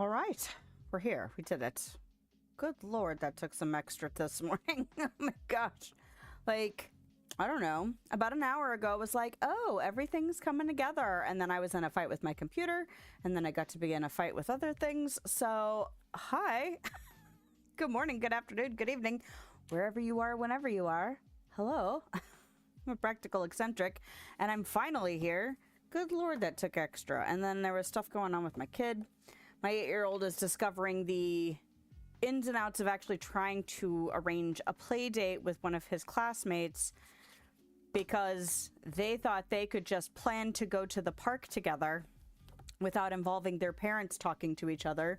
All right, we're here. We did it. Good Lord, that took some extra this morning. Oh my gosh. Like, I don't know. About an hour ago, it was like, oh, everything's coming together. And then I was in a fight with my computer, and then I got to be in a fight with other things. So, hi. Good morning, good afternoon, good evening, wherever you are, whenever you are. Hello. I'm a practical eccentric, and I'm finally here. Good Lord, that took extra. And then there was stuff going on with my kid. My 8-year-old is discovering the ins and outs of actually trying to arrange a play date with one of his classmates because they thought they could just plan to go to the park together without involving their parents talking to each other.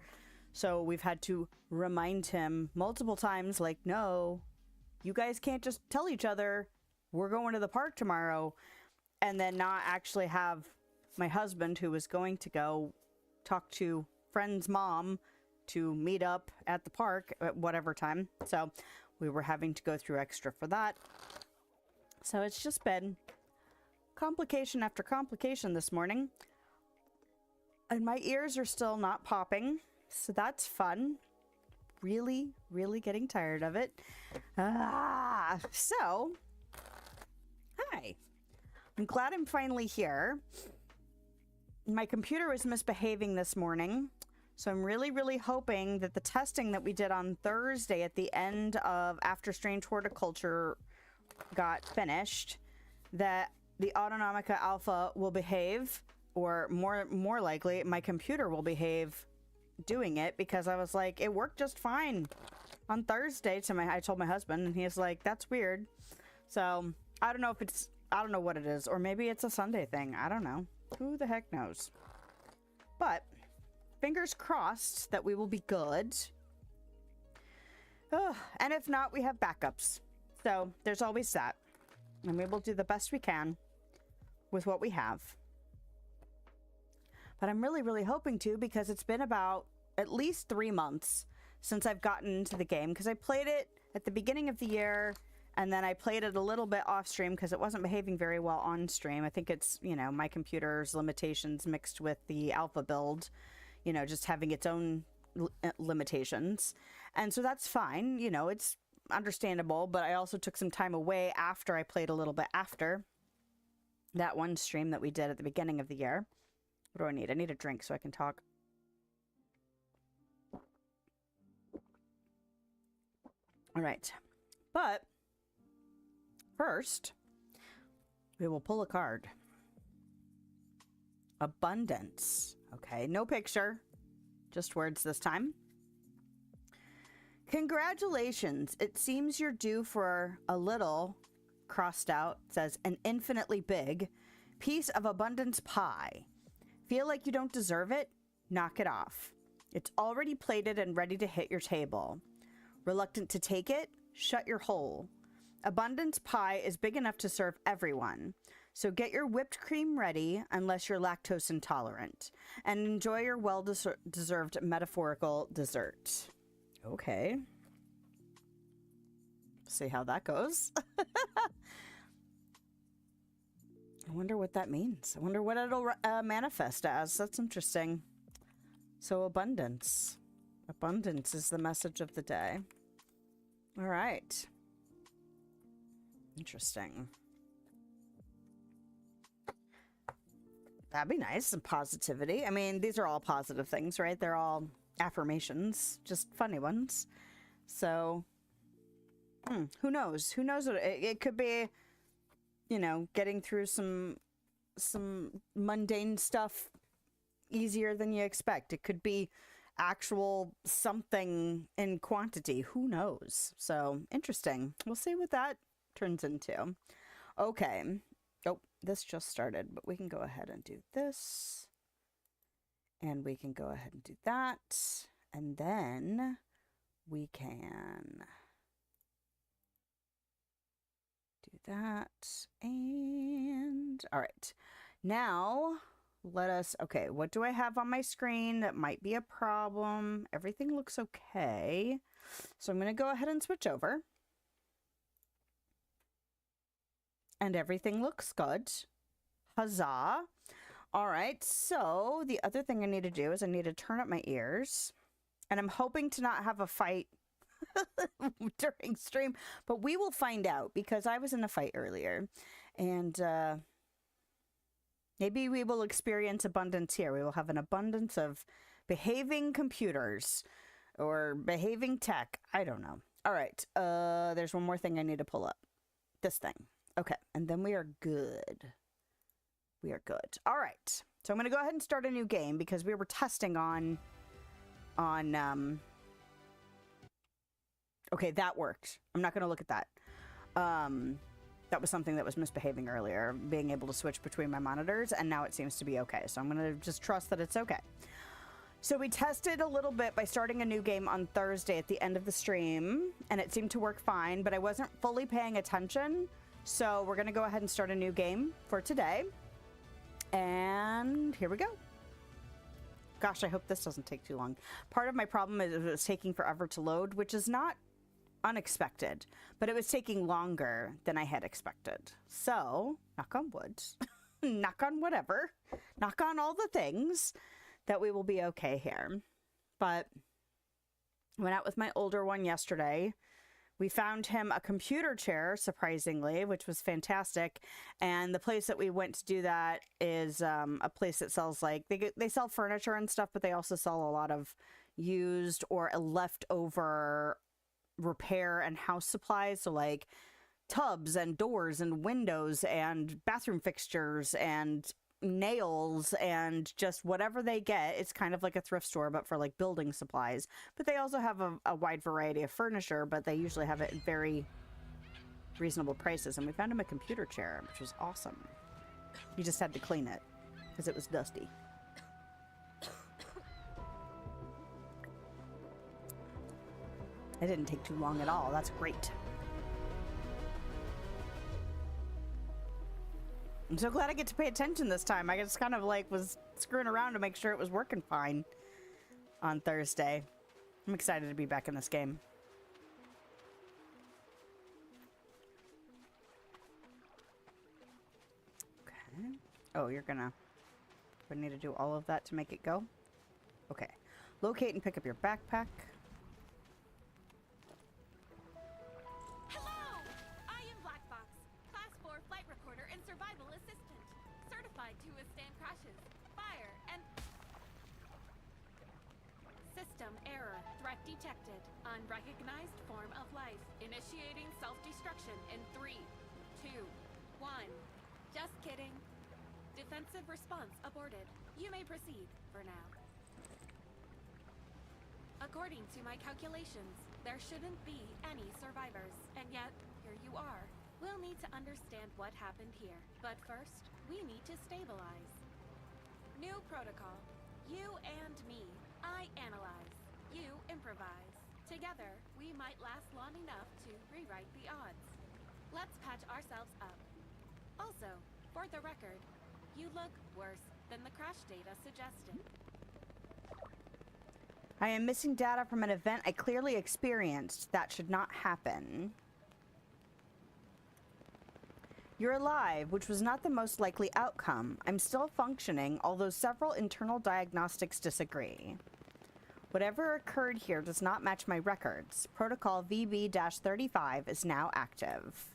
So we've had to remind him multiple times, like, no, you guys can't just tell each other we're going to the park tomorrow, and then not actually have my husband, who was going to go, talk to friend's mom to meet up at the park at whatever time. So we were having to go through extra for that. So it's just been complication after complication this morning. And my ears are still not popping, so that's fun. Really, really getting tired of it. So, hi. I'm glad I'm finally here. My computer was misbehaving this morning, so I'm really, really hoping that the testing that we did on Thursday at the end of after Strange Horticulture got finished, that the Autonomica Alpha will behave, or more likely, my computer will behave doing it, because I was like, it worked just fine on Thursday. I told my husband, and he's like, that's weird. So I don't know if it's, I don't know what it is, or maybe it's a Sunday thing. I don't know. Who the heck knows? But fingers crossed that we will be good. And if not, we have backups. So there's always that. And we will do the best we can with what we have. But I'm really, really hoping to, because it's been about at least 3 months since I've gotten into the game. Because I played it at the beginning of the year, and then I played it a little bit off stream because it wasn't behaving very well on stream. I think it's, you know, my computer's limitations mixed with the alpha build, you know, just having its own limitations. And so that's fine. You know, it's understandable, but I also took some time away after I played a little bit after that one stream that we did at the beginning of the year. What do I need? I need a drink so I can talk. All right. But first, we will pull a card. Abundance. Okay, no picture, just words this time. Congratulations. It seems you're due for a little, crossed out, says, an infinitely big piece of abundance pie. Feel like you don't deserve it? Knock it off. It's already plated and ready to hit your table. Reluctant to take it? Shut your hole. Abundance pie is big enough to serve everyone. So get your whipped cream ready, unless you're lactose intolerant, and enjoy your well-deserved metaphorical dessert. Okay. See how that goes. I wonder what that means. I wonder what it'll manifest as. That's interesting. So abundance. Abundance is the message of the day. All right. Interesting. That'd be nice. Some positivity. I mean, these are all positive things, right? They're all affirmations, just funny ones. So, who knows? Who knows what it could be? You know, getting through some mundane stuff easier than you expect. It could be actual something in quantity. Who knows? So interesting. We'll see what that turns into. Okay. Oh, this just started, but we can go ahead and do this. And we can go ahead and do that. And then we can do that. And all right. Now let us, okay, what do I have on my screen that might be a problem? Everything looks okay. So I'm going to go ahead and switch over. And everything looks good. Huzzah. All right, so the other thing I need to do is I need to turn up my ears. And I'm hoping to not have a fight during stream, but we will find out because I was in a fight earlier. And maybe we will experience abundance here. We will have an abundance of behaving computers or behaving tech. I don't know. All right, there's one more thing I need to pull up. This thing. Okay, and then we are good. We are good. All right. So I'm going to go ahead and start a new game because we were testing on okay, that worked. I'm not going to look at that. That was something that was misbehaving earlier, being able to switch between my monitors, and now it seems to be okay. So I'm going to just trust that it's okay. So we tested a little bit by starting a new game on Thursday at the end of the stream, and it seemed to work fine, but I wasn't fully paying attention. So we're going to go ahead and start a new game for today. And here we go. Gosh, I hope this doesn't take too long. Part of my problem is it was taking forever to load, which is not unexpected, but it was taking longer than I had expected. So, knock on wood, knock on whatever, knock on all the things, that we will be okay here. But I went out with my older one yesterday. We found him a computer chair, surprisingly, which was fantastic. And the place that we went to do that is a place that sells, like, they sell furniture and stuff, but they also sell a lot of used or leftover repair and house supplies. So, like, tubs and doors and windows and bathroom fixtures and nails and just whatever they get. It's kind of like a thrift store, but for like building supplies. But they also have a wide variety of furniture, but they usually have it at very reasonable prices. And we found him a computer chair, which was awesome. You just had to clean it because it was dusty. It didn't take too long at all. That's great. I'm so glad I get to pay attention this time. I just kind of like was screwing around to make sure it was working fine on Thursday. I'm excited to be back in this game. Okay. Oh, you're gonna... I need to do all of that to make it go? Okay. Locate and pick up your backpack. Detected. Unrecognized form of life. Initiating self-destruction in 3, 2, 1. Just kidding. Defensive response aborted. You may proceed for now. According to my calculations, there shouldn't be any survivors. And yet, here you are. We'll need to understand what happened here. But first, we need to stabilize. New protocol. You and me. I analyze. You improvise. Together, we might last long enough to rewrite the odds. Let's patch ourselves up. Also, for the record, you look worse than the crash data suggested. I am missing data from an event I clearly experienced. That should not happen. You're alive, which was not the most likely outcome. I'm still functioning, although several internal diagnostics disagree. Whatever occurred here does not match my records. Protocol VB-35 is now active.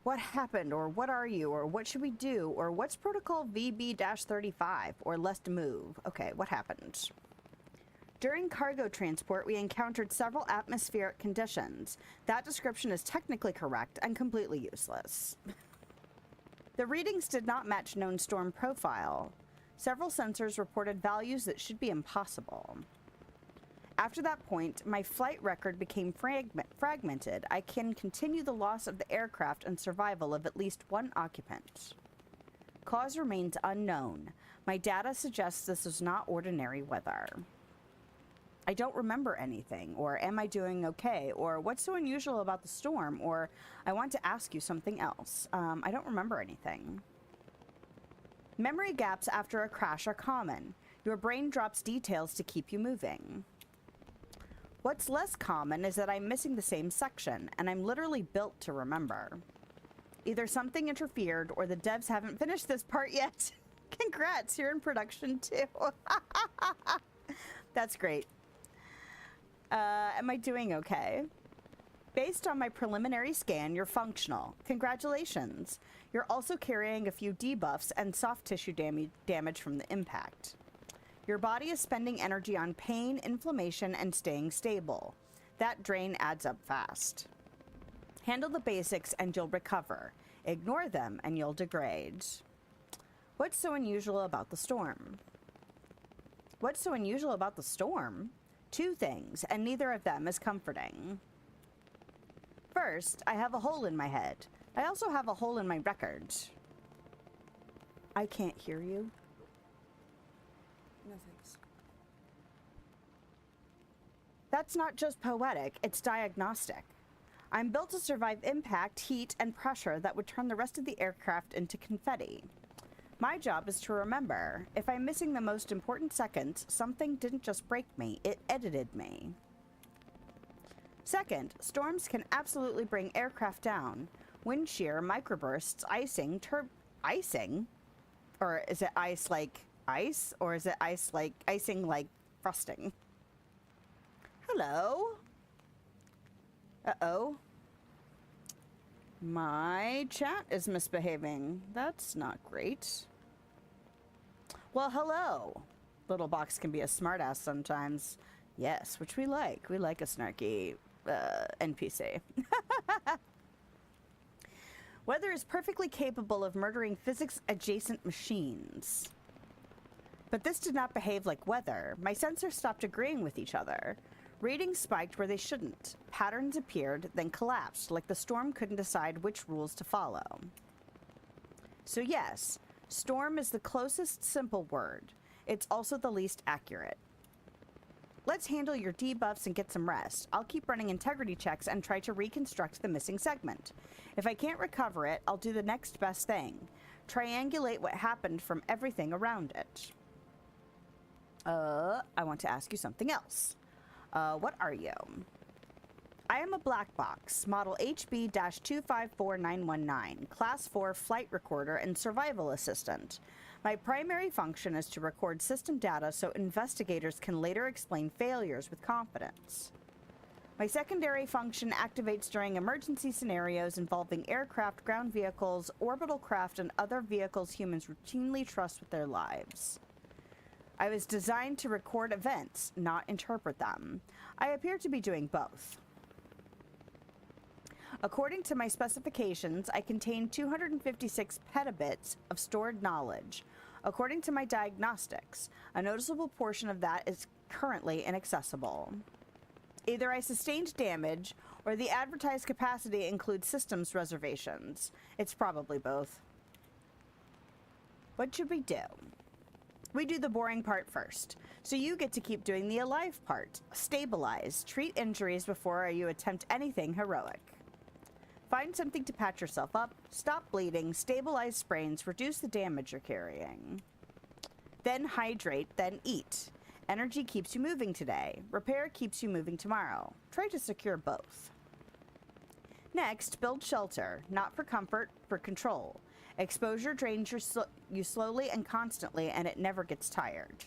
What happened, or what are you, or what should we do, or what's Protocol VB-35, or let's move. Okay, what happened? During cargo transport, we encountered several atmospheric conditions. That description is technically correct and completely useless. The readings did not match known storm profile. Several sensors reported values that should be impossible. After that point, my flight record became fragmented. I can continue the loss of the aircraft and survival of at least one occupant. Cause remains unknown. My data suggests this is not ordinary weather. I don't remember anything, or am I doing okay, or what's so unusual about the storm, or I want to ask you something else. I don't remember anything. Memory gaps after a crash are common. Your brain drops details to keep you moving. What's less common is that I'm missing the same section, and I'm literally built to remember. Either something interfered or the devs haven't finished this part yet. Congrats, you're in production too. That's great. Am I doing okay? Based on my preliminary scan, you're functional. Congratulations. You're also carrying a few debuffs and soft tissue damage from the impact. Your body is spending energy on pain, inflammation, and staying stable. That drain adds up fast. Handle the basics and you'll recover. Ignore them and you'll degrade. What's so unusual about the storm? What's so unusual about the storm? Two things, and neither of them is comforting. First, I have a hole in my head. I also have a hole in my record. I can't hear you. No thanks. That's not just poetic, it's diagnostic. I'm built to survive impact, heat, and pressure that would turn the rest of the aircraft into confetti. My job is to remember, if I'm missing the most important seconds, something didn't just break me, it edited me. Second, storms can absolutely bring aircraft down. Wind shear, microbursts, icing, icing? Or is it ice like ice? Or is it ice like icing like frosting? Hello? Uh-oh. My chat is misbehaving. That's not great. Well, hello. Little box can be a smartass sometimes. Yes, which we like. We like a snarky NPC. Weather is perfectly capable of murdering physics-adjacent machines. But this did not behave like weather. My sensors stopped agreeing with each other. Readings spiked where they shouldn't. Patterns appeared, then collapsed, like the storm couldn't decide which rules to follow. So yes, storm is the closest simple word. It's also the least accurate. Let's handle your debuffs and get some rest. I'll keep running integrity checks and try to reconstruct the missing segment. If I can't recover it, I'll do the next best thing. Triangulate what happened from everything around it. I want to ask you something else. What are you? I am a black box, model HB-254919, Class 4 flight recorder and survival assistant. My primary function is to record system data so investigators can later explain failures with confidence. My secondary function activates during emergency scenarios involving aircraft, ground vehicles, orbital craft, and other vehicles humans routinely trust with their lives. I was designed to record events, not interpret them. I appear to be doing both. According to my specifications, I contain 256 petabits of stored knowledge. According to my diagnostics, a noticeable portion of that is currently inaccessible. Either I sustained damage, or the advertised capacity includes systems reservations. It's probably both. What should we do? We do the boring part first, so you get to keep doing the alive part. Stabilize. Treat injuries before you attempt anything heroic. Find something to patch yourself up, stop bleeding, stabilize sprains, reduce the damage you're carrying. Then hydrate, then eat. Energy keeps you moving today. Repair keeps you moving tomorrow. Try to secure both. Next, build shelter, not for comfort, for control. Exposure drains you slowly and constantly, and it never gets tired.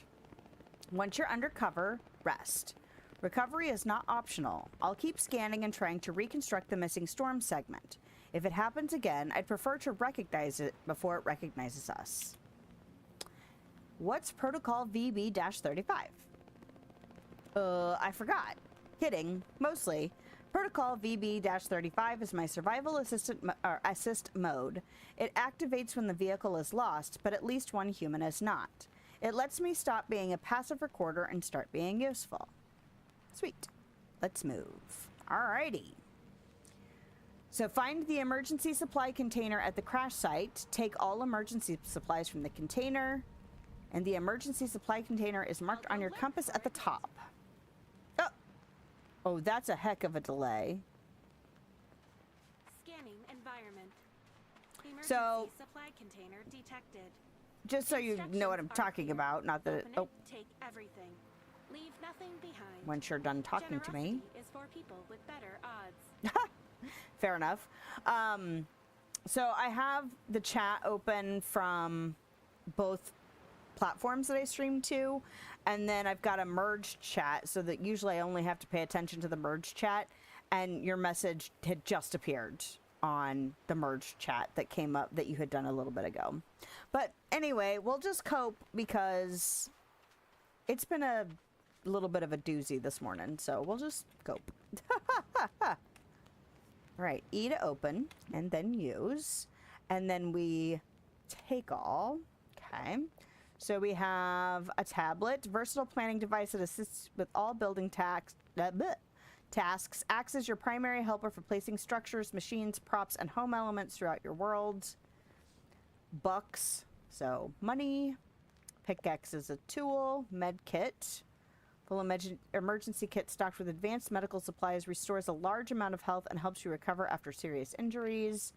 Once you're under cover, rest. Recovery is not optional. I'll keep scanning and trying to reconstruct the missing storm segment. If it happens again, I'd prefer to recognize it before it recognizes us. What's Protocol VB-35? I forgot. Kidding. Mostly. Protocol VB-35 is my survival assist mode. It activates when the vehicle is lost, but at least one human is not. It lets me stop being a passive recorder and start being useful. Sweet. Let's move. Alrighty. So find the emergency supply container at the crash site. Take all emergency supplies from the container. And the emergency supply container is marked on your compass at the top. Oh, that's a heck of a delay. Scanning environment. Emergency So, supply container detected. Just so you know what I'm talking about, not that Open it, take everything. Leave nothing behind. Once you're done talking to me. Generosity is for people with better odds. Fair enough. So I have the chat open from both platforms that I stream to, and then I've got a merged chat so that usually I only have to pay attention to the merged chat, and your message had just appeared on the merged chat that came up that you had done a little bit ago. But anyway, we'll just cope because it's been a little bit of a doozy this morning, so we'll just cope. Right, E to open, and then use, and then we take all. Okay. So we have a tablet, versatile planning device that assists with all building tasks, acts as your primary helper for placing structures, machines, props, and home elements throughout your world. Bucks, so money. Pickaxe is a tool. Med kit. Full emergency kit stocked with advanced medical supplies, restores a large amount of health and helps you recover after serious injuries.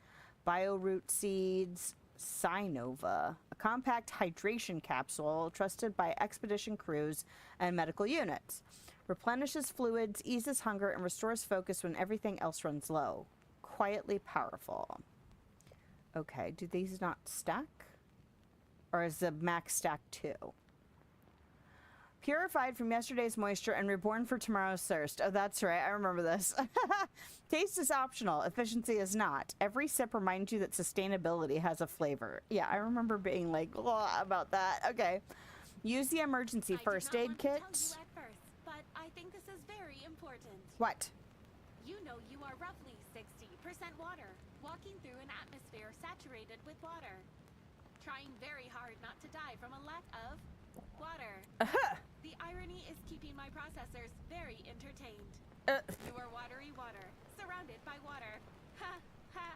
Bioroot seeds. Sinova, a compact hydration capsule trusted by expedition crews and medical units. Replenishes fluids, eases hunger, and restores focus when everything else runs low. Quietly powerful. Okay, do these not stack? Or is the max stack 2? Purified from yesterday's moisture and reborn for tomorrow's thirst. Oh, that's right. I remember this. Taste is optional. Efficiency is not. Every sip reminds you that sustainability has a flavor. Yeah, I remember being like, oh, about that. Okay. Use the emergency first aid kit. I did not want to tell you at first, but I think this is very important. What? You know you are roughly 60% water, walking through an atmosphere saturated with water. Trying very hard not to die from a lack of water. The irony is keeping my processors very entertained. You are watery water, surrounded by water. Ha ha.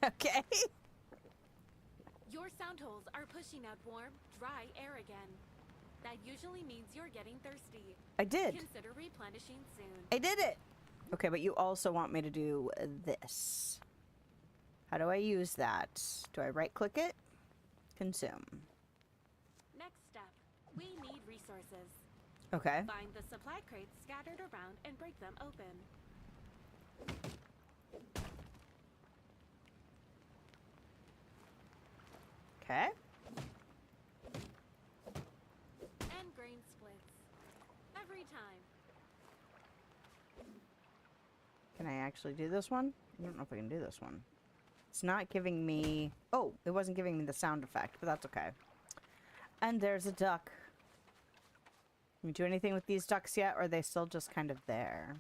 Okay. Your sound holes are pushing out warm, dry air again. That usually means you're getting thirsty. I did. Consider replenishing soon. I did it. Okay, but you also want me to do this. How do I use that? Do I right click it? Consume. Next step, we need resources. Okay. Find the supply crates scattered around and break them open. Okay. And grain splits. Every time. Can I actually do this one? I don't know if I can do this one. It's not giving me... Oh, it wasn't giving me the sound effect, but that's okay. And there's a duck. Can we do anything with these ducks yet, or are they still just kind of there?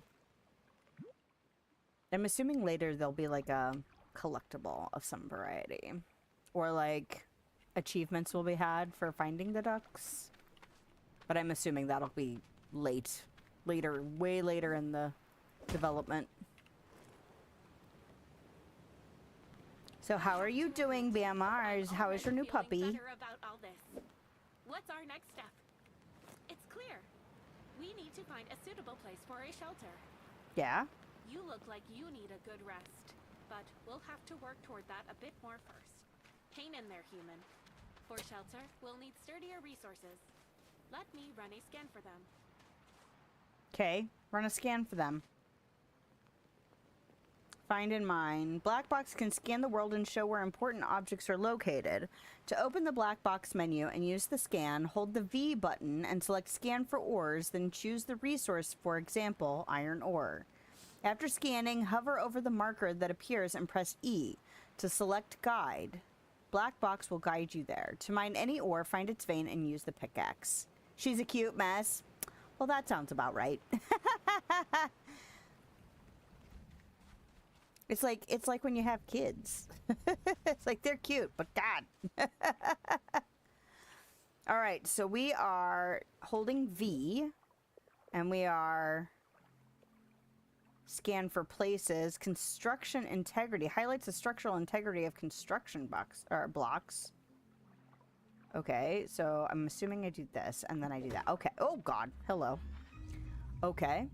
I'm assuming later there'll be like a collectible of some variety. Or like achievements will be had for finding the ducks. But I'm assuming that'll be later, way later in the development. So how are you doing, BMRs? How is your new puppy? Better about all this. What's our next step? It's clear. We need to find a suitable place for a shelter. Yeah? You look like you need a good rest, but we'll have to work toward that a bit more first. Hang in there, human. For shelter, we'll need sturdier resources. Let me run a scan for them. Okay, run a scan for them. Find in mine. Black box can scan the world and show where important objects are located. To open the black box menu and use the scan, hold the V button and select scan for ores, then choose the resource, for example, iron ore. After scanning, hover over the marker that appears and press E to select guide. Black box will guide you there. To mine any ore, find its vein and use the pickaxe. She's a cute mess. Well, that sounds about right. It's like when you have kids. It's like they're cute, but God. All right, so we are holding V, and we are scan for places. Construction integrity highlights the structural integrity of construction blocks. Okay, so I'm assuming I do this, and then I do that. Okay. Oh God. Hello. Okay.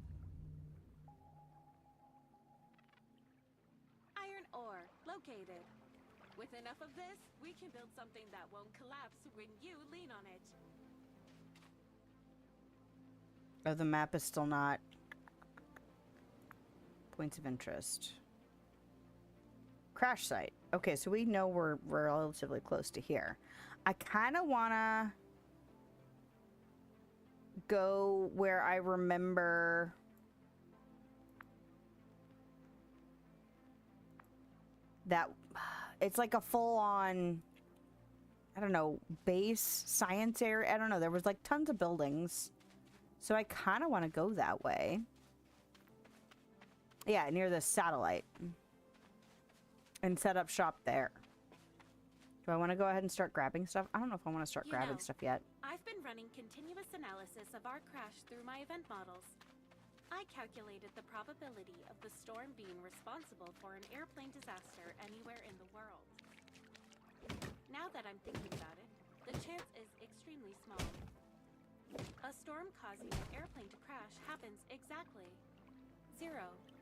Located. With enough of this, we can build something that won't collapse when you lean on it. Oh, the map is still not... Points of interest. crash site. Okay, so we know we're relatively close to here. I kind of want to go where I remember that it's like a full-on, I don't know, base science area. I don't know. There was like tons of buildings. So I kind of want to go that way. Yeah, near the satellite. And set up shop there. Do I want to go ahead and start grabbing stuff? I don't know if I want to start grabbing stuff yet. I've been running continuous analysis of our crash through my event models. I calculated the probability of the storm being responsible for an airplane disaster anywhere in the world. Now that I'm thinking about it, the chance is extremely small. A storm causing an airplane to crash happens exactly 0.0000213%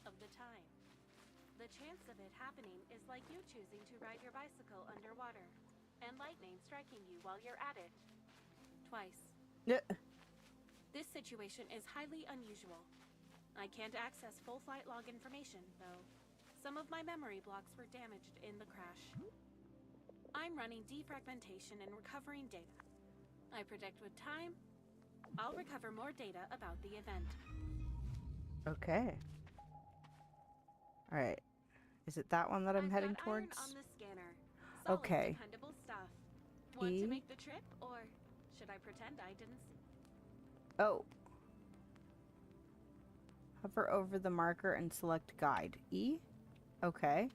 of the time. The chance of it happening is like you choosing to ride your bicycle underwater and lightning striking you while you're at it. Twice. This situation is highly unusual. I can't access full flight log information, though. Some of my memory blocks were damaged in the crash. I'm running defragmentation and recovering data. I predict with time, I'll recover more data about the event. Okay. Alright. Is it that one that I'm heading towards? Iron on the scanner. Solid, okay. Dependable stuff. Want to make the trip, or should I pretend I didn't see? Oh. Hover over the marker and select guide. E? Okay.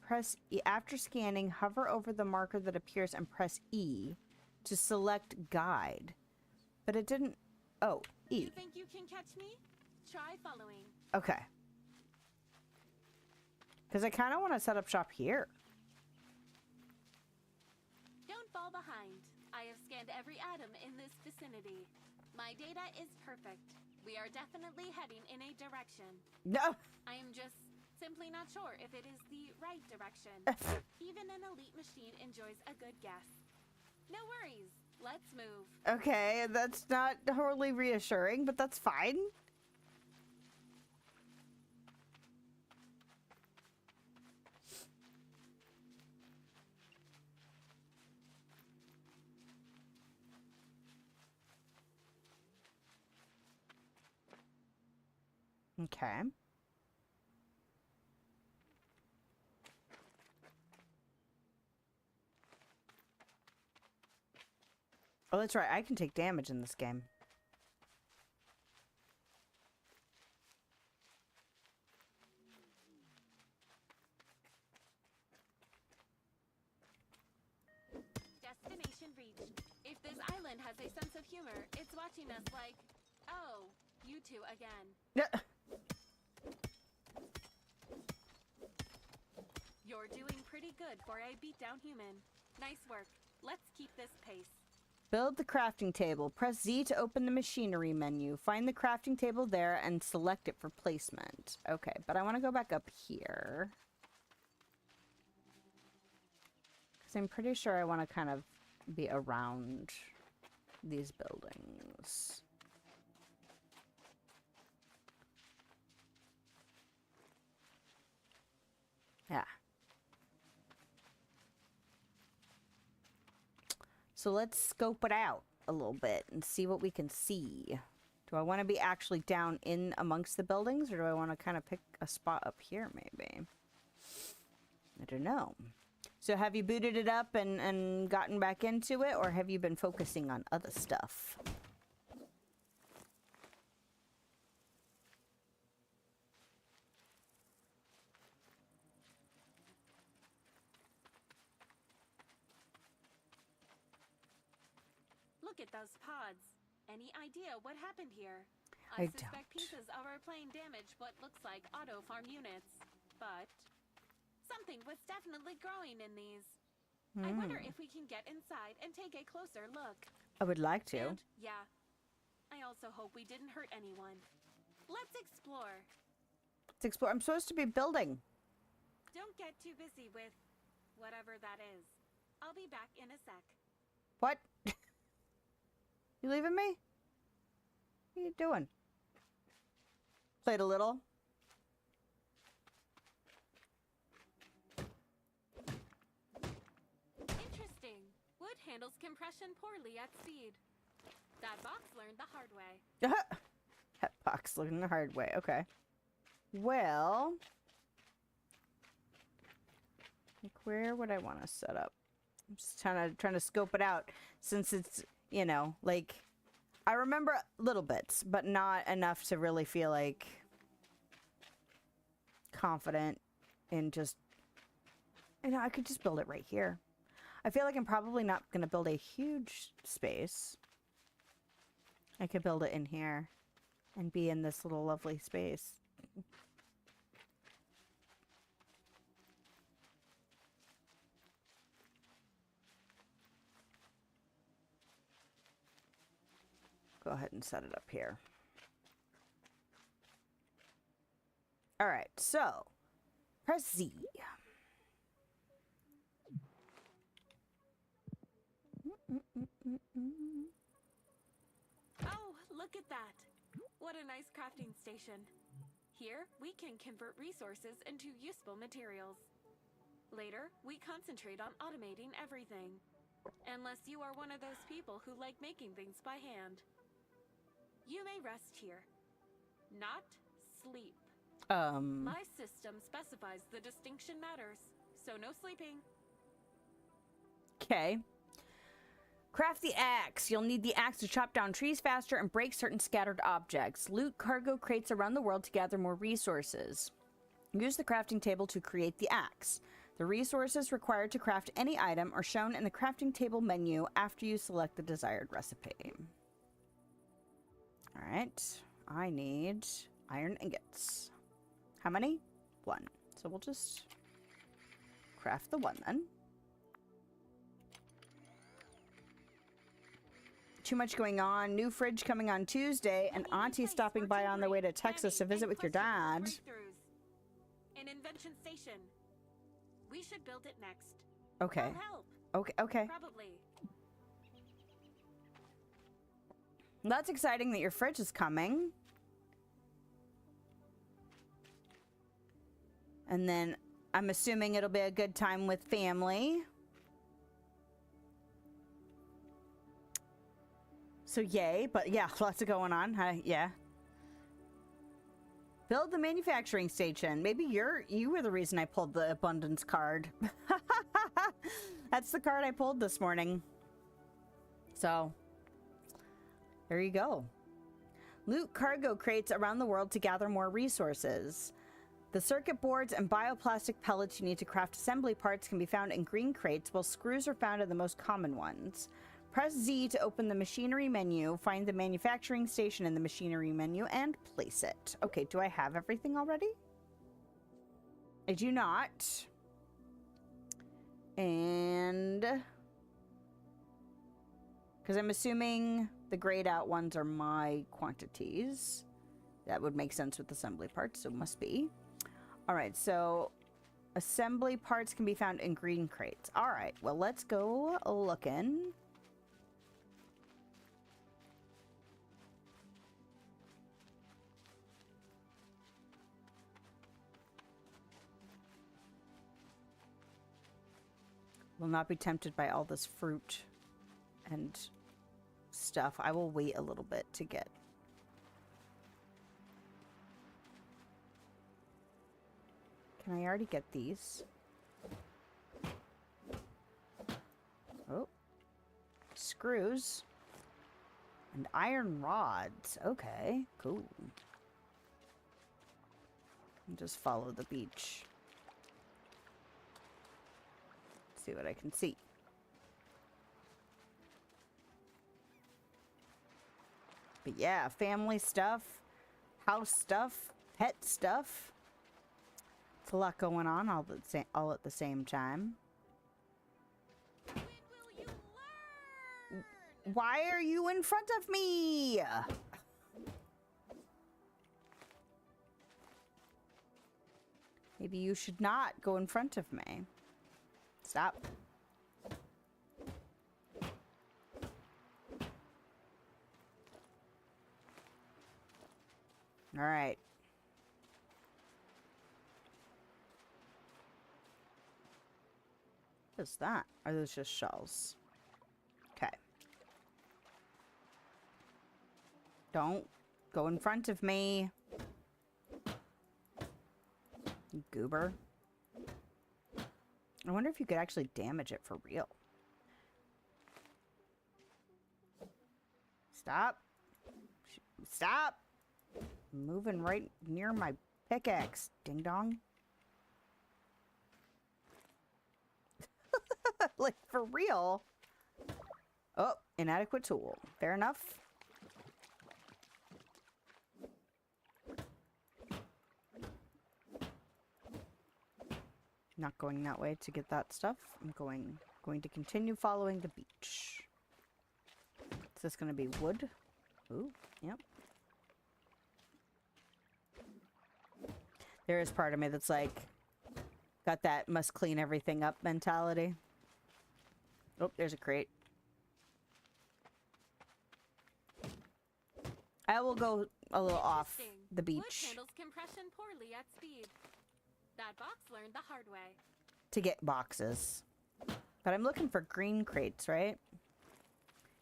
Press E. After scanning, hover over the marker that appears and press E to select guide. But it didn't... Oh, E. You think you can catch me? Try following. Okay. Because I kind of want to set up shop here. Don't fall behind. I have scanned every atom in this vicinity. My data is perfect. We are definitely heading in a direction. No. I am just simply not sure if it is the right direction. Even an elite machine enjoys a good guess. No worries. Let's move. Okay, that's not totally reassuring, but that's fine. Okay. Oh, that's right. I can take damage in this game. Destination reached. If this island has a sense of humor, it's watching us like, oh, you two again. Yeah. You're doing pretty good for a beat-down human. Nice work. Let's keep this pace. Build the crafting table. Press Z to open the machinery menu. Find the crafting table there and select it for placement. Okay, but I want to go back up here. Because I'm pretty sure I want to kind of be around these buildings. Yeah. So let's scope it out a little bit and see what we can see. Do I want to be actually down in amongst the buildings, or do I want to kind of pick a spot up here maybe? I don't know. So have you booted it up and gotten back into it, or have you been focusing on other stuff? Look at those pods. Any idea what happened here? I suspect don't. pieces of our plane damaged what looks like auto farm units. But something was definitely growing in these. I wonder if we can get inside and take a closer look. I would like to. And, yeah. I also hope we didn't hurt anyone. Let's explore. Let's explore. I'm supposed to be building. Don't get too busy with whatever that is. I'll be back in a sec. What? You leaving me? What are you doing? Played a little. Interesting. Wood handles compression poorly at speed. That box learned the hard way. That box looking the hard way. Okay. Well, like, where would I want to set up? I'm just trying to scope it out, since it's, you know, like, I remember little bits, but not enough to really feel like confident in just, you know, I could just build it right here. I feel like I'm probably not going to build a huge space. I could build it in here and be in this little lovely space. Go ahead and set it up here. All right, so press Z. Oh, look at that. What a nice crafting station. Here, we can convert resources into useful materials. Later, we concentrate on automating everything. Unless you are one of those people who like making things by hand. You may rest here. Not sleep. My system specifies the distinction matters, so no sleeping. Okay. Craft the axe. You'll need the axe to chop down trees faster and break certain scattered objects. Loot cargo crates around the world to gather more resources. Use the crafting table to create the axe. The resources required to craft any item are shown in the crafting table menu after you select the desired recipe. All right. I need iron ingots. How many? 1. So we'll just craft the 1 then. Too much going on. New fridge coming on Tuesday, and Auntie stopping by on their way to Texas to visit with your dad. An invention station. We should build it next. Okay. I'll help. Okay. Probably. That's exciting that your fridge is coming. And then I'm assuming it'll be a good time with family. So yay, but yeah, lots of going on. Yeah. Build the manufacturing station. Maybe you were the reason I pulled the abundance card. That's the card I pulled this morning. So, there you go. Loot cargo crates around the world to gather more resources. The circuit boards and bioplastic pellets you need to craft assembly parts can be found in green crates, while screws are found in the most common ones. Press Z to open the machinery menu, find the manufacturing station in the machinery menu, and place it. Okay, do I have everything already? I do not. And because I'm assuming the grayed out ones are my quantities. That would make sense with assembly parts, so it must be. All right, so assembly parts can be found in green crates. All right, well, let's go looking. Will not be tempted by all this fruit and stuff. I will wait a little bit to get. Can I already get these? Oh. Screws. And iron rods. Okay, cool. And just follow the beach. See what I can see. But yeah, family stuff, house stuff, pet stuff. It's a lot going on all at the same time. When will you learn? Why are you in front of me? Maybe you should not go in front of me. Stop. All right. What is that? Are those just shells? Okay. Don't go in front of me. You goober. I wonder if you could actually damage it for real. Stop. Stop. Moving right near my pickaxe. Ding dong. Like, for real. Oh, inadequate tool. Fair enough. Not going that way to get that stuff. I'm going to continue following the beach. Is this going to be wood? Ooh, yep. There is part of me that's like, got that must clean everything up mentality. Oh, there's a crate. I will go a little off the beach. Wood handles compression poorly at speed. That box learned the hard way. To get boxes. But I'm looking for green crates, right?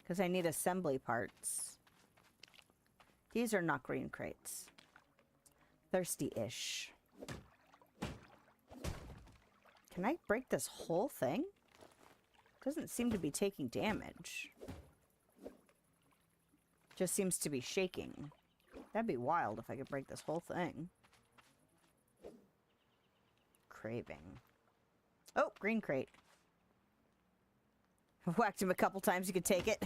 Because I need assembly parts. These are not green crates. Thirsty-ish. Can I break this whole thing? Doesn't seem to be taking damage. Just seems to be shaking. That'd be wild if I could break this whole thing. Craving. Oh, green crate. I've whacked him a couple times. You could take it.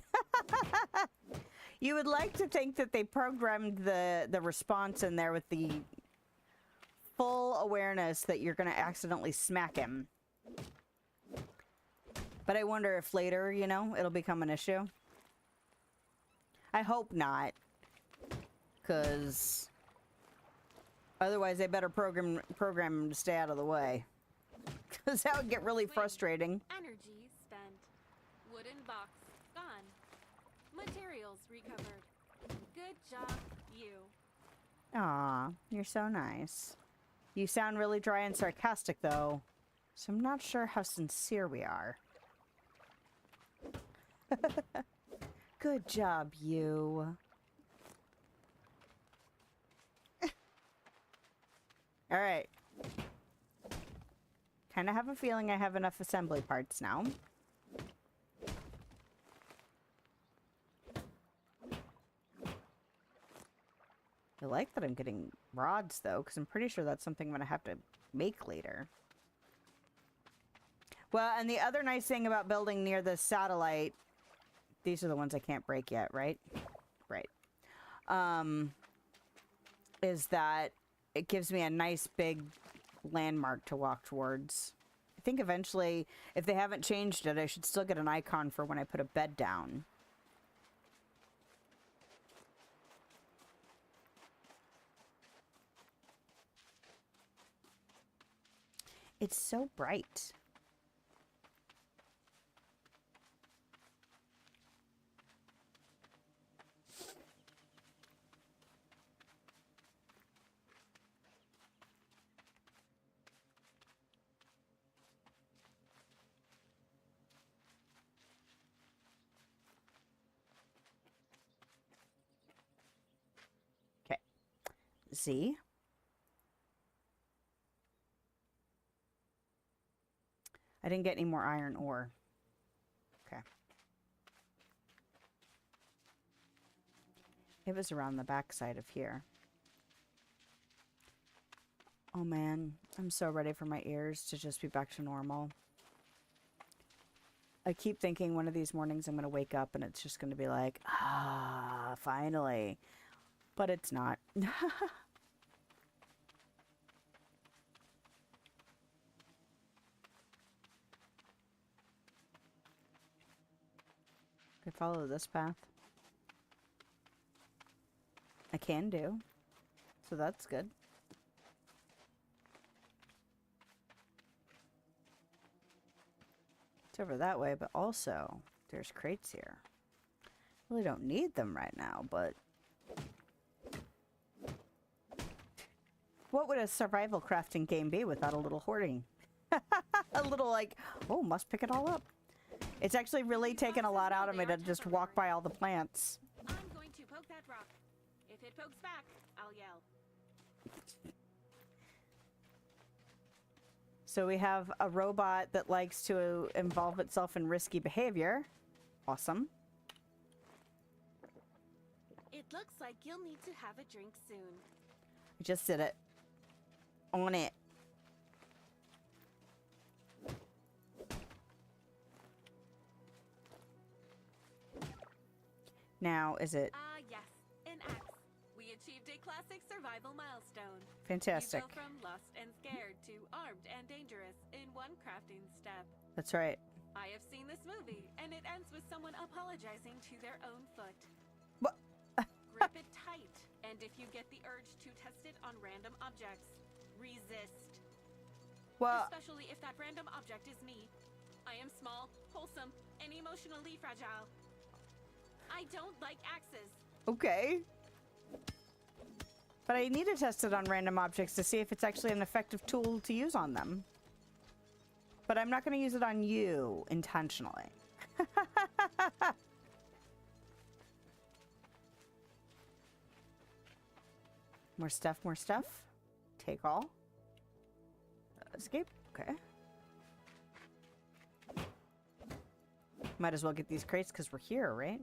You would like to think that they programmed the response in there with the full awareness that you're going to accidentally smack him. But I wonder if later, you know, it'll become an issue. I hope not. Because otherwise they better program him to stay out of the way. Because that would get really frustrating. Energy spent. Wooden box gone. Materials recovered. Good job, you. Aw, you're so nice. You sound really dry and sarcastic, though. So I'm not sure how sincere we are. Good job, you. Alright. Kind of have a feeling I have enough assembly parts now. I like that I'm getting rods, though, because I'm pretty sure that's something I'm going to have to make later. Well, and the other nice thing about building near the satellite... These are the ones I can't break yet, right? Right. Is that it gives me a nice big landmark to walk towards. I think eventually, if they haven't changed it, I should still get an icon for when I put a bed down. It's so bright. Okay. Z. I didn't get any more iron ore. Okay. It was around the backside of here. Oh man, I'm so ready for my ears to just be back to normal. I keep thinking one of these mornings I'm going to wake up and it's just going to be like, ah, finally. But it's not. I follow this path. I can do. So that's good. It's over that way, but also there's crates here. Really don't need them right now, but What would a survival crafting game be without a little hoarding? A little like, oh, must pick it all up. It's actually really taken a lot out of me to just walk by all the plants. I'm going to poke that rock. If it pokes back, I'll yell. So we have a robot that likes to involve itself in risky behavior. Awesome. It looks like you'll need to have a drink soon. I just did it. On it. Now, is it... Yes, an axe. We achieved a classic survival milestone. Fantastic. You go from lost and scared to armed and dangerous in one crafting step. That's right. I have seen this movie, and it ends with someone apologizing to their own foot. What? Grip it tight, and if you get the urge to test it on random objects, resist. Well... Especially if that random object is me. I am small, wholesome, and emotionally fragile. I don't like axes. Okay. But I need to test it on random objects to see if it's actually an effective tool to use on them. But I'm not going to use it on you intentionally. More stuff, more stuff. Take all. Escape. Okay. Might as well get these crates because we're here, right?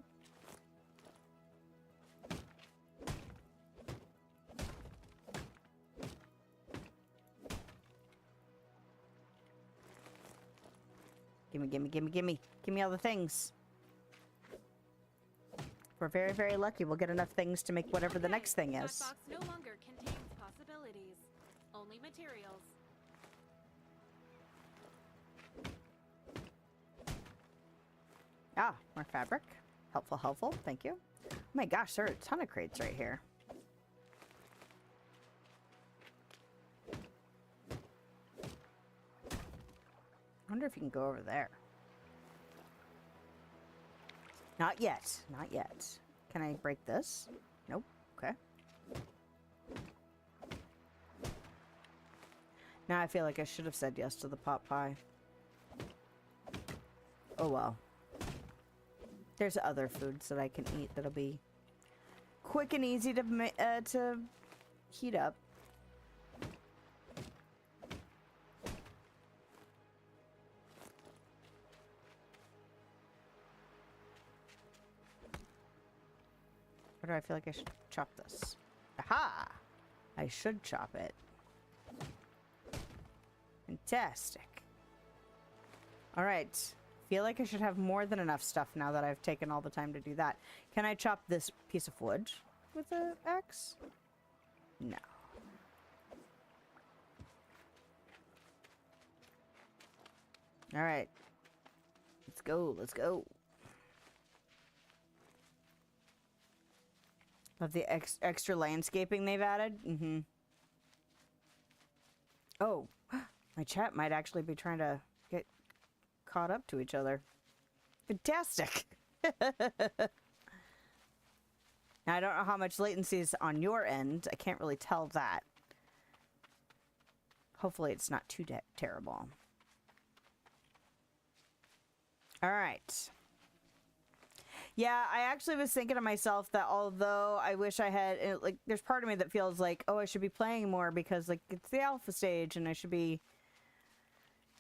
Gimme, gimme, gimme, gimme. Gimme all the things. If we're very, very lucky, we'll get enough things to make whatever the next thing is. That box no longer contains possibilities. Only materials. Ah, more fabric. Helpful, helpful. Thank you. Oh my gosh, there are a ton of crates right here. I wonder if you can go over there. Not yet. Not yet. Can I break this? Nope. Okay. Now I feel like I should have said yes to the pot pie. Oh well. There's other foods that I can eat that'll be quick and easy to heat up. Or do I feel like I should chop this? Aha! I should chop it. Fantastic. Alright. Feel like I should have more than enough stuff now that I've taken all the time to do that. Can I chop this piece of wood with an axe? No. Alright. Let's go, let's go. Love the extra landscaping they've added. Mm-hmm. Oh, my chat might actually be trying to get caught up to each other. Fantastic. Now, I don't know how much latency is on your end. I can't really tell that. Hopefully it's not too terrible. All right. Yeah, I actually was thinking to myself that although I wish I had, like, there's part of me that feels like, oh, I should be playing more because, like, it's the alpha stage and I should be,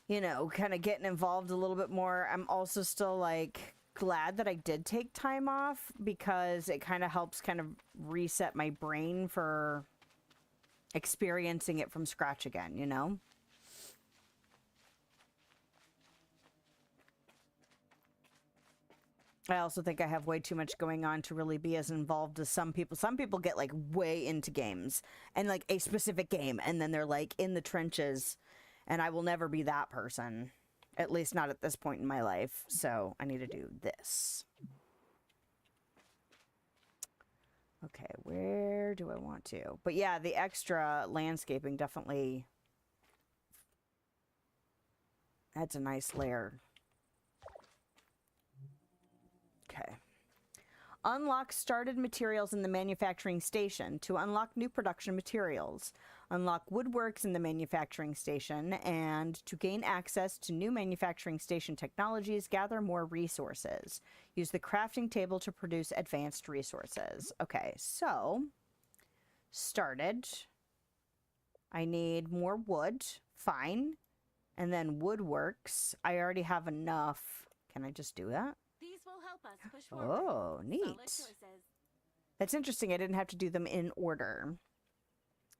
you know, kind of getting involved a little bit more. I'm also still, like, glad that I did take time off because it kind of helps kind of reset my brain for experiencing it from scratch again, you know? I also think I have way too much going on to really be as involved as some people. Some people get like way into games and like a specific game and then they're like in the trenches and I will never be that person. At least not at this point in my life. So I need to do this. Okay, where do I want to? But yeah, the extra landscaping definitely adds a nice layer. Okay. Unlock started materials in the manufacturing station. To unlock new production materials, Unlock woodworks in the manufacturing station, and to gain access to new manufacturing station technologies, gather more resources. Use the crafting table to produce advanced resources. Okay, so started. I need more wood. Fine. And then woodworks. I already have enough. Can I just do that? These will help us push forward. Oh, neat. Solid choices. That's interesting. I didn't have to do them in order.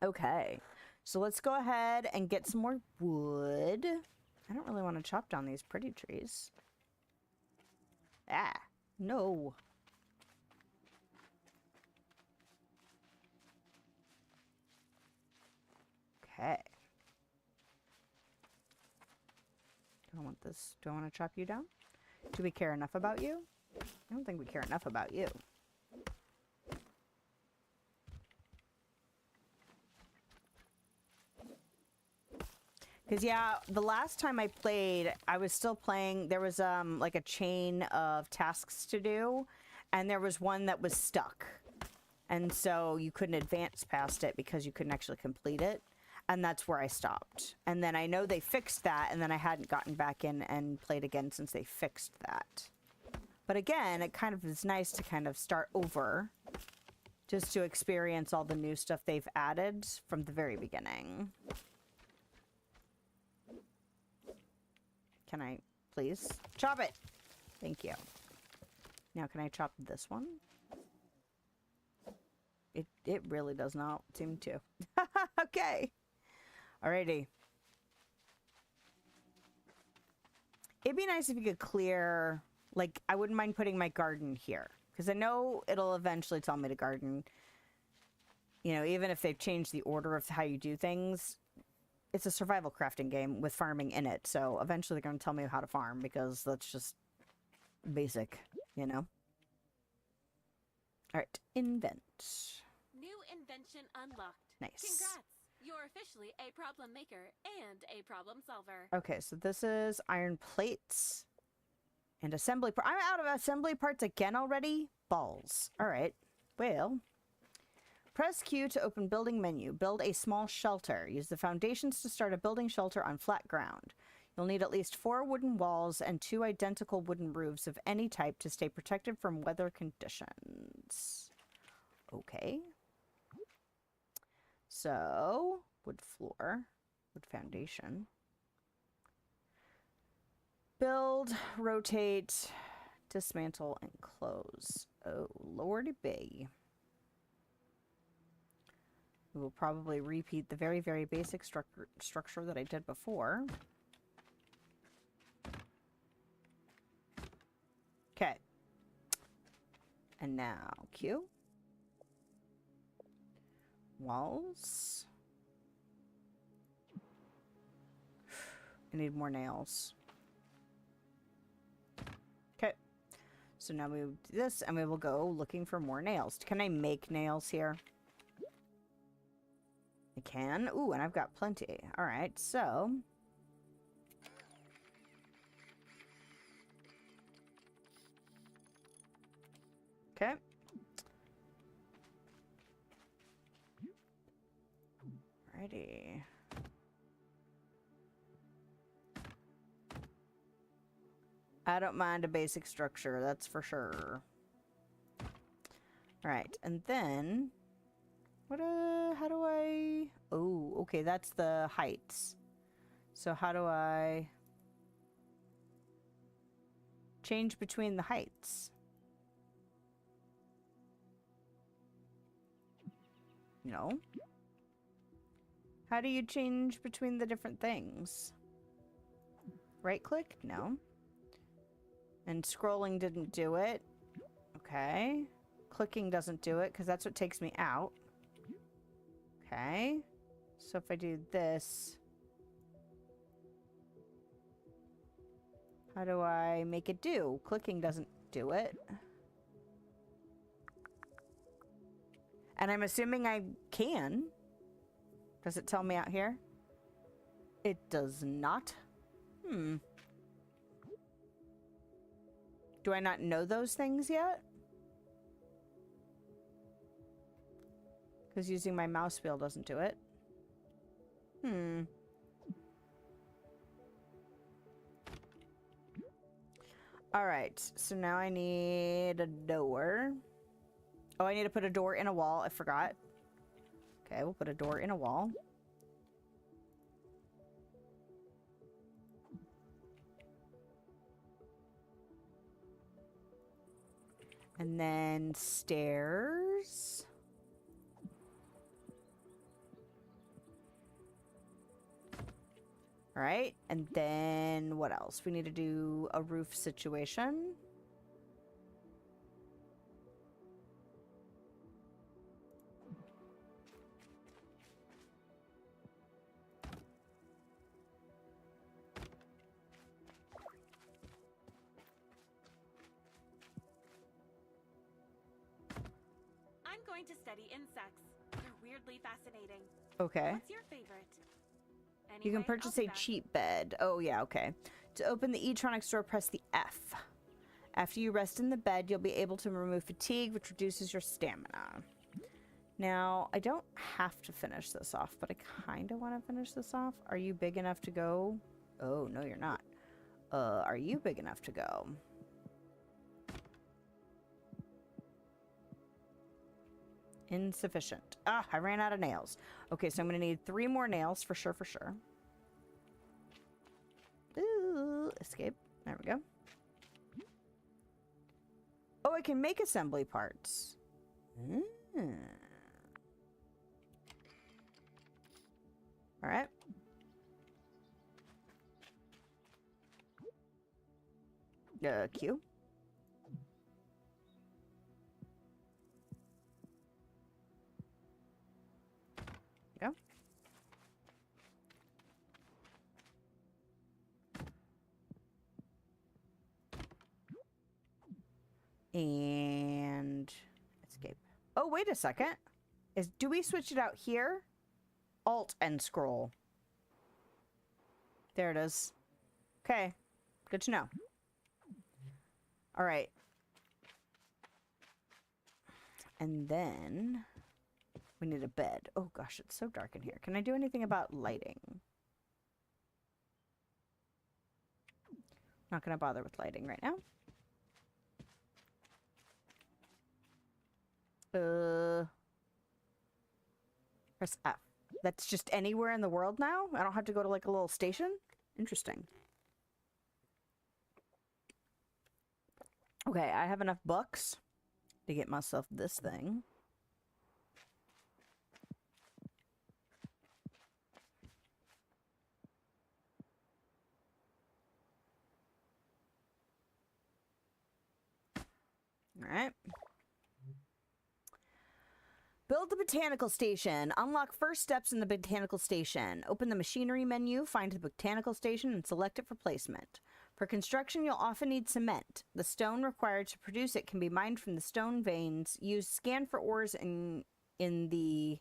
Okay. So let's go ahead and get some more wood. I don't really want to chop down these pretty trees. Ah, no. Okay. Do I want this? Do I want to chop you down? Do we care enough about you? I don't think we care enough about you. Because, yeah, the last time I played, I was still playing. There was, like a chain of tasks to do, and there was one that was stuck. And so you couldn't advance past it because you couldn't actually complete it. And that's where I stopped. And then I know they fixed that, and then I hadn't gotten back in and played again since they fixed that. But again, it kind of is nice to kind of start over, just to experience all the new stuff they've added from the very beginning. Can I please chop it? Thank you. Now can I chop this one? It really does not seem to. Okay. Alrighty. It'd be nice if you could clear, like, I wouldn't mind putting my garden here, because I know it'll eventually tell me to garden. You know, even if they've changed the order of how you do things, it's a survival crafting game with farming in it, so eventually they're going to tell me how to farm, because that's just basic, you know? Alright, invent. New invention unlocked. Nice. Congrats! You're officially a problem maker and a problem solver. Okay, so this is iron plates and assembly parts. I'm out of assembly parts again already? Balls. Alright, well... Press Q to open building menu. Build a small shelter. Use the foundations to start a building shelter on flat ground. You'll need at least 4 wooden walls and 2 identical wooden roofs of any type to stay protected from weather conditions. Okay. So, wood floor, wood foundation. Build, rotate, dismantle, and close. Oh, lordy be. We will probably repeat the very, very basic structure that I did before. Okay. And now, Q. Walls. I need more nails. Okay. So now we do this, and we will go looking for more nails. Can I make nails here? I can. Ooh, and I've got plenty. Alright, so... Okay. Alrighty. I don't mind a basic structure, that's for sure. Alright, and then... how do I... Oh, okay, that's the heights. So how do I... change between the heights? No. How do you change between the different things? Right click? No. And scrolling didn't do it. Okay. Clicking doesn't do it because that's what takes me out. Okay. So if I do this, how do I make it do? Clicking doesn't do it. And I'm assuming I can. Does it tell me out here? It does not. Do I not know those things yet? Because using my mouse wheel doesn't do it. Hmm. All right, so now I need a door. Oh, I need to put a door in a wall. I forgot. Okay, we'll put a door in a wall. And then stairs. All right, and then what else? We need to do a roof situation. I'm going to study insects. They're weirdly fascinating. Okay. What's your favorite? Anyway, You can purchase a cheap bed. Oh, yeah, okay. To open the electronics door, press the F. After you rest in the bed, you'll be able to remove fatigue, which reduces your stamina. Now, I don't have to finish this off, but I kind of want to finish this off. Are you big enough to go? Oh, no, you're not. Are you big enough to go? Insufficient. Ah, I ran out of nails. Okay, so I'm going to need 3 more nails for sure, for sure. Ooh, escape. There we go. Oh, I can make assembly parts. All right. Q. Go. And escape. Oh, wait a second. Do we switch it out here? Alt and scroll. There it is. Okay. Good to know. All right. And then we need a bed. Oh gosh, it's so dark in here. Can I do anything about lighting? Not gonna bother with lighting right now. Press F. That's just anywhere in the world now? I don't have to go to like a little station? Interesting. Okay, I have enough books to get myself this thing. All right. Build the botanical station. Unlock first steps in the botanical station. Open the machinery menu, find the botanical station, and select it for placement. For construction, you'll often need cement. The stone required to produce it can be mined from the stone veins. Use scan for ores in the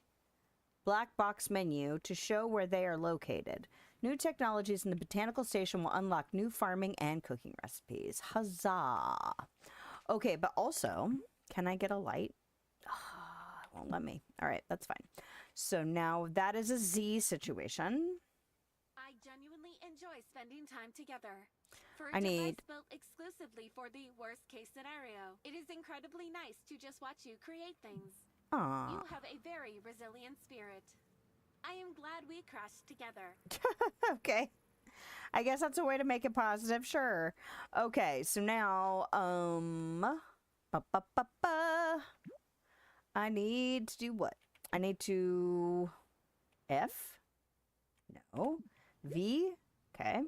black box menu to show where they are located. New technologies in the botanical station will unlock new farming and cooking recipes. Huzzah! Okay, but also, can I get a light? Won't let me. All right, that's fine. So now that is a Z situation. I genuinely enjoy spending time together. For a I device need... built exclusively for the worst case scenario, it is incredibly nice to just watch you create things. Aww. You have a very resilient spirit. I am glad we crashed together. Okay. I guess that's a way to make it positive, sure. Okay, so now, I need to do what? I need to... F? No. V? Okay.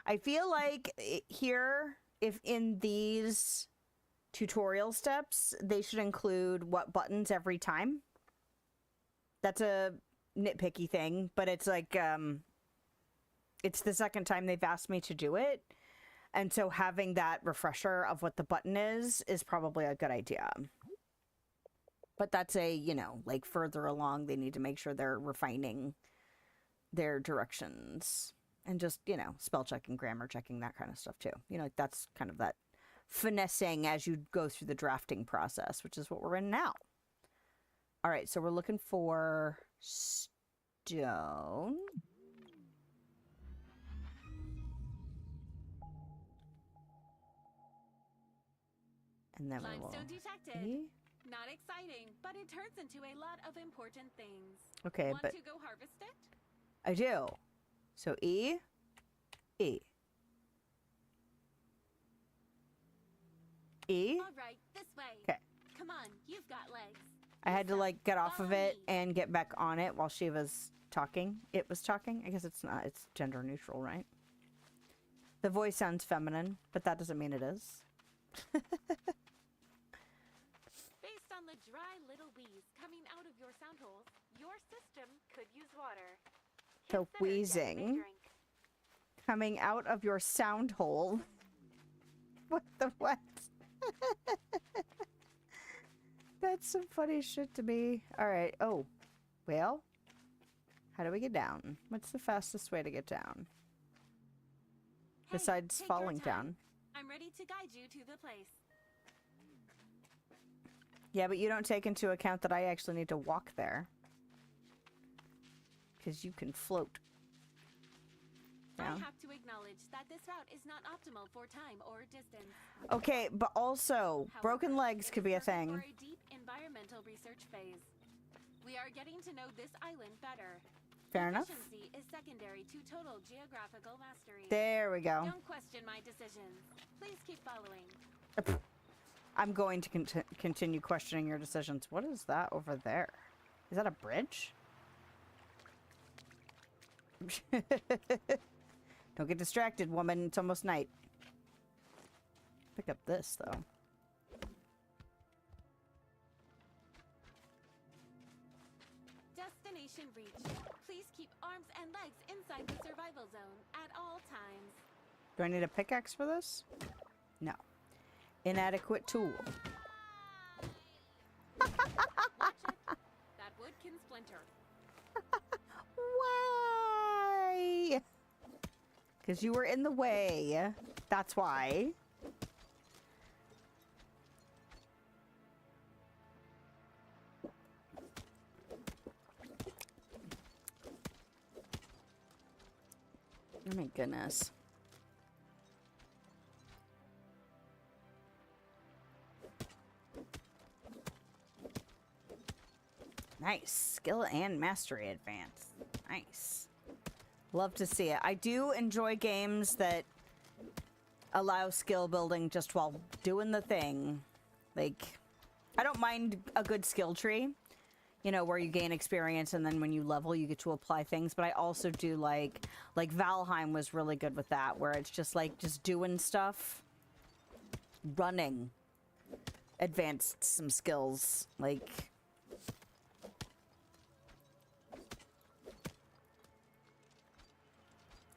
I feel like here, if in these tutorial steps, they should include what buttons every time. That's a nitpicky thing, but it's like, it's the second time they've asked me to do it. And so having that refresher of what the button is probably a good idea. But that's a, you know, like further along, they need to make sure they're refining their directions. And just, you know, spell checking, grammar checking, that kind of stuff too. You know, like that's kind of that finessing as you go through the drafting process, which is what we're in now. All right, so we're looking for stone. And then we will... Limestone detected. E? Not exciting, but it turns into a lot of important things. Okay, Want but to go harvest it? I do. So E, E. E? All right, this way. Okay. Come on, you've got legs. I had to like get off of Follow it me. and get back on it while she was talking. It was talking. I guess it's not. It's gender neutral, right? The voice sounds feminine, but that doesn't mean it is. Based on the dry little wheeze coming out of your sound holes, your system could use water. The Consider getting a wheezing drink. coming out of your sound hole. What the what? That's some funny shit to me. All right. Oh, well, how do we get down? What's the fastest way to get down? Hey, Besides take your falling time. down. I'm ready to guide you to the place. Yeah, but you don't take into account that I actually need to walk there. Because you can float. I Yeah. have to acknowledge that this route is not optimal for time or distance. Okay, but also, broken However, legs it could is be a perfect thing. For a deep environmental research phase. We are getting to know this island better. Fair enough. Efficiency is secondary to total geographical mastery. There we go. Don't question my decisions. Please keep following. I'm going to continue questioning your decisions. What is that over there? Is that a bridge? Don't get distracted, woman. It's almost night. Pick up this, though. Destination reached. Please keep arms and legs inside the survival zone at all times. Do I need a pickaxe for this? No. Inadequate tool. Watch it. That wood can splinter. Why? Because you were in the way. That's why. Oh my goodness. Nice. Skill and mastery advance. Nice. Love to see it. I do enjoy games that allow skill building just while doing the thing. Like, I don't mind a good skill tree, you know, where you gain experience and then when you level, you get to apply things. But I also do like Valheim was really good with that, where it's just like, just doing stuff, running, advanced some skills, like...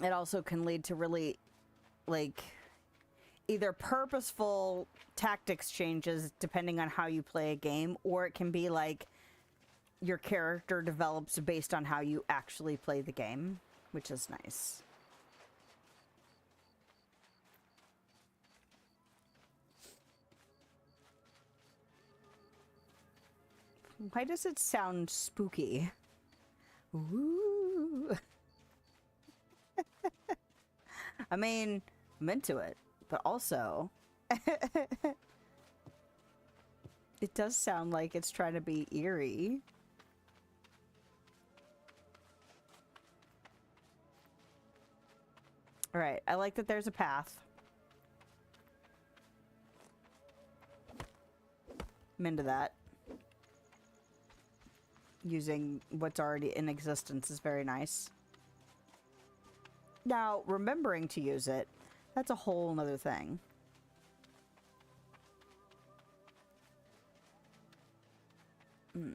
It also can lead to really, like, either purposeful tactics changes depending on how you play a game, or it can be like your character develops based on how you actually play the game, which is nice. Why does it sound spooky? Ooh. I mean, I'm into it, but also it does sound like it's trying to be eerie. All right, I like that there's a path. I'm into that. Using what's already in existence is very nice. Now, remembering to use it, that's a whole nother thing. My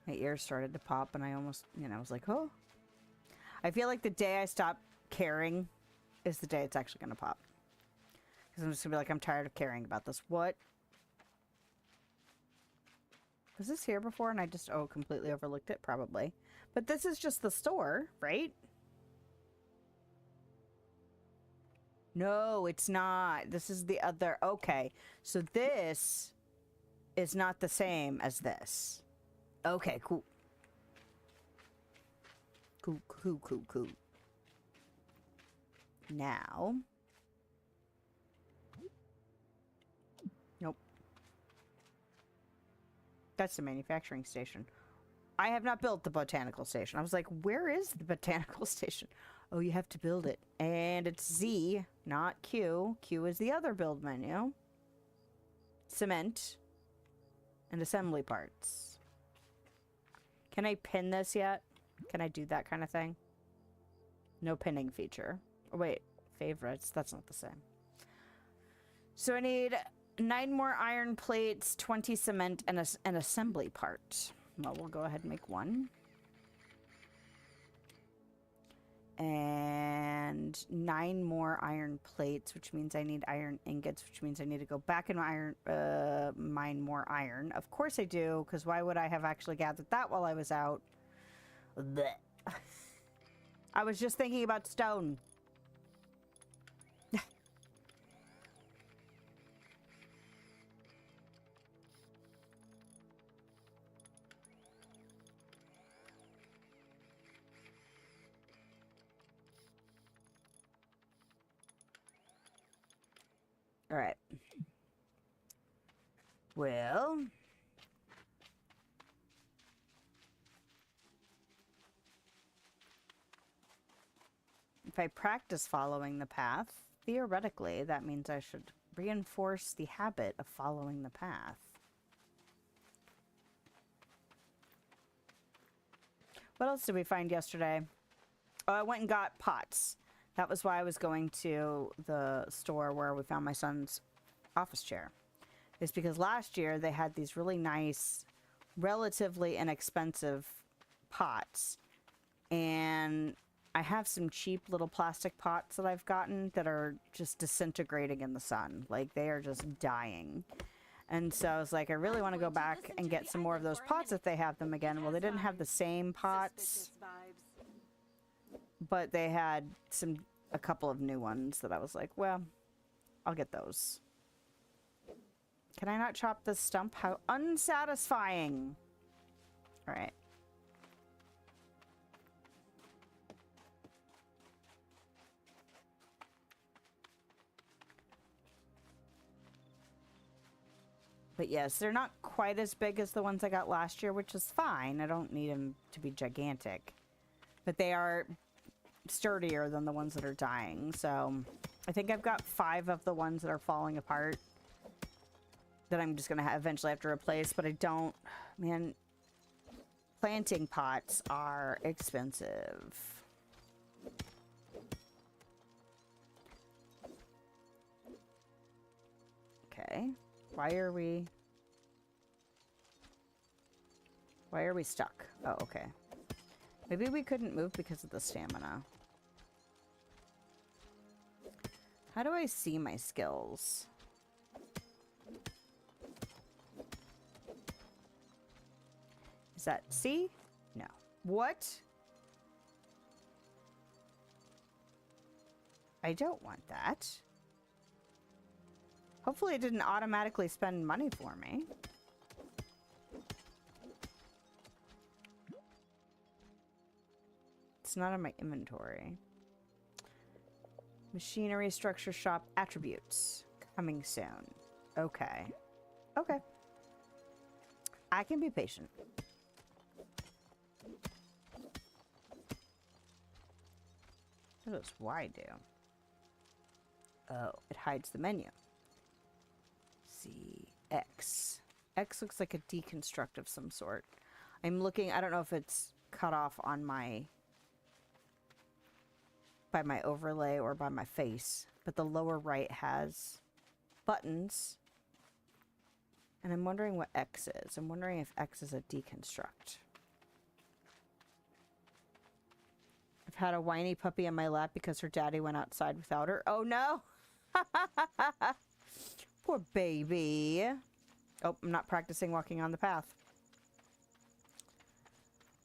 ears started to pop and I almost, you know, I was like, oh. I feel like the day I stop caring is the day it's actually going to pop. Because I'm just going to be like, I'm tired of caring about this. What? Was this here before and I just, oh, completely overlooked it? Probably. But this is just the store, right? No, it's not. This is the other. Okay. So this is not the same as this. Okay, cool. Cool. Now. Nope. That's the manufacturing station. I have not built the botanical station. I was like, where is the botanical station? Oh, you have to build it. And it's Z, not Q. Q is the other build menu. Cement. And assembly parts. Can I pin this yet? Can I do that kind of thing? No pinning feature. Oh, wait. Favorites. That's not the same. So I need 9 more iron plates, 20 cement, and an assembly part. Well, we'll go ahead and make 1. And 9 more iron plates, which means I need iron ingots, which means I need to go back and mine more iron. Of course I do, because why would I have actually gathered that while I was out? Blech. I was just thinking about stone. All right. Well, if I practice following the path, theoretically, that means I should reinforce the habit of following the path. What else did we find yesterday? Oh, I went and got pots. That was why I was going to the store where we found my son's office chair. It's because last year they had these really nice, relatively inexpensive pots. And I have some cheap little plastic pots that I've gotten that are just disintegrating in the sun. Like, they are just dying. And so I was like, I really want to go back and get some more of those pots if they have them again. Well, they didn't have the same pots, but they had a couple of new ones that I was like, well, I'll get those. Can I not chop this stump? How unsatisfying. All right. But yes, they're not quite as big as the ones I got last year, which is fine. I don't need them to be gigantic. But they are sturdier than the ones that are dying. So I think I've got 5 of the ones that are falling apart that I'm just going to eventually have to replace. But I don't... Man, planting pots are expensive. Okay. Why are we stuck? Oh, okay. Maybe we couldn't move because of the stamina. How do I see my skills? Is that C? No. What? I don't want that. Hopefully it didn't automatically spend money for me. It's not in my inventory. Machinery, structure, shop, attributes. Coming soon. Okay. Okay. I can be patient. What does Y do? Oh, it hides the menu. See, X. X looks like a deconstruct of some sort. I'm looking, I don't know if it's cut off on my, by my overlay or by my face, but the lower right has buttons. And I'm wondering what X is. I'm wondering if X is a deconstruct. I've had a whiny puppy in my lap because her daddy went outside without her. Oh no! Poor baby. Oh, I'm not practicing walking on the path.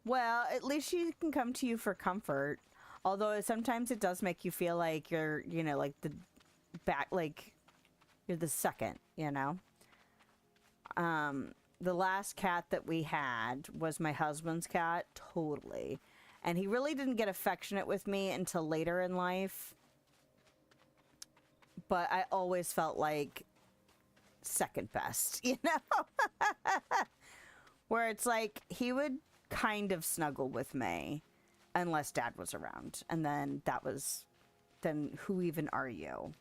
Well, at least she can come to you for comfort. Although sometimes it does make you feel like you're, you know, like the back, like you're the second, you know? The last cat that we had was my husband's cat, totally. And he really didn't get affectionate with me until later in life. But I always felt like second best, you know? Where it's like he would kind of snuggle with me unless Dad was around. And then that was, then who even are you?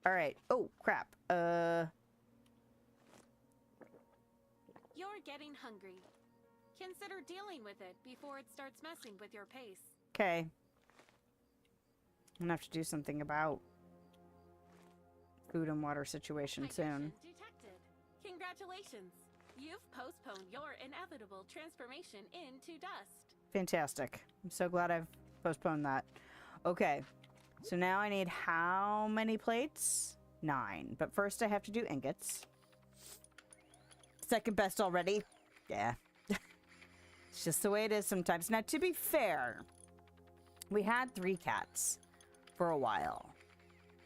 All right. Oh, crap. You're getting hungry. Consider dealing with it before it starts messing with your pace. Okay. I'm gonna have to do something about food and water situation soon. Detected. Congratulations. You've postponed your inevitable transformation into dust. Fantastic. I'm so glad I've postponed that. Okay. So now I need how many plates? 9. But first I have to do ingots. Second best already. Yeah. It's just the way it is sometimes. Now, to be fair, we had 3 cats for a while.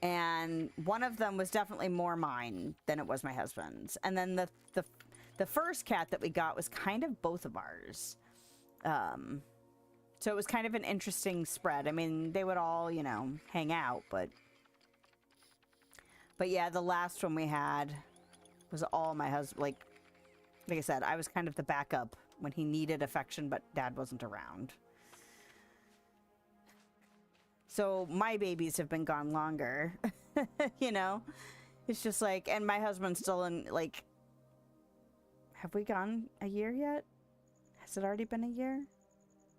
And one of them was definitely more mine than it was my husband's. And then the first cat that we got was kind of both of ours. So it was kind of an interesting spread. I mean, they would all, you know, hang out, but yeah, the last one we had was all my husband. Like I said, I was kind of the backup when he needed affection, but Dad wasn't around. So my babies have been gone longer, you know? It's just like, and my husband's still in, like, have we gone a year yet? Has it already been a year?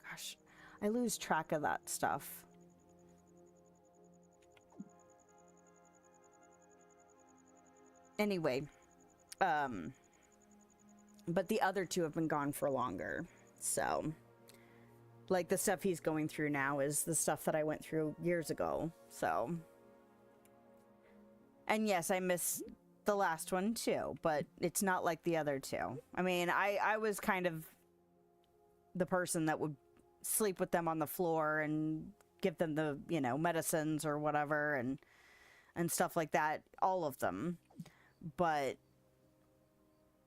Gosh, I lose track of that stuff. Anyway, but the other 2 have been gone for longer, so... Like, the stuff he's going through now is the stuff that I went through years ago, so... And yes, I miss the last one, too, but it's not like the other 2. I mean, I was kind of the person that would sleep with them on the floor and give them the, you know, medicines or whatever, and stuff like that. All of them. But,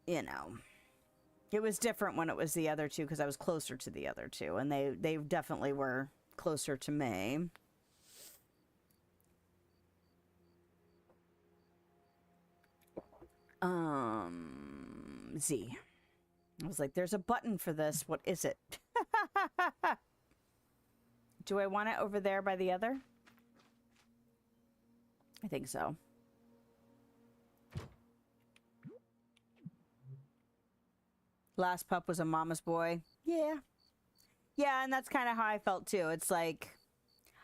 you know... It was different when it was the other 2 because I was closer to the other 2, and they definitely were closer to me. Z. I was like, there's a button for this. What is it? Do I want it over there by the other? I think so. Last pup was a mama's boy. Yeah. Yeah, and that's kind of how I felt too. It's like,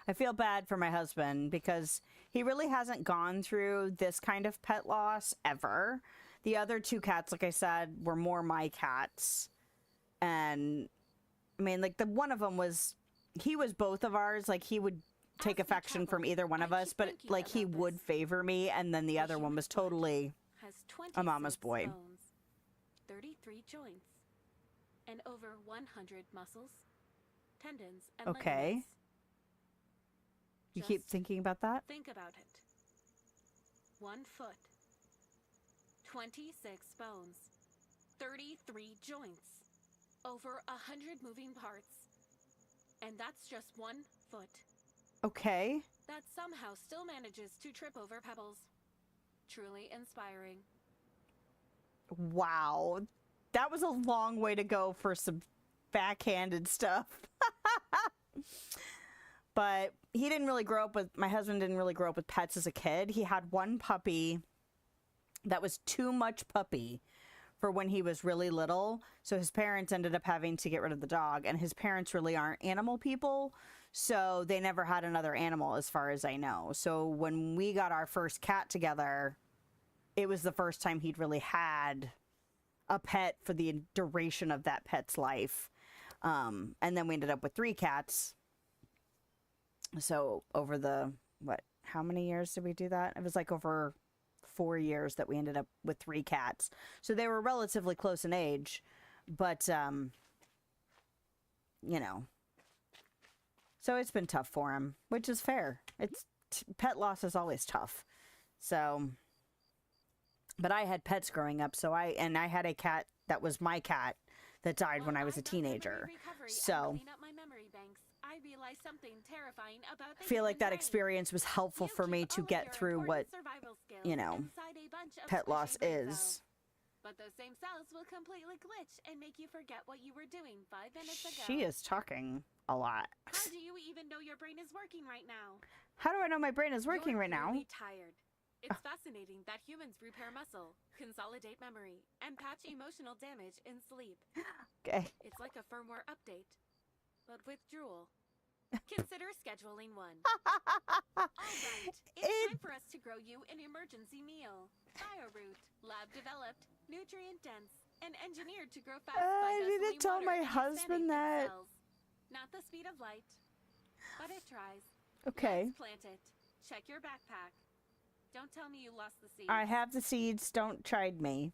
I feel bad for my husband because he really hasn't gone through this kind of pet loss ever. The other 2 cats, like I said, were more my cats. And, I mean, like, the one of them was, he was both of ours. Like, he would take affection from either one of us, but, like, he would favor me. And then the other one was totally a mama's boy. 33 joints, and over 100 muscles, tendons, and okay. ligaments. You keep thinking about that? Think about it. 1 foot, 26 bones, 33 joints, over 100 moving parts, and that's just 1 foot. Okay. That somehow still manages to trip over pebbles. Truly inspiring. Wow, that was a long way to go for some backhanded stuff. But he didn't really grow up with, my husband didn't really grow up with pets as a kid. He had one puppy that was too much puppy for when he was really little. So his parents ended up having to get rid of the dog, and his parents really aren't animal people. So they never had another animal as far as I know. So when we got our first cat together, it was the first time he'd really had a pet for the duration of that pet's life. And then we ended up with 3 cats. So over the, how many years did we do that? It was like over 4 years that we ended up with 3 cats. So they were relatively close in age, but, you know, so it's been tough for him, which is fair. Pet loss is always tough. So, but I had pets growing up, so I had a cat that was my cat that died when I While was a I've done memory teenager. recovery and So clean up my memory banks, I realized something terrifying about the I feel like human that brain. experience was helpful You for me keep to all of get your through what, important survival skills you know, inside a bunch of pet loss squishy brain is. cells. But those same cells will completely glitch and make you forget what you were doing 5 minutes ago. She is talking a lot. How do you even know your brain is working right now? How do I know my brain is working right now? You're clearly tired. It's fascinating that humans repair muscle, consolidate memory, and patch emotional damage in sleep. Okay. It's like a firmware update, but with drool. Consider scheduling one. All right, it's time for us to grow you an emergency meal. BioRoot, lab developed, nutrient dense, and engineered to grow fast by I need to guzzling tell water my and husband expanding its that. cells. Not the speed of light, but it tries. Okay. Let's plant it. Check your backpack. Don't tell me you lost the seeds. I have the seeds. Don't chide me.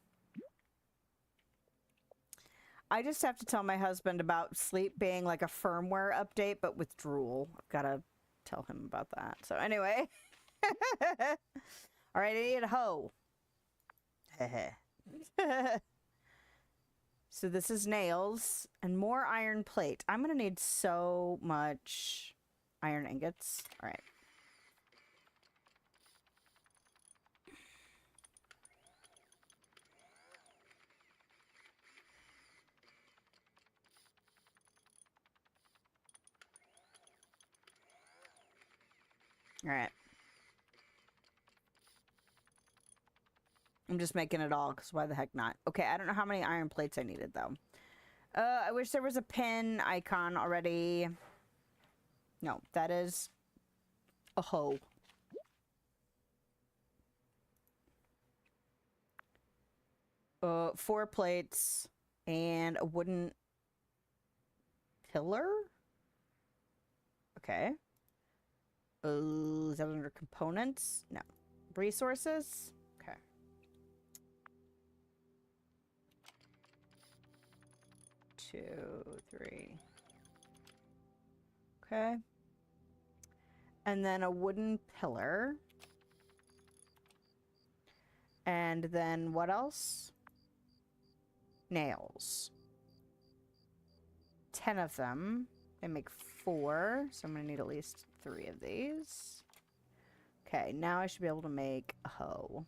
I just have to tell my husband about sleep being like a firmware update, but with drool. I've got to tell him about that. So anyway. All right, I need a hoe. So this is nails and more iron plate. I'm going to need so much iron ingots. All right. All right. I'm just making it all, because why the heck not? Okay, I don't know how many iron plates I needed, though. I wish there was a pin icon already. No, that is a hoe. Four plates and a wooden pillar? Okay. Is that under components? No. Resources? Okay. Two, three. Okay. And then a wooden pillar. And then what else? Nails. 10 of them. They make 4, so I'm going to need at least 3 of these. Okay, now I should be able to make a hoe.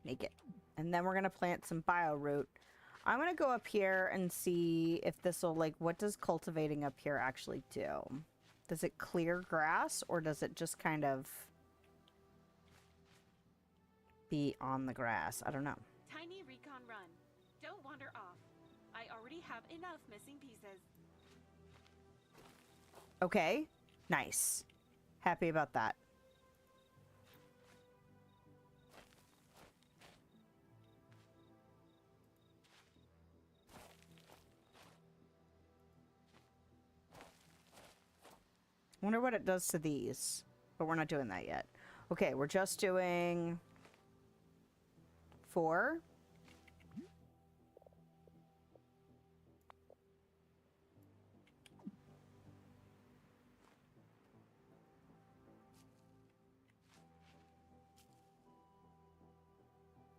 Make it. And then we're going to plant some BioRoot. I'm going to go up here and see if this will, like, what does cultivating up here actually do? Does it clear grass, or does it just kind of be on the grass? I don't know. Tiny recon run. Don't wander off. I already have enough missing pieces. Okay. Nice. Happy about that. Wonder what it does to these. But we're not doing that yet. Okay, we're just doing 4.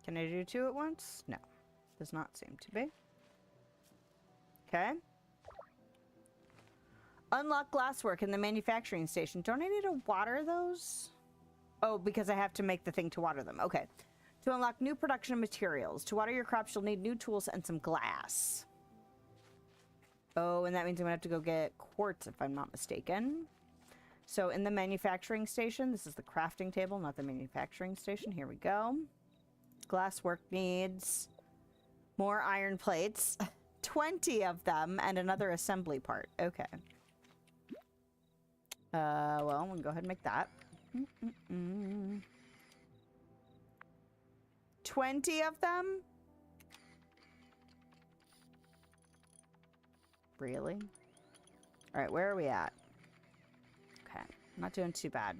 Can I do 2 at once? No. Does not seem to be. Okay. Unlock glasswork in the manufacturing station. Don't I need to water those? Oh, because I have to make the thing to water them. Okay. To unlock new production materials. To water your crops, you'll need new tools and some glass. Oh, and that means I'm going to have to go get quartz, if I'm not mistaken. So in the manufacturing station, this is the crafting table, not the manufacturing station. Here we go. Glasswork needs more iron plates. 20 of them and another assembly part. Okay. Well, we'll go ahead and make that. 20 of them? Really? All right, where are we at? Okay, not doing too bad.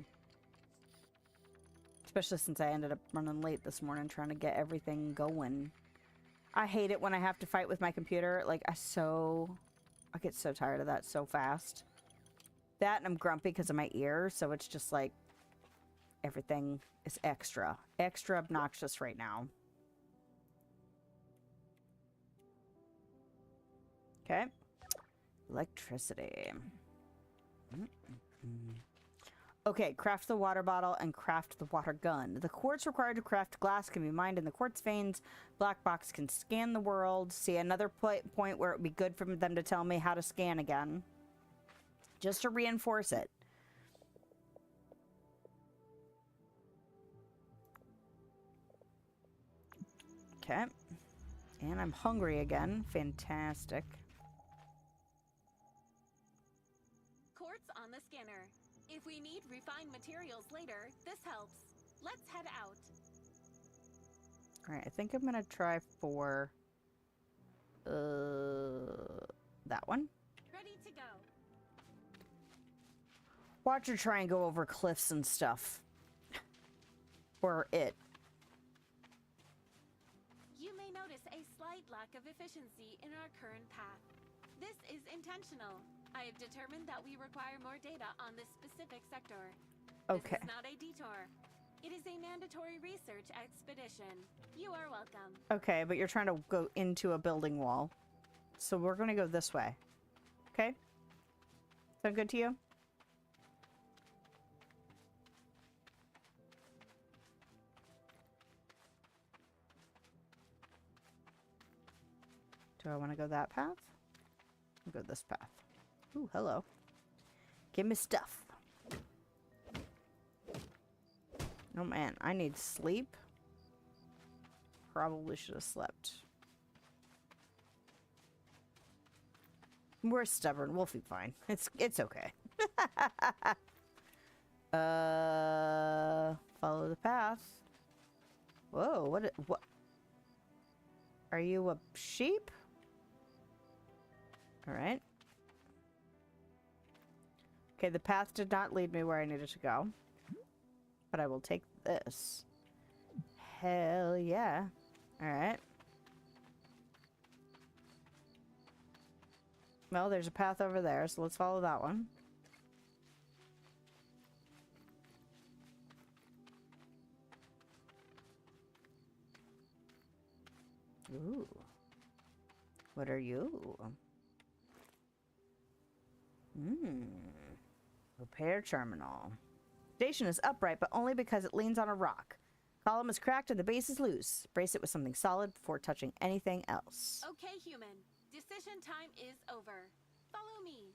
Especially since I ended up running late this morning trying to get everything going. I hate it when I have to fight with my computer. Like, I get so tired of that so fast. That, and I'm grumpy because of my ear, so it's just like, Everything is extra. Extra obnoxious right now. Okay. Electricity. Okay, craft the water bottle and craft the water gun. The quartz required to craft glass can be mined in the quartz veins. Black box can scan the world. See, another point where it would be good for them to tell me how to scan again. Just to reinforce it. Okay. And I'm hungry again. Fantastic. Quartz on the scanner. If we need refined materials later, this helps. Let's head out. Alright, I think I'm gonna try for... that one. Ready to go. Watch her try and go over cliffs and stuff. Or it. You may notice a slight lack of efficiency in our current path. This is intentional. I have determined that we require more data on this specific sector. Okay. This is not a detour. It is a mandatory research expedition. You are welcome. Okay, but you're trying to go into a building wall. So we're gonna go this way. Okay? Sound good to you? Do I want to go that path? I'll go this path. Ooh, hello. Give me stuff. Oh man, I need sleep. Probably should have slept. We're stubborn. We'll be fine. It's okay. Follow the path. Whoa, what? Are you a sheep? All right. Okay, the path did not lead me where I needed to go. But I will take this. Hell yeah. Alright. Well, there's a path over there, so let's follow that one. Ooh. What are you? Repair terminal. Station is upright, but only because it leans on a rock. Column is cracked and the base is loose. Brace it with something solid before touching anything else. Okay, human. Decision time is over. Follow me.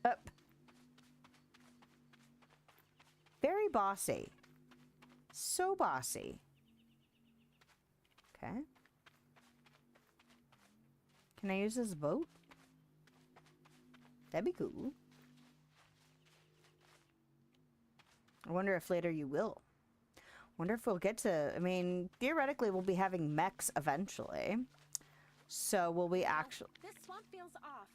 Up. Very bossy. So bossy. Okay. Can I use this boat? That'd be cool. I wonder if later you will. Wonder if we'll get to... I mean, theoretically, we'll be having mechs eventually. So, will we actually... This swamp feels off.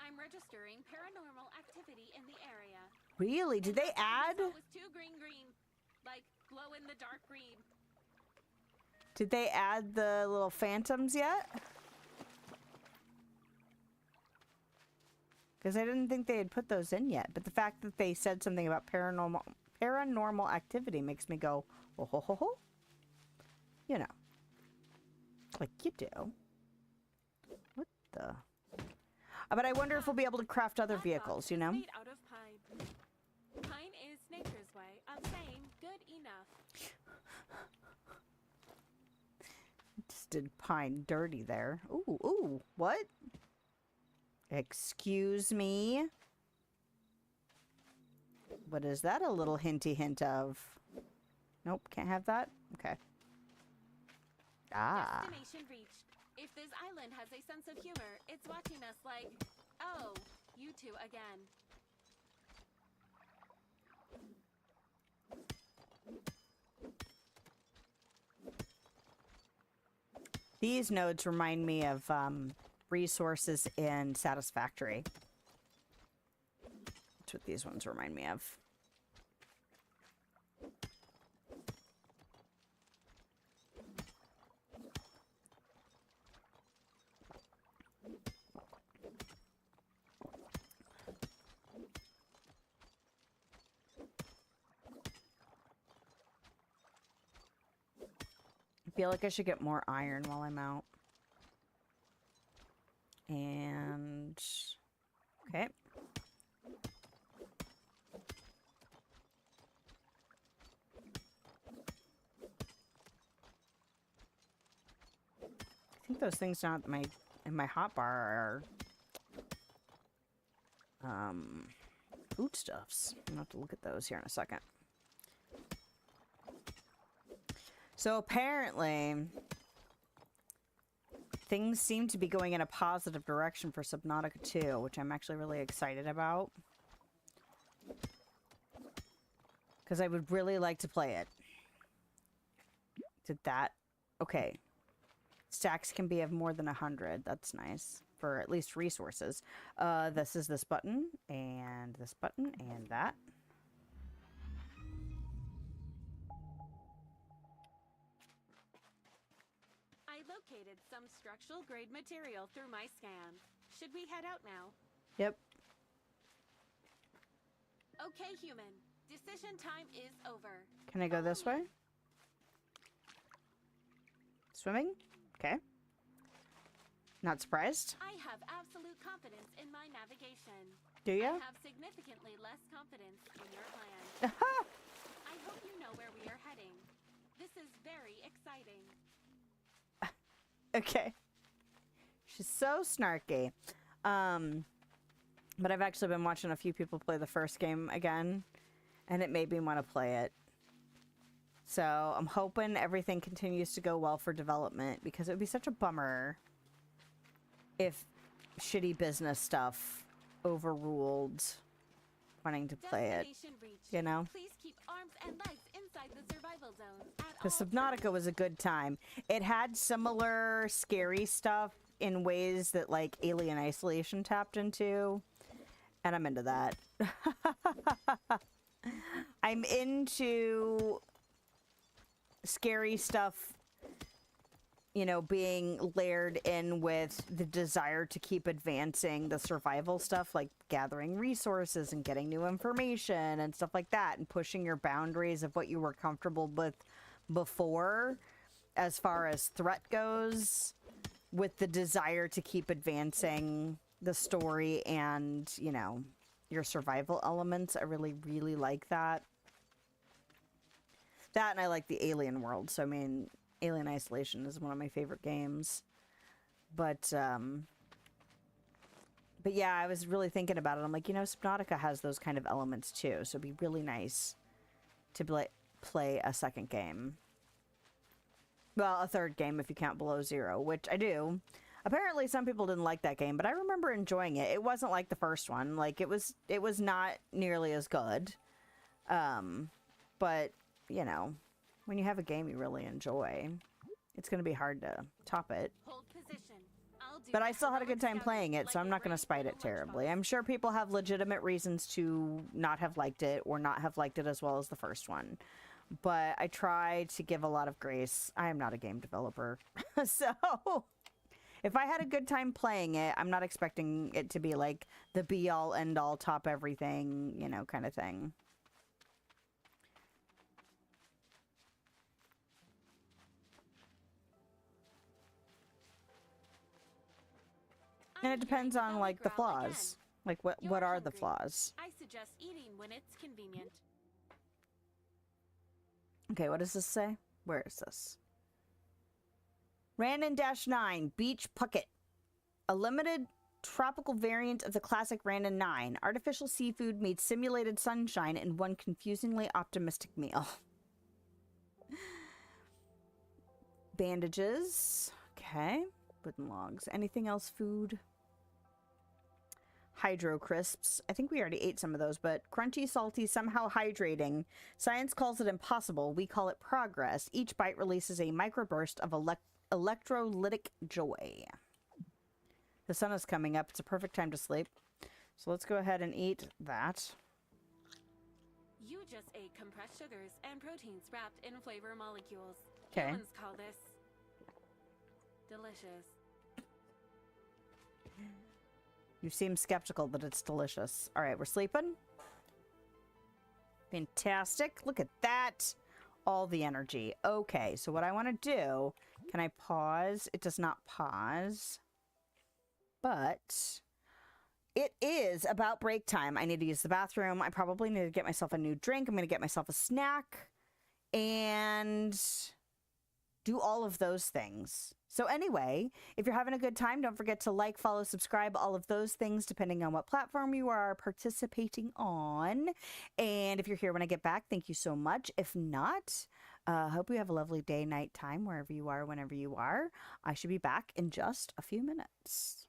I'm registering paranormal activity in the area. Really? Did they add... It was too green. Like, glow-in-the-dark green. Did they add the little phantoms yet? Because I didn't think they had put those in yet. But the fact that they said something about paranormal activity makes me go, oh ho ho ho. You know. Like you do. What the? But I wonder if we'll be able to craft other vehicles, you know? Made out of pine. Pine is nature's way of saying good enough. Just did pine dirty there. Ooh, what? Excuse me? What is that a little hinty hint of? Nope, can't have that? Okay. Ah. Destination reached. If this island has a sense of humor, it's watching us like, oh, you two again. These nodes remind me of resources in Satisfactory. That's what these ones remind me of. I feel like I should get more iron while I'm out. And... okay. I think those things down at in my hotbar are foodstuffs. I'm gonna have to look at those here in a second. So apparently things seem to be going in a positive direction for Subnautica 2, which I'm actually really excited about. Because I would really like to play it. Did that? Okay. Stacks can be of more than 100. That's nice. For at least resources. This is this button, and this button, and that. I located some structural grade material through my scan. Should we head out now? Yep. Okay, human. Decision time is over. Can I go this way? Swimming? Okay. Not surprised. I have absolute confidence in my navigation. Do ya? I have significantly less confidence in your plan. I hope you know where we are heading. This is very exciting. Okay. She's so snarky. But I've actually been watching a few people play the first game again, and it made me want to play it. So I'm hoping everything continues to go well for development, because it would be such a bummer if shitty business stuff overruled wanting to play it. You know? Please keep arms and legs inside the survival zone at all Because Subnautica was a good time. It had similar scary stuff in ways that, like, Alien Isolation tapped into. And I'm into that. I'm into scary stuff, you know, being layered in with the desire to keep advancing the survival stuff, like gathering resources and getting new information and stuff like that, and pushing your boundaries of what you were comfortable with before as far as threat goes, with the desire to keep advancing the story and, you know, your survival elements. I really, really like that. That, and I like the alien world. So, I mean, Alien Isolation is one of my favorite games. But yeah, I was really thinking about it. I'm like, you know, Subnautica has those kind of elements too. So it'd be really nice to play a second game. Well, a third game if you count Below Zero, which I do. Apparently some people didn't like that game, but I remember enjoying it. It wasn't like the first one. Like, it was not nearly as good. But, you know, when you have a game you really enjoy, it's going to be hard to top it. Hold position. But I still had a good time playing it, so I'm not going to spite it terribly. I'm sure people have legitimate reasons to not have liked it, or not have liked it as well as the first one. But I try to give a lot of grace. I am not a game developer. So if I had a good time playing it, I'm not expecting it to be like the be-all, end-all, top everything, you know, kind of thing. And it depends on, like, the flaws. Like, what are the flaws? I suggest eating when it's convenient. Okay, what does this say? Where is this? Randon-9, Beach Pucket. A limited tropical variant of the classic Randon 9. Artificial seafood meets simulated sunshine in one confusingly optimistic meal. Bandages. Okay. Wooden logs. Anything else? Food? Hydro crisps. I think we already ate some of those, but crunchy, salty, somehow hydrating. Science calls it impossible. We call it progress. Each bite releases a microburst of electrolytic joy. The sun is coming up. It's a perfect time to sleep. So let's go ahead and eat that. You just ate compressed sugars and proteins wrapped in flavor molecules. Okay. Humans call this delicious. You seem skeptical that it's delicious. All right, we're sleeping. Fantastic. Look at that. all the energy. Okay, so what I want to do, can I pause? It does not pause. But it is about break time. I need to use the bathroom. I probably need to get myself a new drink. I'm going to get myself a snack and do all of those things. So anyway, if you're having a good time, don't forget to like, follow, subscribe, all of those things, depending on what platform you are participating on. And if you're here when I get back, thank you so much. If not, hope you have a lovely day, night, time, wherever you are, whenever you are. I should be back in just a few minutes.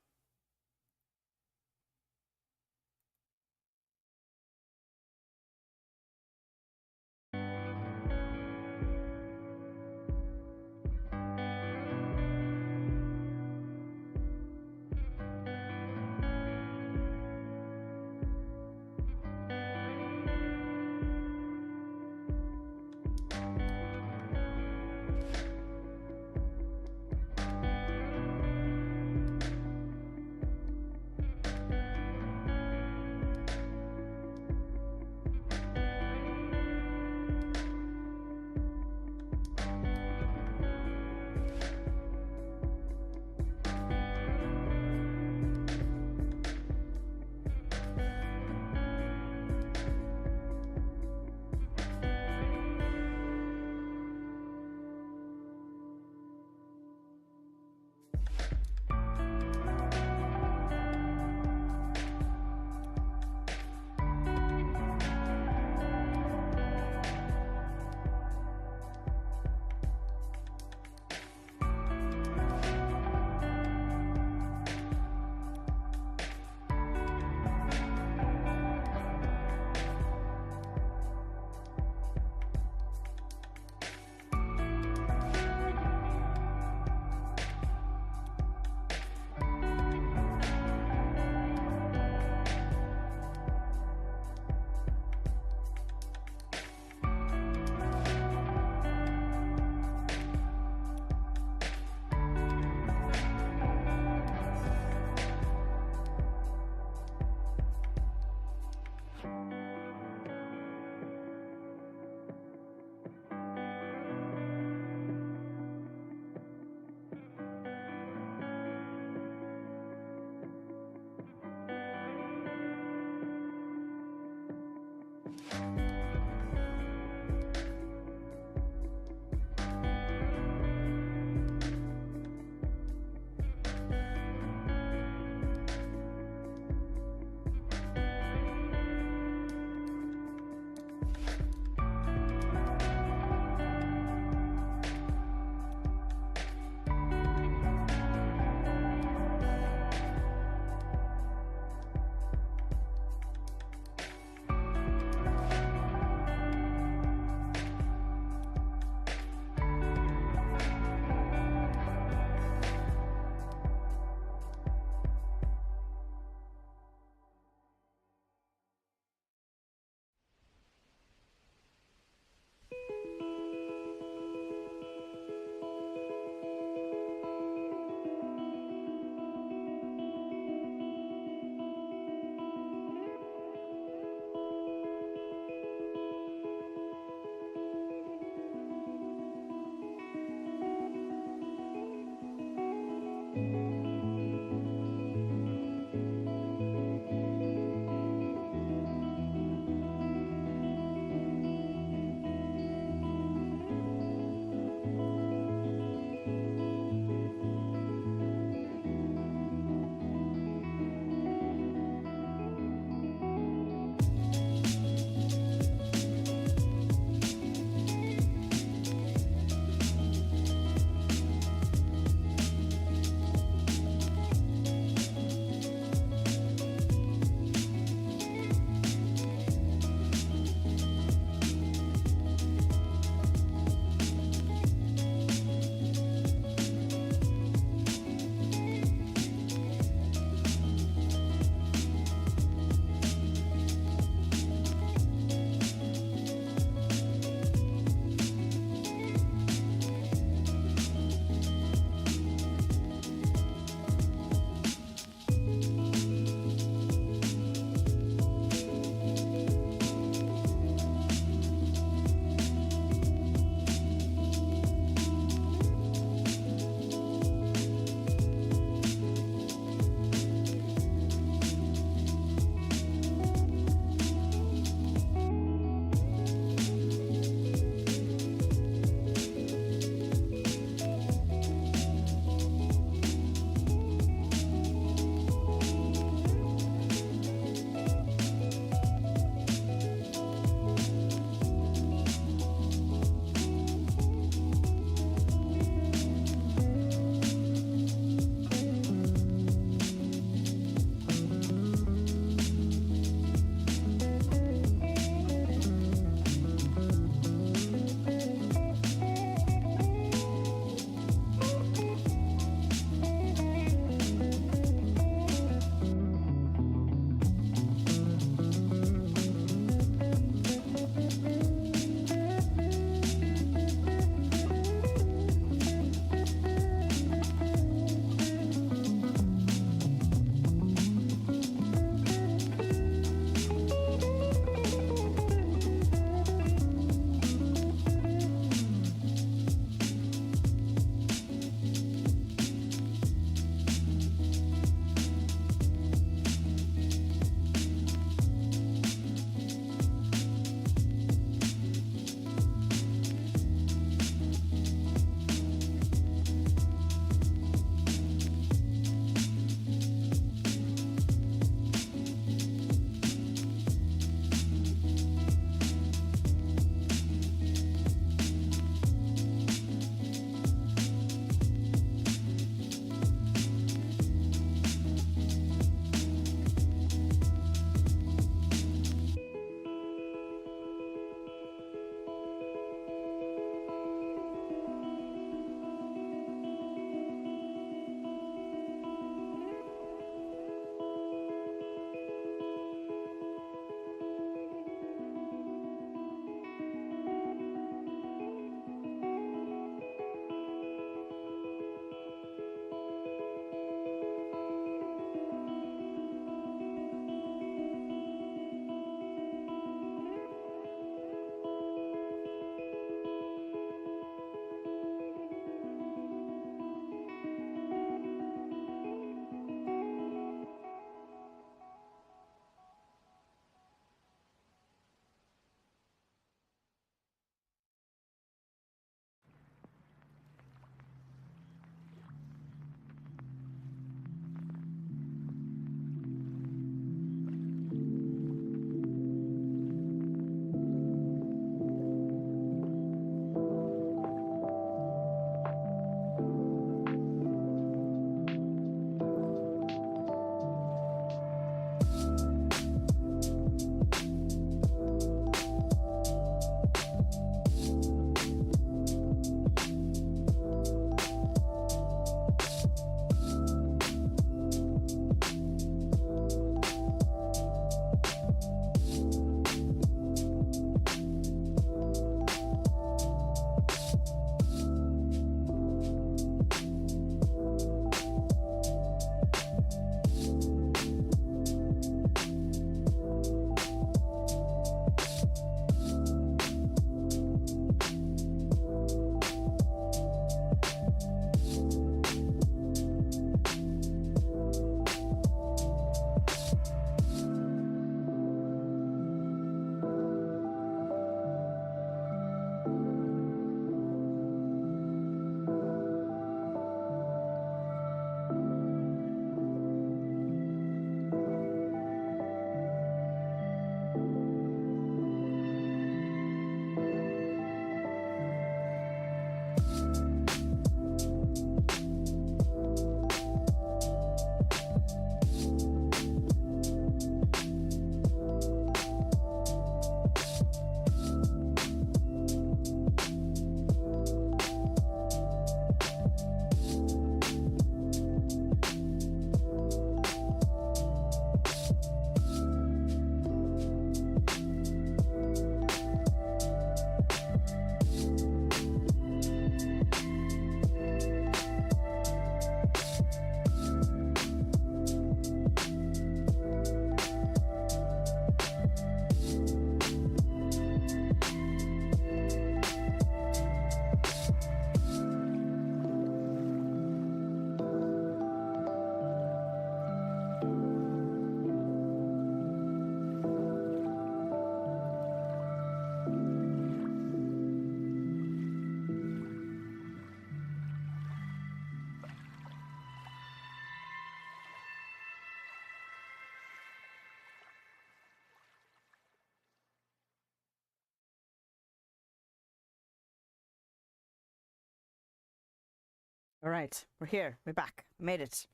All right, we're here. We're back. We made it.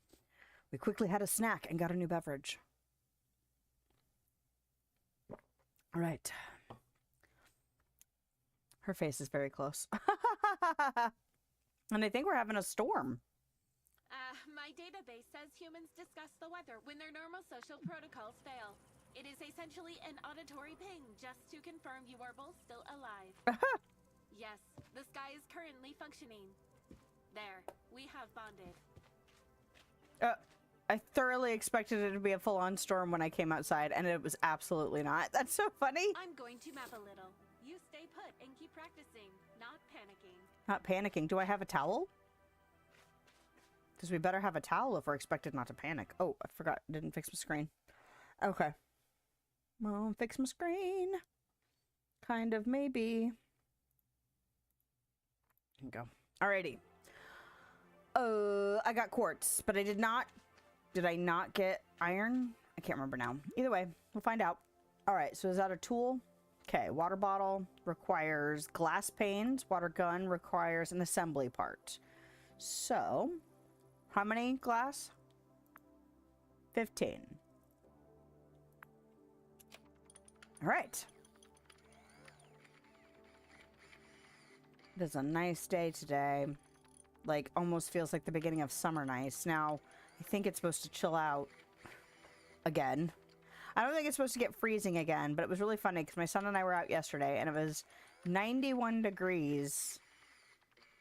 We quickly had a snack and got a new beverage. All right. Her face is very close. And I think we're having a storm. My database says humans discuss the weather when their normal social protocols fail. It is essentially an auditory ping just to confirm you are both still alive. Yes, the sky is currently functioning. There, we have bonded. I thoroughly expected it to be a full-on storm when I came outside, and it was absolutely not. That's so funny. I'm going to map a little. You stay put and keep practicing, not panicking. Not panicking. Do I have a towel? Because we better have a towel if we're expected not to panic. Oh, I forgot. Didn't fix my screen. Okay. Well, fix my screen. Kind of, maybe. There we go. Alrighty. I got quartz, but I did not. Did I not get iron? I can't remember now. Either way, we'll find out. Alright, so is that a tool? Okay, water bottle requires glass panes. Water gun requires an assembly part. So, how many glass? 15. Alright. It is a nice day today. Like, almost feels like the beginning of summer nice. Now, I think it's supposed to chill out again. I don't think it's supposed to get freezing again, but it was really funny because my son and I were out yesterday and it was 91 degrees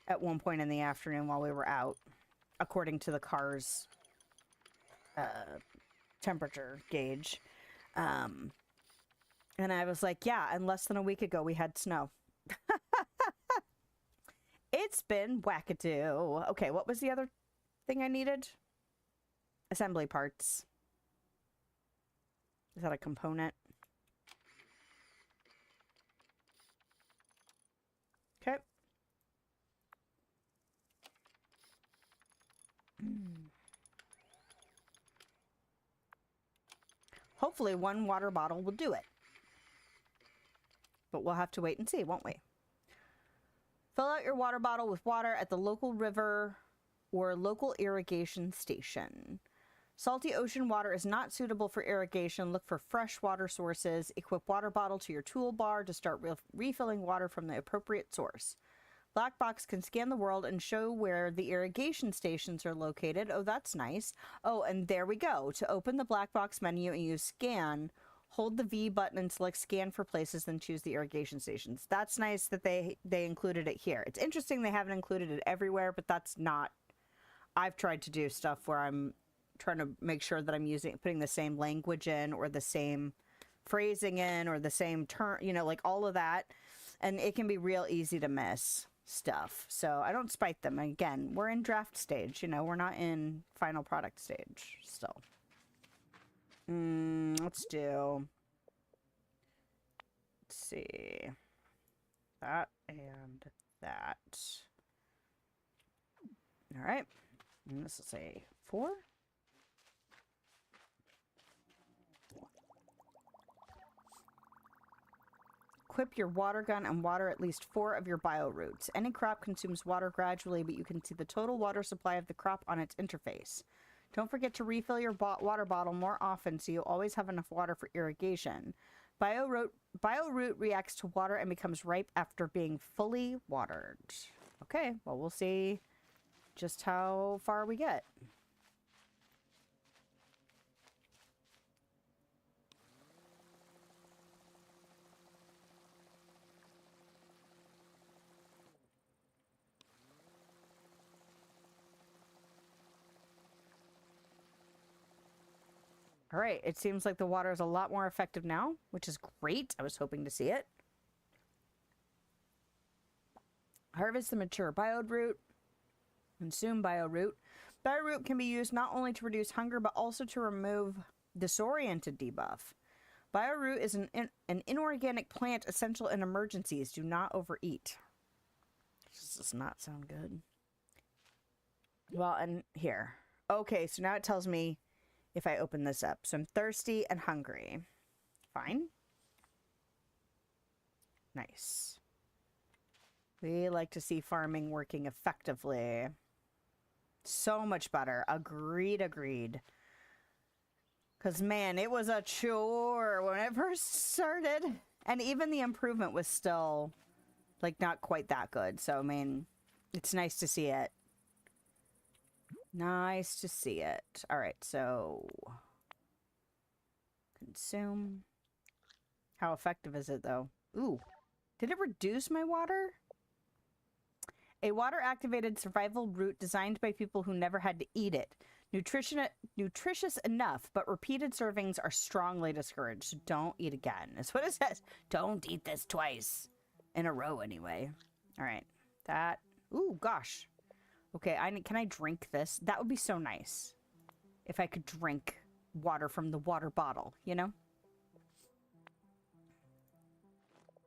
at one point in the afternoon while we were out, according to the car's temperature gauge. And I was like, yeah, and less than a week ago we had snow. It's been wackadoo. Okay, what was the other thing I needed? Assembly parts. Is that a component? Okay. Hopefully one water bottle will do it. But we'll have to wait and see, won't we? Fill out your water bottle with water at the local river or local irrigation station. Salty ocean water is not suitable for irrigation. Look for fresh water sources. Equip water bottle to your toolbar to start refilling water from the appropriate source. Black box can scan the world and show where the irrigation stations are located. Oh, that's nice. Oh, and there we go. To open the black box menu and use scan, hold the V button and select scan for places, then choose the irrigation stations. That's nice that they included it here. It's interesting they haven't included it everywhere, but that's not... I've tried to do stuff where I'm trying to make sure that I'm putting the same language in or the same phrasing in or the same term, you know, like all of that. And it can be real easy to miss stuff. So I don't spite them. Again, we're in draft stage, you know, we're not in final product stage still. Let's see. That and that. All right. And this is a 4. Equip your water gun and water at least 4 of your bio roots. Any crop consumes water gradually, but you can see the total water supply of the crop on its interface. Don't forget to refill your water bottle more often so you always have enough water for irrigation. Bio-root reacts to water and becomes ripe after being fully watered. Okay, well, we'll see just how far we get. All right, it seems like the water is a lot more effective now, which is great. I was hoping to see it. Harvest the mature bio-root. Consume bio-root. Bio-root can be used not only to reduce hunger, but also to remove disoriented debuff. Bio-root is an inorganic plant essential in emergencies. Do not overeat. This does not sound good. Well, and here. Okay, so now it tells me if I open this up. So I'm thirsty and hungry. Fine. Nice. We like to see farming working effectively. So much better. Agreed, agreed. Because, man, it was a chore when it first started. And even the improvement was still, like, not quite that good. So, I mean, it's nice to see it. Nice to see it. All right, so... Consume. How effective is it, though? Ooh. Did it reduce my water? A water-activated survival route designed by people who never had to eat it. Nutritious enough, but repeated servings are strongly discouraged. So don't eat again. That's what it says. Don't eat this twice. In a row, anyway. All right. That. Ooh, gosh. Okay, can I drink this? That would be so nice. If I could drink water from the water bottle, you know?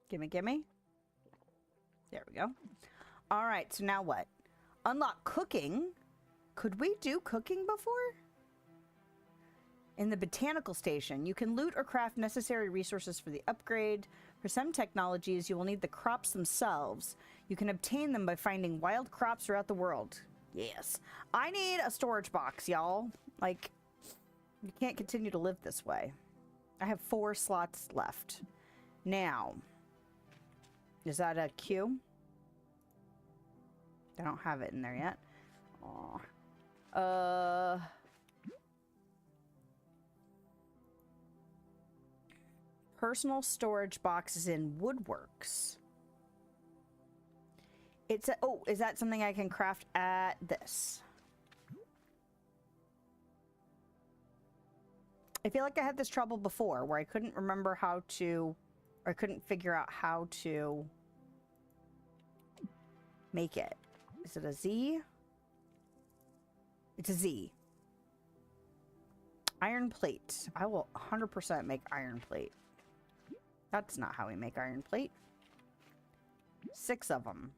Gimme, gimme. There we go. All right, so now what? Unlock cooking. Could we do cooking before? In the botanical station, you can loot or craft necessary resources for the upgrade. For some technologies, you will need the crops themselves. You can obtain them by finding wild crops throughout the world. Yes. I need a storage box, y'all. Like, you can't continue to live this way. I have 4 slots left. Now, is that a queue? I don't have it in there yet. Aw. Personal storage boxes in woodworks. It's a, oh, is that something I can craft at this? I feel like I had this trouble before where I couldn't remember how to, or I couldn't figure out how to make it. Is it a Z? It's a Z. Iron plate. I will 100% make iron plate. That's not how we make iron plate. 6 of them.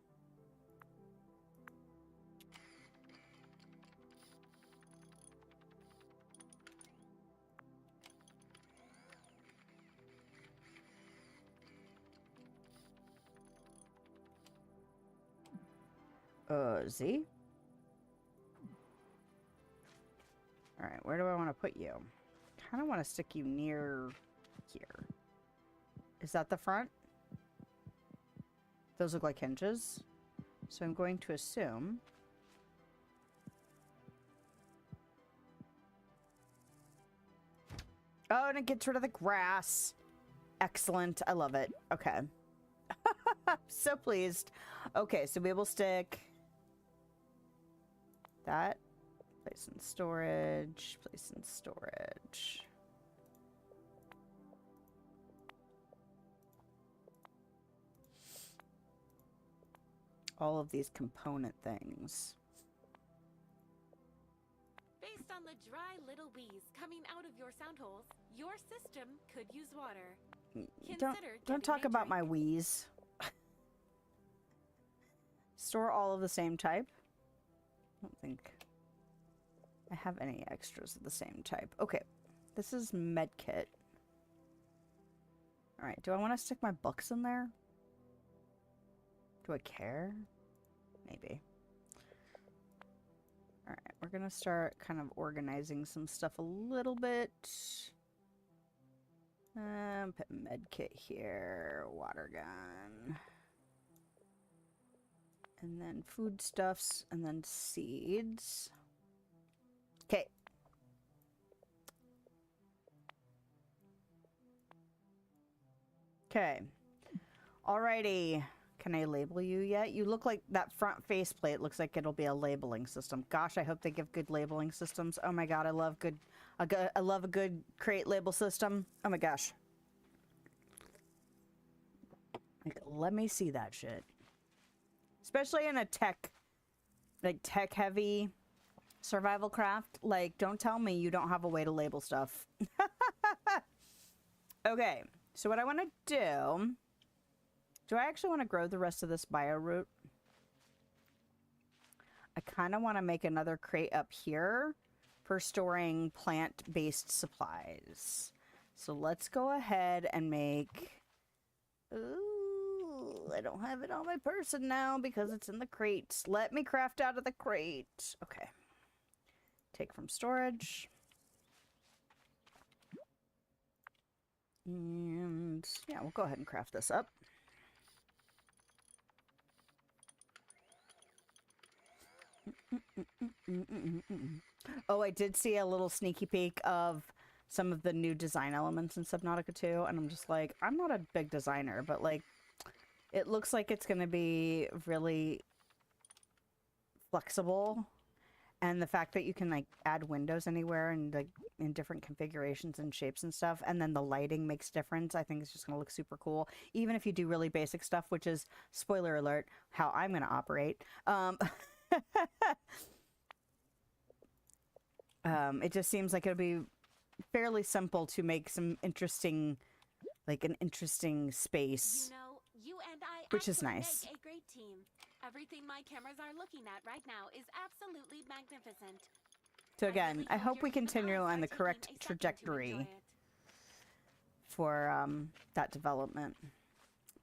Z? Alright, where do I want to put you? Kind of want to stick you near here. Is that the front? Those look like hinges. So I'm going to assume... Oh, and it gets rid of the grass. Excellent. I love it. Okay. So pleased. Okay, so we will stick that. Place in storage. Place in storage. All of these component things. Based on the dry little wheeze coming out of your sound holes, your system could use water. Don't talk about my wheeze. Store all of the same type. I don't think I have any extras of the same type. Okay, this is medkit. All right, do I want to stick my books in there? Do I care? Maybe. All right, we're gonna start kind of organizing some stuff a little bit. Put medkit here, water gun. And then foodstuffs, and then seeds. Okay. Okay. Alrighty. Can I label you yet? You look like that front faceplate looks like it'll be a labeling system. Gosh, I hope they give good labeling systems. Oh my god, I love I love a good crate label system. Oh my gosh. Like, let me see that shit. Especially in a tech heavy survival craft. Like, don't tell me you don't have a way to label stuff. Okay, so what I want to do I actually want to grow the rest of this bio root? I kind of want to make another crate up here for storing plant-based supplies. So let's go ahead and make... Ooh, I don't have it on my person now because it's in the crates. Let me craft out of the crate. Okay. Take from storage. And yeah, we'll go ahead and craft this up. Oh, I did see a little sneaky peek of some of the new design elements in Subnautica 2, and I'm just like, I'm not a big designer, but like, it looks like it's going to be really flexible. And the fact that you can like add windows anywhere and like in different configurations and shapes and stuff, and then the lighting makes difference, I think it's just going to look super cool. Even if you do really basic stuff, which is, spoiler alert, how I'm going to operate. It just seems like it'll be fairly simple to make some interesting, like an interesting space, You know, you and I which is actually nice. make a great team. Everything my cameras are looking at right now is absolutely magnificent. So again, really I hope your we team and continue us on are the taking correct a second to trajectory enjoy it. for that development.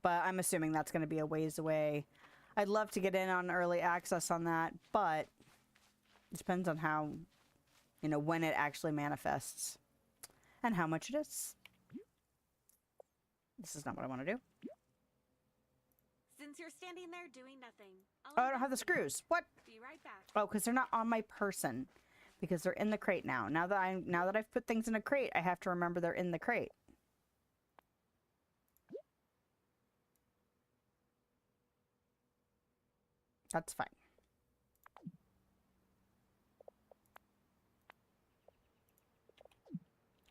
But I'm assuming that's going to be a ways away. I'd love to get in on early access on that, but it depends on how, you know, when it actually manifests and how much it is. This is not what I want to do. Since you're standing there doing nothing, I'll Oh, I don't have the investigate. screws. What? Be right back. Oh, because they're not on my person. Because they're in the crate now. Now that I've put things in a crate, I have to remember they're in the crate. That's fine.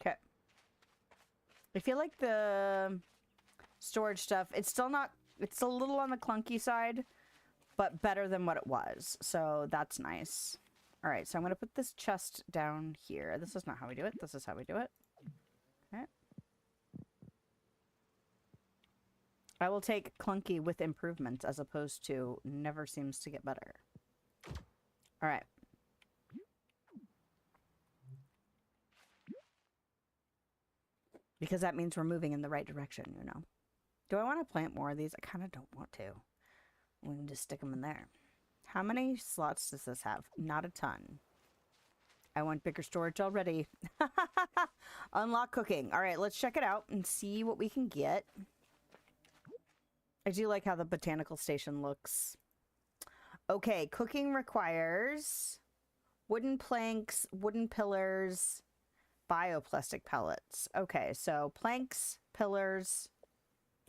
Okay. I feel like the storage stuff, it's still a little on the clunky side, but better than what it was. So that's nice. All right, so I'm going to put this chest down here. This is not how we do it. This is how we do it. Okay. I will take clunky with improvements as opposed to never seems to get better. All right. Because that means we're moving in the right direction, you know. Do I want to plant more of these? I kind of don't want to. We can just stick them in there. How many slots does this have? Not a ton. I want bigger storage already. Unlock cooking. All right, let's check it out and see what we can get. I do like how the botanical station looks. Okay, cooking requires wooden planks, wooden pillars, bioplastic pellets. Okay, so planks, pillars,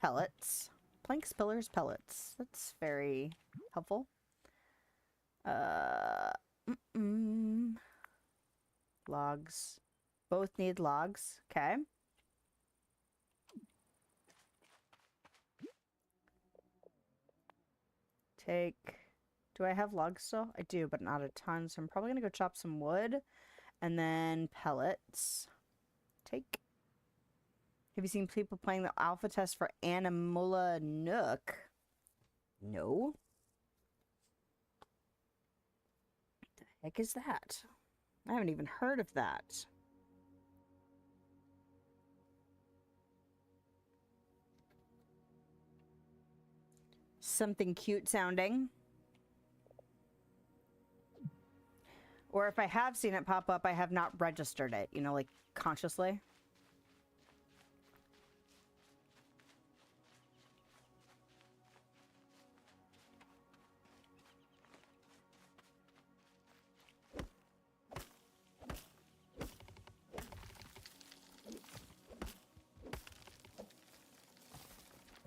pellets. Planks, pillars, pellets. That's very helpful. Logs. Both need logs. Okay. Take... Do I have logs still? I do, but not a ton. So I'm probably going to go chop some wood. And then pellets. Take. Have you seen people playing the alpha test for Animula Nook? No. What the heck is that? I haven't even heard of that. Something cute sounding. Or if I have seen it pop up, I have not registered it, you know, like consciously.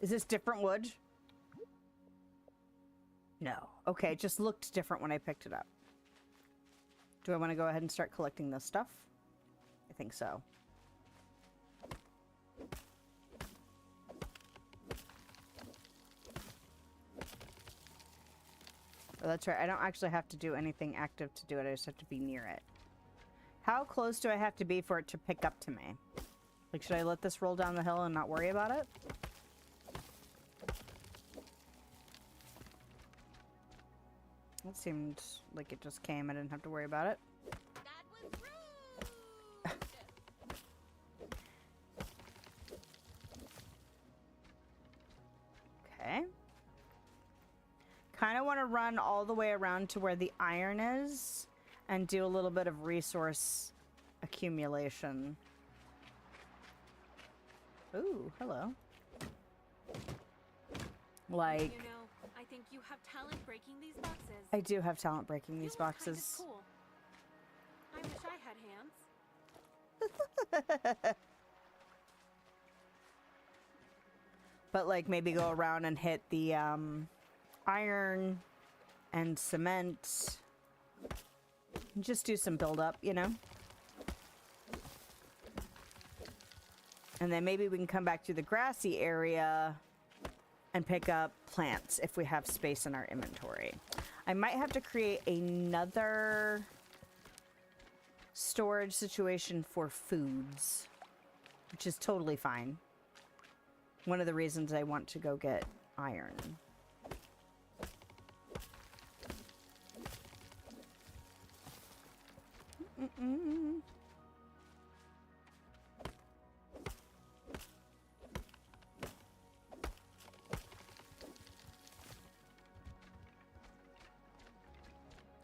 Is this different wood? No. Okay, it just looked different when I picked it up. Do I want to go ahead and start collecting this stuff? I think so. Oh, that's right. I don't actually have to do anything active to do it. I just have to be near it. How close do I have to be for it to pick up to me? Like, should I let this roll down the hill and not worry about it? It seemed like it just came. I didn't have to worry about it. That was rude. Okay. Kind of want to run all the way around to where the iron is. and do a little bit of resource accumulation. Ooh, hello. Like, You know, I think you have talent breaking these boxes. I do have talent breaking these You look boxes. Kind of cool. I wish I had hands. But like maybe go around and hit the iron and cement. Just do some build up, you know? And then maybe we can come back to the grassy area and pick up plants if we have space in our inventory. I might have to create another storage situation for foods, which is totally fine. One of the reasons I want to go get iron.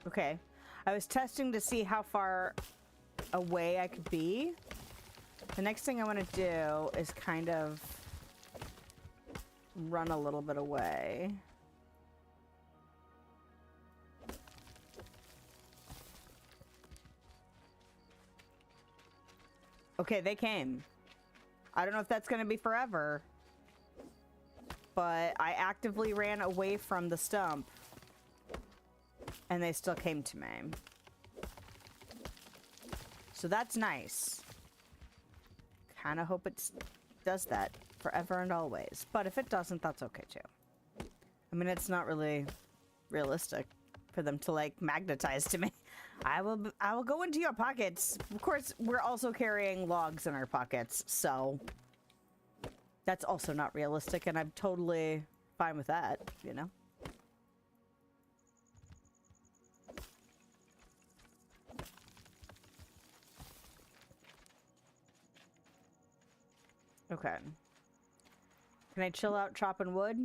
Okay. I was testing to see how far away I could be. The next thing I want to do is kind of run a little bit away. Okay, they came. I don't know if that's going to be forever, but I actively ran away from the stump, and they still came to me. So that's nice. Kind of hope it does that forever and always. But if it doesn't, that's okay too. I mean, it's not really realistic for them to like magnetize to me. I will go into your pockets. Of course, we're also carrying logs in our pockets, so that's also not realistic, and I'm totally fine with that, you know? Okay. Can I chill out chopping wood?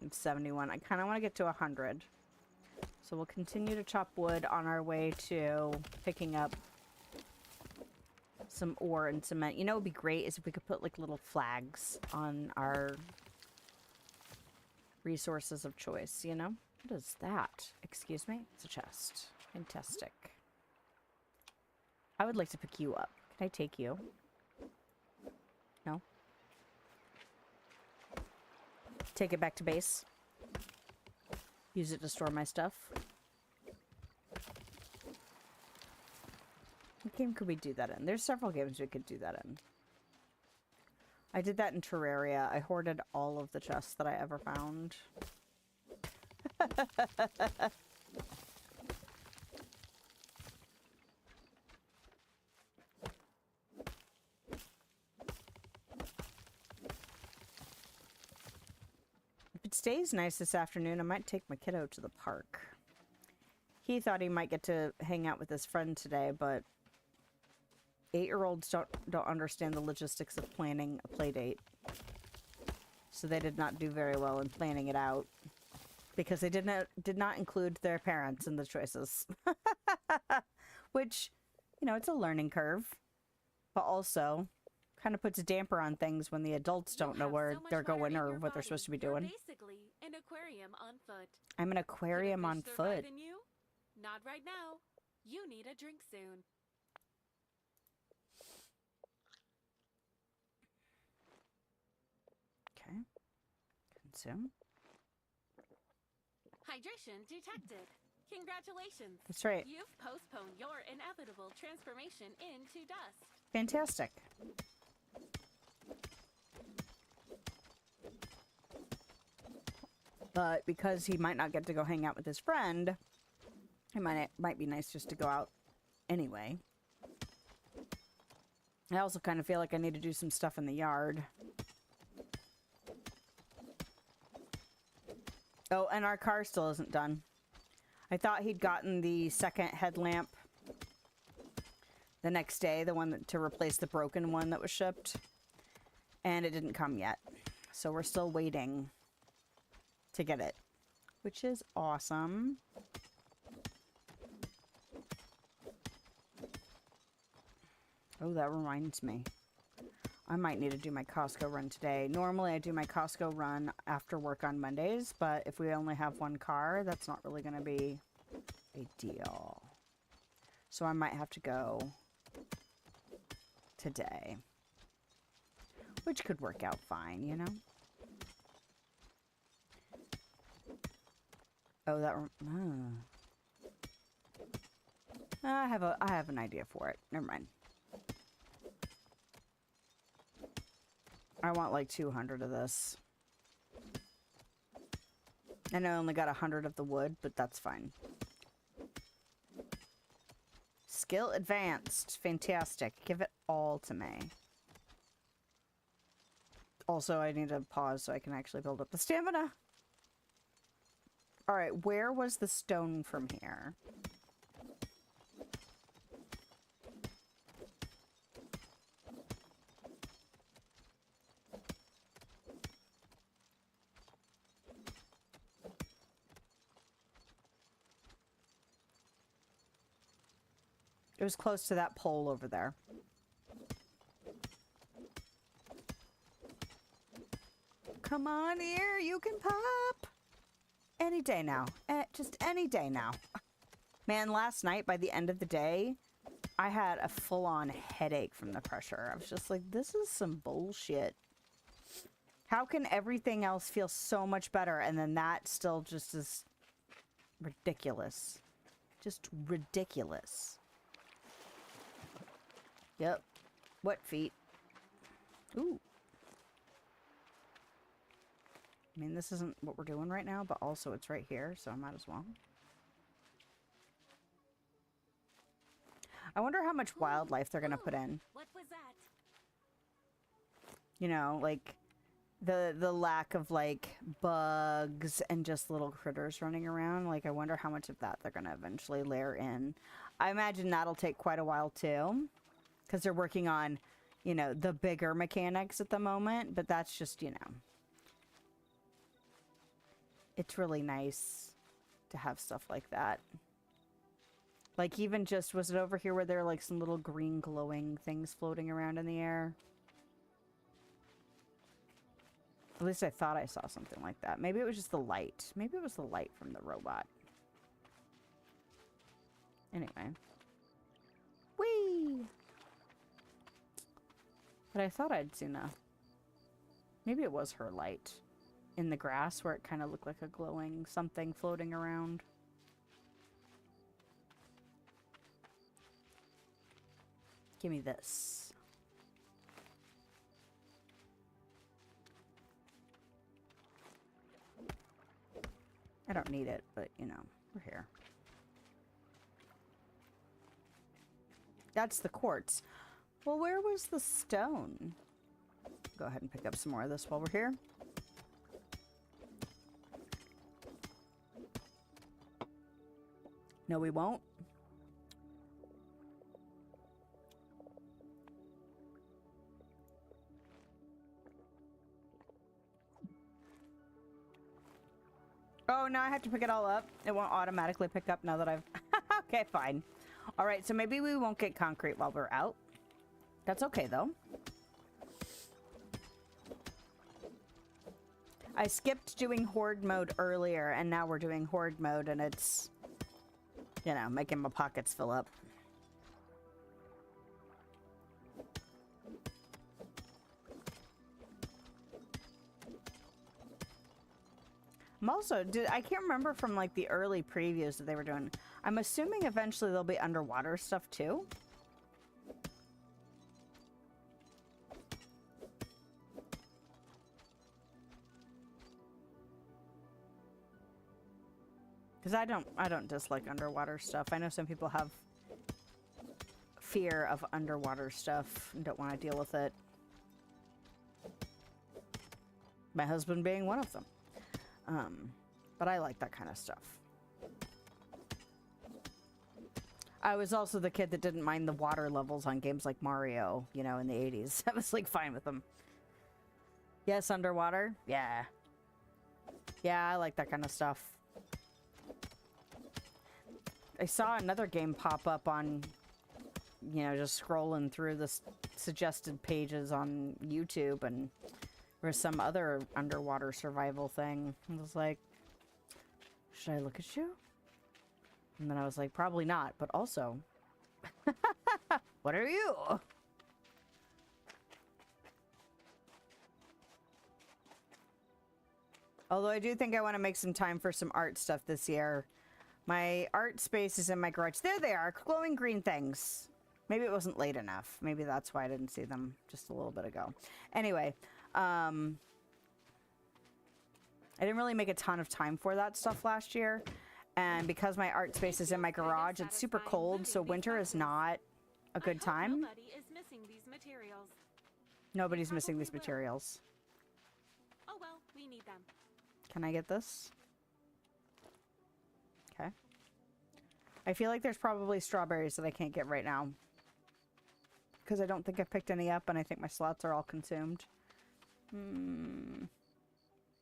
I'm 71. I kind of want to get to 100. So we'll continue to chop wood on our way to picking up some ore and cement. You know what would be great is if we could put like little flags on our resources of choice, you know? What is that? Excuse me? It's a chest. Fantastic. I would like to pick you up. Can I take you? No? Take it back to base. Use it to store my stuff. What game could we do that in? There's several games we could do that in. I did that in Terraria. I hoarded all of the chests that I ever found. If it stays nice this afternoon, I might take my kiddo to the park. He thought he might get to hang out with his friend today, but 8-year-olds don't understand the logistics of planning a play date. So they did not do very well in planning it out because they did not include their parents in the choices. Which, you know, it's a learning curve, but also kind of puts a damper on things when the adults don't know where they're going or what they're supposed to be doing. You're basically an aquarium on foot. I'm an aquarium on foot. You? Not right now. You need a drink soon. Okay. Consume. Hydration detected. Congratulations. That's right. You've postponed your inevitable transformation into dust. Fantastic. But because he might not get to go hang out with his friend, it might be nice just to go out anyway. I also kind of feel like I need to do some stuff in the yard. Oh, and our car still isn't done. I thought he'd gotten the second headlamp the next day, the one to replace the broken one that was shipped. And it didn't come yet. So we're still waiting to get it, which is awesome. Oh, that reminds me. I might need to do my Costco run today. Normally I do my Costco run after work on Mondays, but if we only have one car, that's not really going to be a deal. So I might have to go today. Which could work out fine, you know? Oh, that... I have an idea for it. Never mind. I want like 200 of this. And I only got 100 of the wood, but that's fine. Skill advanced. Fantastic. Give it all to me. Also, I need to pause so I can actually build up the stamina. Alright, where was the stone from here? It was close to that pole over there. Come on here, you can pop. Any day now. Just any day now. Man, last night, by the end of the day, I had a full-on headache from the pressure. I was just like, this is some bullshit. How can everything else feel so much better and then that still just is ridiculous? Just ridiculous. Yep. Wet feet. Ooh. I mean, this isn't what we're doing right now, but also it's right here, so I might as well. I wonder how much wildlife they're gonna put in. What was that? You know, like the lack of like bugs and just little critters running around. Like, I wonder how much of that they're gonna eventually layer in. I imagine that'll take quite a while too. Because they're working on, you know, the bigger mechanics at the moment. But that's just, you know. It's really nice to have stuff like that. Like, even just, was it over here where there are, like, some little green glowing things floating around in the air? At least I thought I saw something like that. Maybe it was just the light. Maybe it was the light from the robot. Anyway. Whee! But I thought I'd seen a... Maybe it was her light in the grass where it kind of looked like a glowing something floating around. Give me this. I don't need it, but, you know, we're here. That's the quartz. Well, where was the stone? Go ahead and pick up some more of this while we're here. No, we won't. Oh, now I have to pick it all up. It won't automatically pick up now that I've... Okay, fine. All right, so maybe we won't get concrete while we're out. That's okay, though. I skipped doing horde mode earlier, and now we're doing horde mode, and it's, you know, making my pockets fill up. I'm also, I can't remember from, like, the early previews that they were doing. I'm assuming eventually there'll be underwater stuff, too. Because I don't dislike underwater stuff. I know some people have fear of underwater stuff and don't want to deal with it. My husband being one of them. But I like that kind of stuff. I was also the kid that didn't mind the water levels on games like Mario, you know, in the 80s. I was, like, fine with them. Yes, underwater? Yeah. Yeah, I like that kind of stuff. I saw another game pop up on you know, just scrolling through the suggested pages on YouTube, and there was some other underwater survival thing. I was like, should I look at you? And then I was like, probably not, but also, what are you? Although I do think I want to make some time for some art stuff this year. My art space is in my garage. There they are, glowing green things. Maybe it wasn't late enough. Maybe that's why I didn't see them just a little bit ago. Anyway, I didn't really make a ton of time for that stuff last year. And because my art space is in my garage, it's super cold, so winter is not a good time. Nobody is missing these materials. Nobody's missing these materials. Oh well, we need them. Can I get this? Okay. I feel like there's probably strawberries that I can't get right now, because I don't think I've picked any up, and I think my slots are all consumed.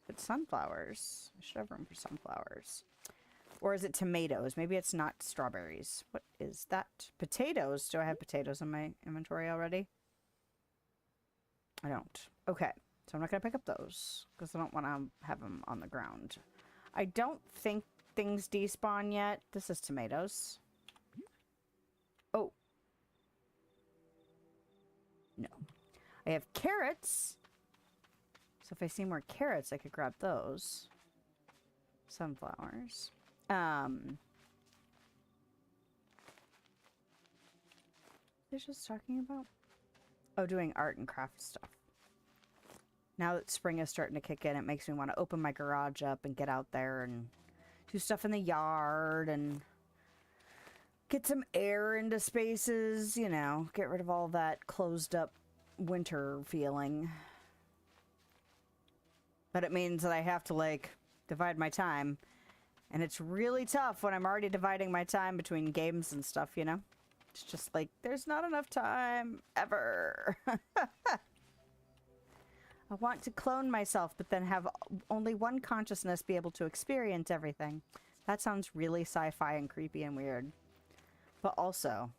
It's sunflowers. I should have room for sunflowers. Or is it tomatoes? Maybe it's not strawberries. What is that? Potatoes? Do I have potatoes in my inventory already? I don't. Okay. So I'm not going to pick up those, because I don't want to have them on the ground. I don't think things despawn yet. This is tomatoes. Oh. No. I have carrots. So if I see more carrots, I could grab those. Sunflowers. They're just talking about? Oh, doing art and craft stuff. Now that spring is starting to kick in, it makes me want to open my garage up and get out there and do stuff in the yard and get some air into spaces, you know, get rid of all that closed up winter feeling. But it means that I have to, like, divide my time. And it's really tough when I'm already dividing my time between games and stuff, you know? It's just like, there's not enough time, ever. I want to clone myself, but then have only one consciousness be able to experience everything. That sounds really sci-fi and creepy and weird. But also...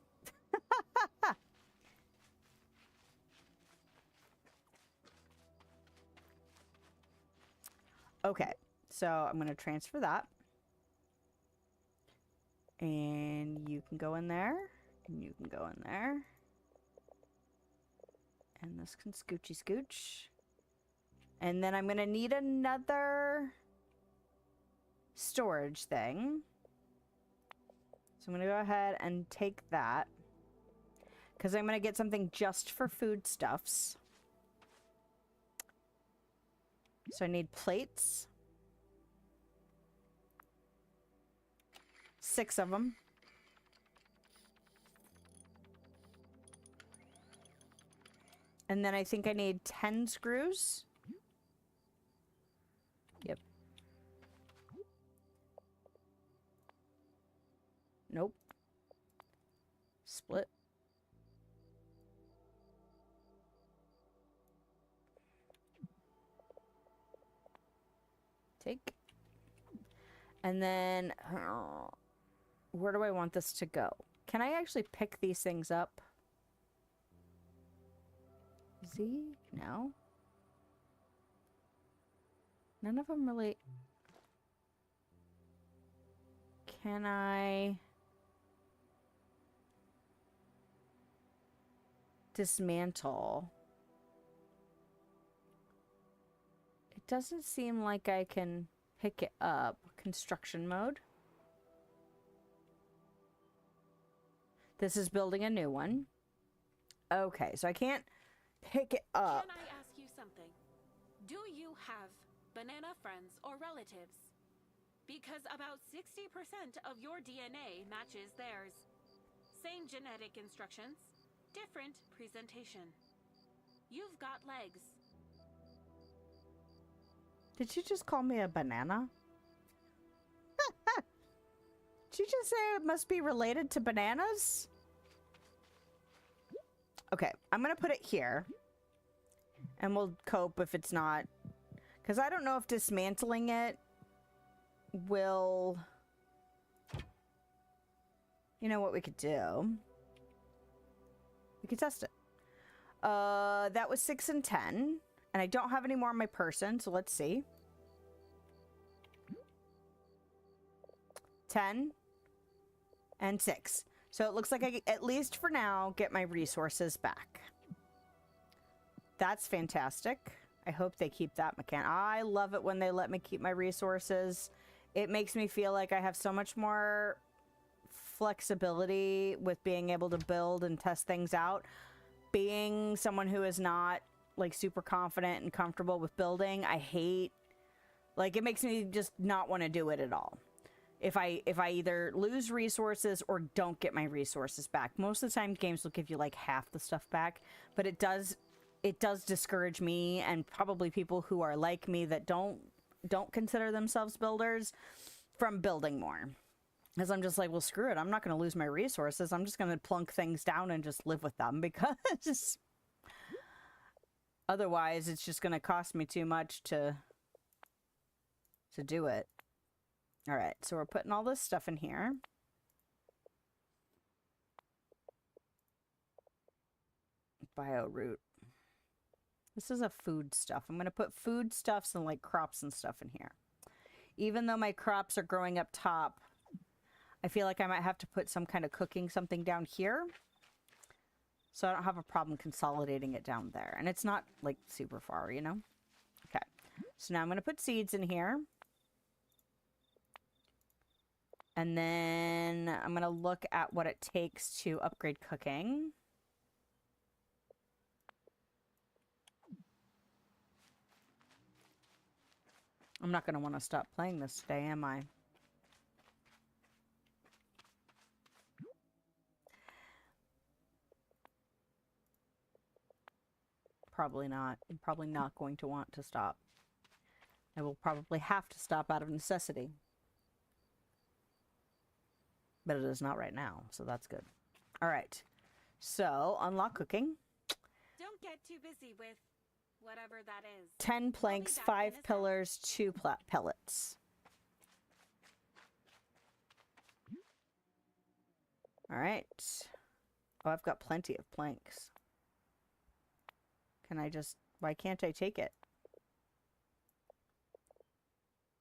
Okay, so I'm going to transfer that. And you can go in there. And you can go in there. And this can scoochy scooch. And then I'm going to need another storage thing. So I'm going to go ahead and take that. Because I'm going to get something just for foodstuffs. So I need plates. 6 of them. And then I think I need 10 screws. Yep. Nope. Split. Take. And then, where do I want this to go? Can I actually pick these things up? Z? No. None of them really... Can I... dismantle? It doesn't seem like I can pick it up. Construction mode. This is building a new one. Okay, so I can't pick it up. Can I ask you something? Do you have banana friends or relatives? Because about 60% of your DNA matches theirs. Same genetic instructions, different presentation. You've got legs. Did you just call me a banana? Did you just say it must be related to bananas? Okay, I'm gonna put it here. And we'll cope if it's not... Because I don't know if dismantling it will... You know what we could do? can test it. That was 6 and 10. And I don't have any more on my person, so let's see. 10 and 6. So it looks like I, at least for now, get my resources back. That's fantastic. I hope they keep that mechanic. I love it when they let me keep my resources. It makes me feel like I have so much more flexibility with being able to build and test things out. Being someone who is not like super confident and comfortable with building, I hate, like, it makes me just not want to do it at all. If I either lose resources or don't get my resources back. Most of the time games will give you like half the stuff back, but it does discourage me and probably people who are like me that don't consider themselves builders from building more. Because I'm just like, well, screw it. I'm not going to lose my resources. I'm just going to plunk things down and just live with them because otherwise it's just going to cost me too much to do it. All right, so we're putting all this stuff in here. Bio-root. This is a food stuff. I'm going to put food stuffs and like crops and stuff in here. Even though my crops are growing up top, I feel like I might have to put some kind of cooking something down here. So I don't have a problem consolidating it down there. And it's not like super far, you know? Okay. So now I'm going to put seeds in here. And then I'm going to look at what it takes to upgrade cooking. I'm not going to want to stop playing this today, am I? Probably not. I'm probably not going to want to stop. I will probably have to stop out of necessity. But it is not right now, so that's good. All right. So, unlock cooking. Don't get too busy with whatever that is. 10 planks, 5 pillars, 2 pellets. All right. Oh, I've got plenty of planks. Can I just... Why can't I take it?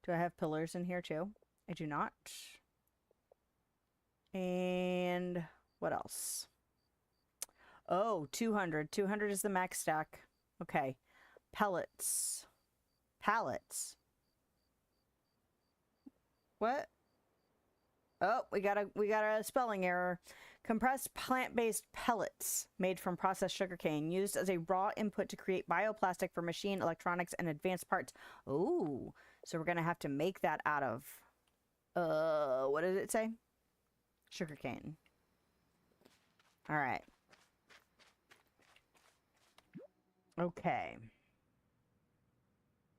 Do I have pillars in here too? I do not. And what else? Oh, 200. 200 is the max stack. Okay. Pellets. Pallets. What? Oh, we got a spelling error. Compressed plant-based pellets made from processed sugarcane used as a raw input to create bioplastic for machine, electronics, and advanced parts. Oh, so we're going to have to make that out of, what did it say? Sugarcane. All right. Okay.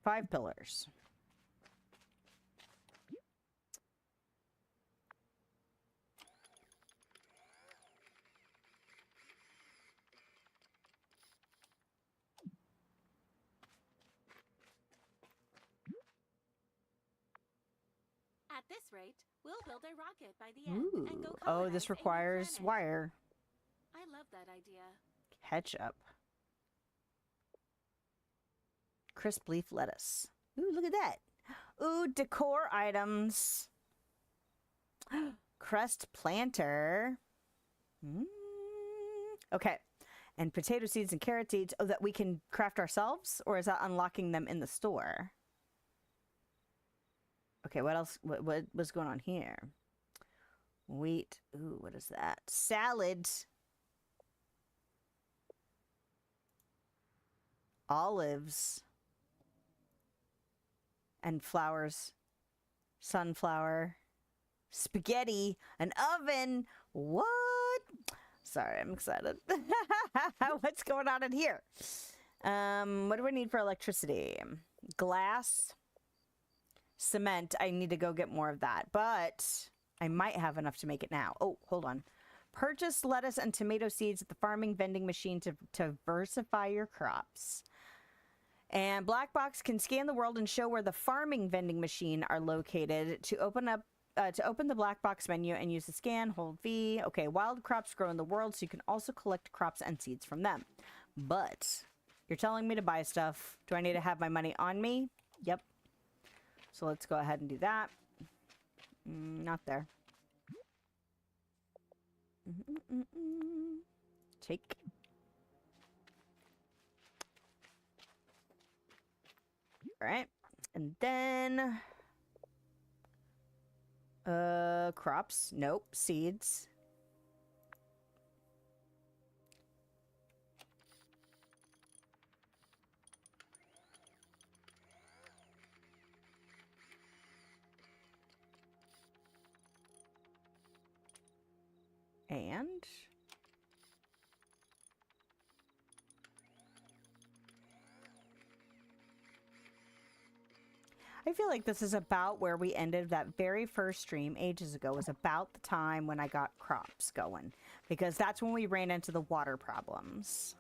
5 pillars. At this rate, we'll build a rocket by the end and go Ooh. Oh, colonize this a new requires planet. wire. I love that idea. Ketchup. Crisp leaf lettuce. Ooh, look at that. Ooh, decor items. Crust planter. Okay. And potato seeds and carrot seeds. Oh, that we can craft ourselves? Or is that unlocking them in the store? Okay, what else? What was going on here? Wheat. Ooh, what is that? Salad. Olives. And flowers. Sunflower. Spaghetti. An oven. What? Sorry, I'm excited. What's going on in here? What do I need for electricity? Glass. Cement. I need to go get more of that, but I might have enough to make it now. Oh, hold on. Purchase lettuce and tomato seeds at the farming vending machine to diversify your crops. And Black Box can scan the world and show where the farming vending machine are located to open up to open the black box menu and use the scan, hold V. Okay, wild crops grow in the world, so you can also collect crops and seeds from them. But you're telling me to buy stuff. Do I need to have my money on me? Yep. So let's go ahead and do that. Not there. Take. All right. And then crops. Nope. Seeds. And I feel like this is about where we ended that very first stream ages ago. Was about the time when I got crops going, because that's when we ran into the water problems.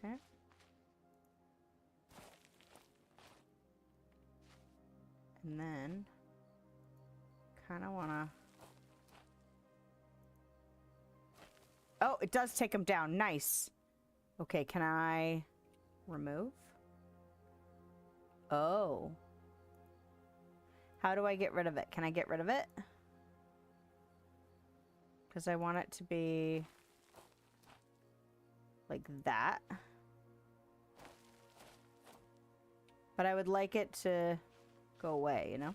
Okay. And then kind of want to... Oh, it does take them down. Nice. Okay, can I remove? Oh. How do I get rid of it? Can I get rid of it? Because I want it to be like that. But I would like it to go away, you know?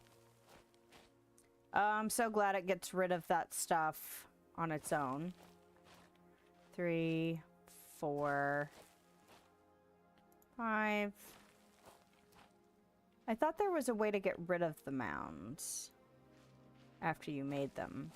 I'm so glad it gets rid of that stuff on its own. 3, 4, 5. I thought there was a way to get rid of the mounds after you made them.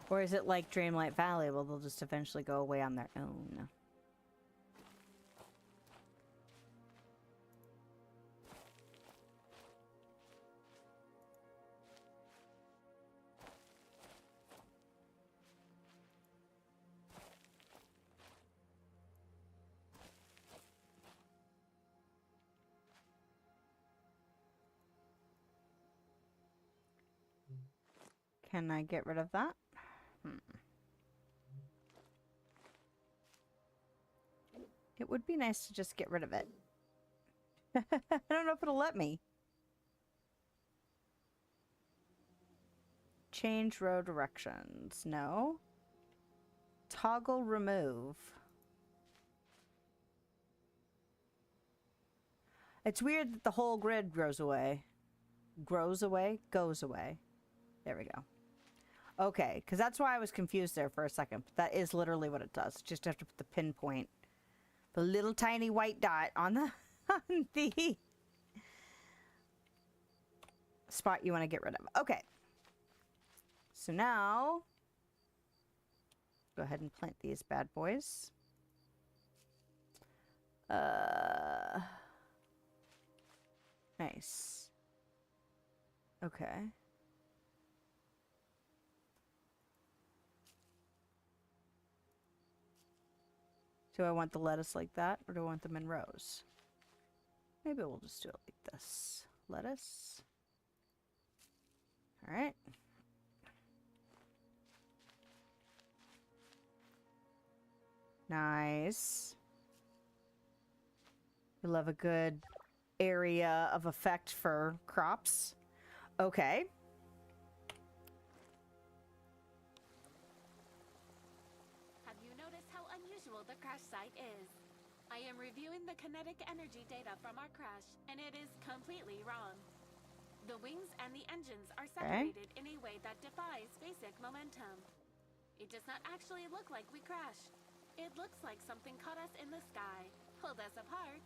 Or is it like Dreamlight Valley? Well, they'll just eventually go away on their own. Can I get rid of that? It would be nice to just get rid of it. I don't know if it'll let me. Change row directions. No. Toggle remove. It's weird that the whole grid grows away. Grows away? Goes away. There we go. Okay, because that's why I was confused there for a second. But that is literally what it does. Just have to put the pinpoint. The little tiny white dot on the on the spot you want to get rid of. Okay. So now go ahead and plant these bad boys. Nice. Okay. Do I want the lettuce like that, or do I want them in rows? Maybe we'll just do it like this. Lettuce. All right. Nice. We love a good area of effect for crops. Okay. Have you noticed how unusual the crash site is? I am reviewing the kinetic energy data from our crash, and it is completely wrong. The wings and the engines are separated in a way that defies basic momentum. It does not actually look like we crashed. It looks like something caught us in the sky, pulled us apart,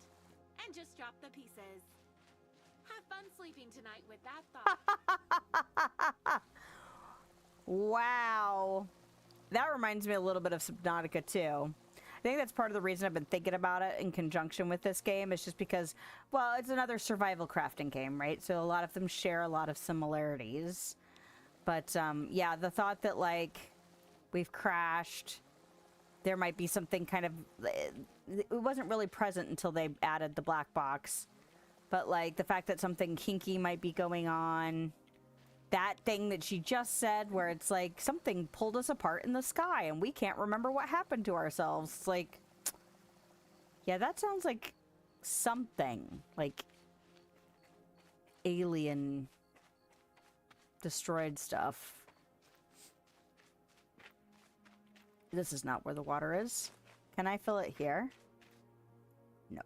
and just dropped the pieces. Have fun sleeping tonight with that thought. Wow. That reminds me a little bit of Subnautica too. think that's part of the reason I've been thinking about it in conjunction with this game is just because, well, it's another survival crafting game, right? So a lot of them share a lot of similarities. But, yeah, the thought that, like, we've crashed, there might be something kind of... It wasn't really present until they added the black box. But, like, the fact that something kinky might be going on... That thing that she just said where it's like something pulled us apart in the sky and we can't remember what happened to ourselves. It's like, yeah, that sounds like something like alien destroyed stuff. This is not where the water is. Can I fill it here? No.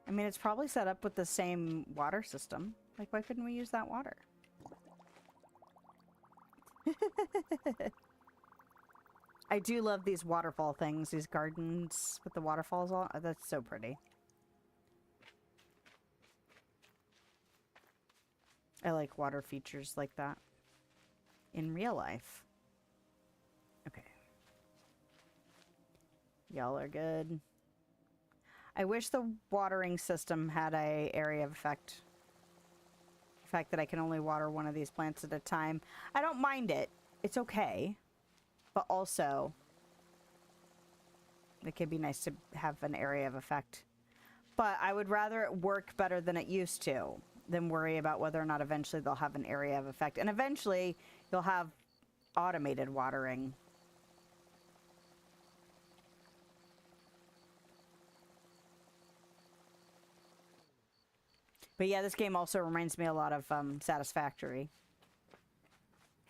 I mean, it's probably set up with the same water system. Like, why couldn't we use that water? I do love these waterfall things, these gardens with the waterfalls all. Oh, that's so pretty. I like water features like that in real life. Okay. Y'all are good. I wish the watering system had a area of effect. The fact that I can only water one of these plants at a time. I don't mind it. It's okay. But also, it could be nice to have an area of effect. But I would rather it work better than it used to than worry about whether or not eventually they'll have an area of effect. And eventually, you'll have automated watering. But yeah, this game also reminds me a lot of Satisfactory.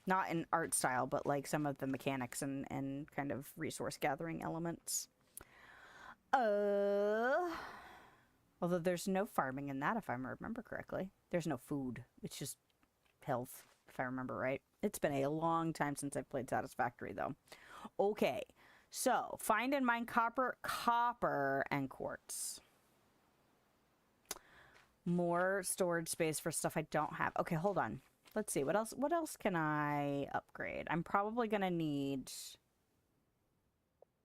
Not in art style, but like some of the mechanics and kind of resource gathering elements. Although there's no farming in that, if I remember correctly. There's no food. It's just health, if I remember right. It's been a long time since I've played Satisfactory, though. Okay, so find and mine copper and quartz. More storage space for stuff I don't have. Okay, hold on. Let's see. What else can I upgrade? I'm probably going to need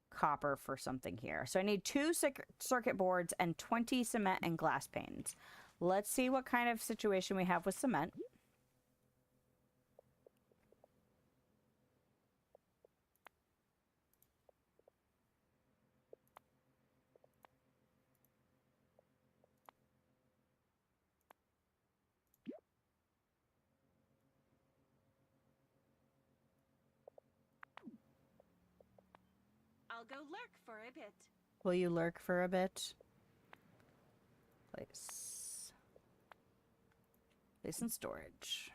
copper for something here. So I need 2 circuit boards and 20 cement and glass panes. Let's see what kind of situation we have with cement. I'll go lurk for a bit. Will you lurk for a bit? Place in storage.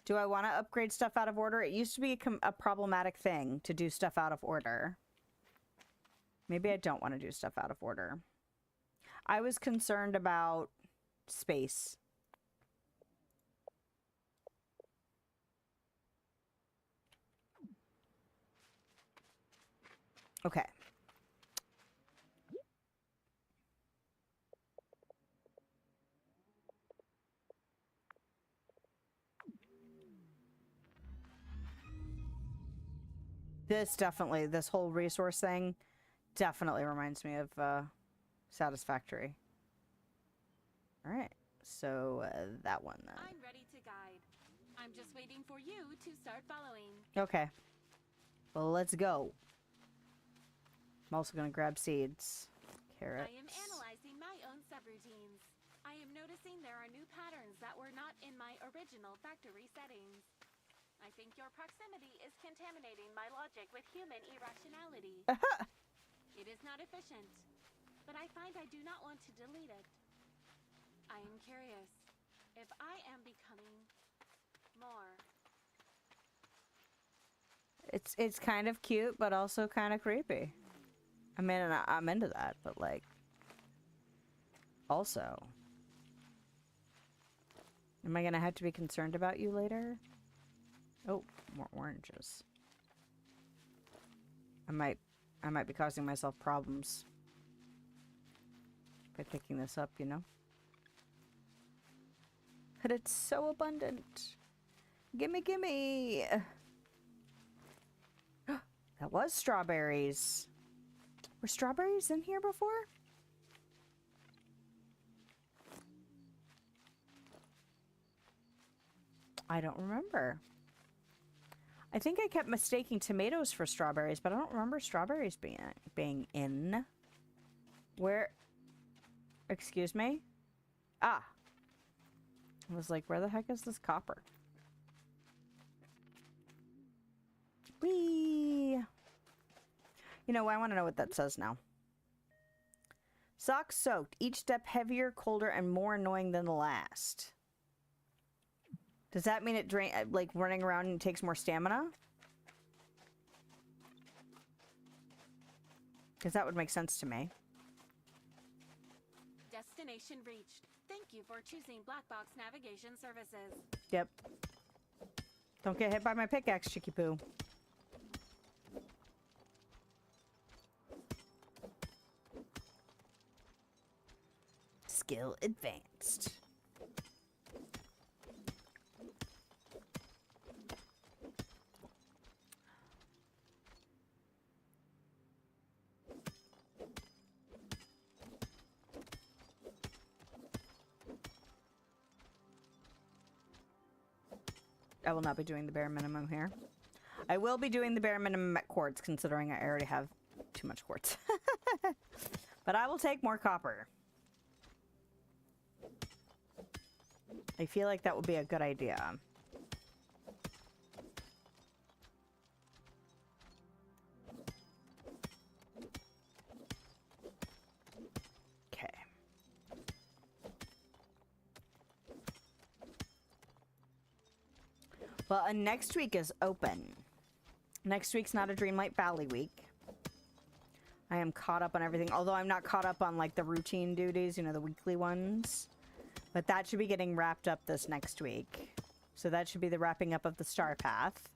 Do I want to upgrade stuff out of order? It used to be a problematic thing to do stuff out of order. Maybe I don't want to do stuff out of order. I was concerned about space. Okay. This whole resource thing definitely reminds me of Satisfactory. All right, so that one then. I'm ready to guide. I'm just waiting for you to start following. Okay. Well, let's go. I'm also going to grab seeds. Carrots. I am analyzing my own subroutines. I am noticing there are new patterns that were not in my original factory settings. I think your proximity is contaminating my logic with human irrationality. It is not efficient, but I find I do not want to delete it. I am curious if I am becoming more. It's kind of cute, but also kind of creepy. I mean, I'm into that, but like, also, am I gonna have to be concerned about you later? Oh, more oranges. I might be causing myself problems by picking this up, you know? But it's so abundant. Gimme, gimme! That was strawberries. Were strawberries in here before? I don't remember. I think I kept mistaking tomatoes for strawberries, but I don't remember strawberries being in. Where? Excuse me? Ah. I was like, where the heck is this copper? Whee! You know, I want to know what that says now. Socks soaked. Each step heavier, colder, and more annoying than the last. Does that mean it like running around and takes more stamina? Because that would make sense to me. Destination reached. Thank you for choosing Black Box Navigation Services. Yep. Don't get hit by my pickaxe, Chicky Poo. Skill advanced. I will not be doing the bare minimum here. I will be doing the bare minimum at quartz, considering I already have too much quartz. But I will take more copper. I feel like that would be a good idea. Okay. Well, and next week is open. Next week's not a Dreamlight Valley week. I am caught up on everything, although I'm not caught up on like the routine duties, you know, the weekly ones. But that should be getting wrapped up this next week. So that should be the wrapping up of the Star Path.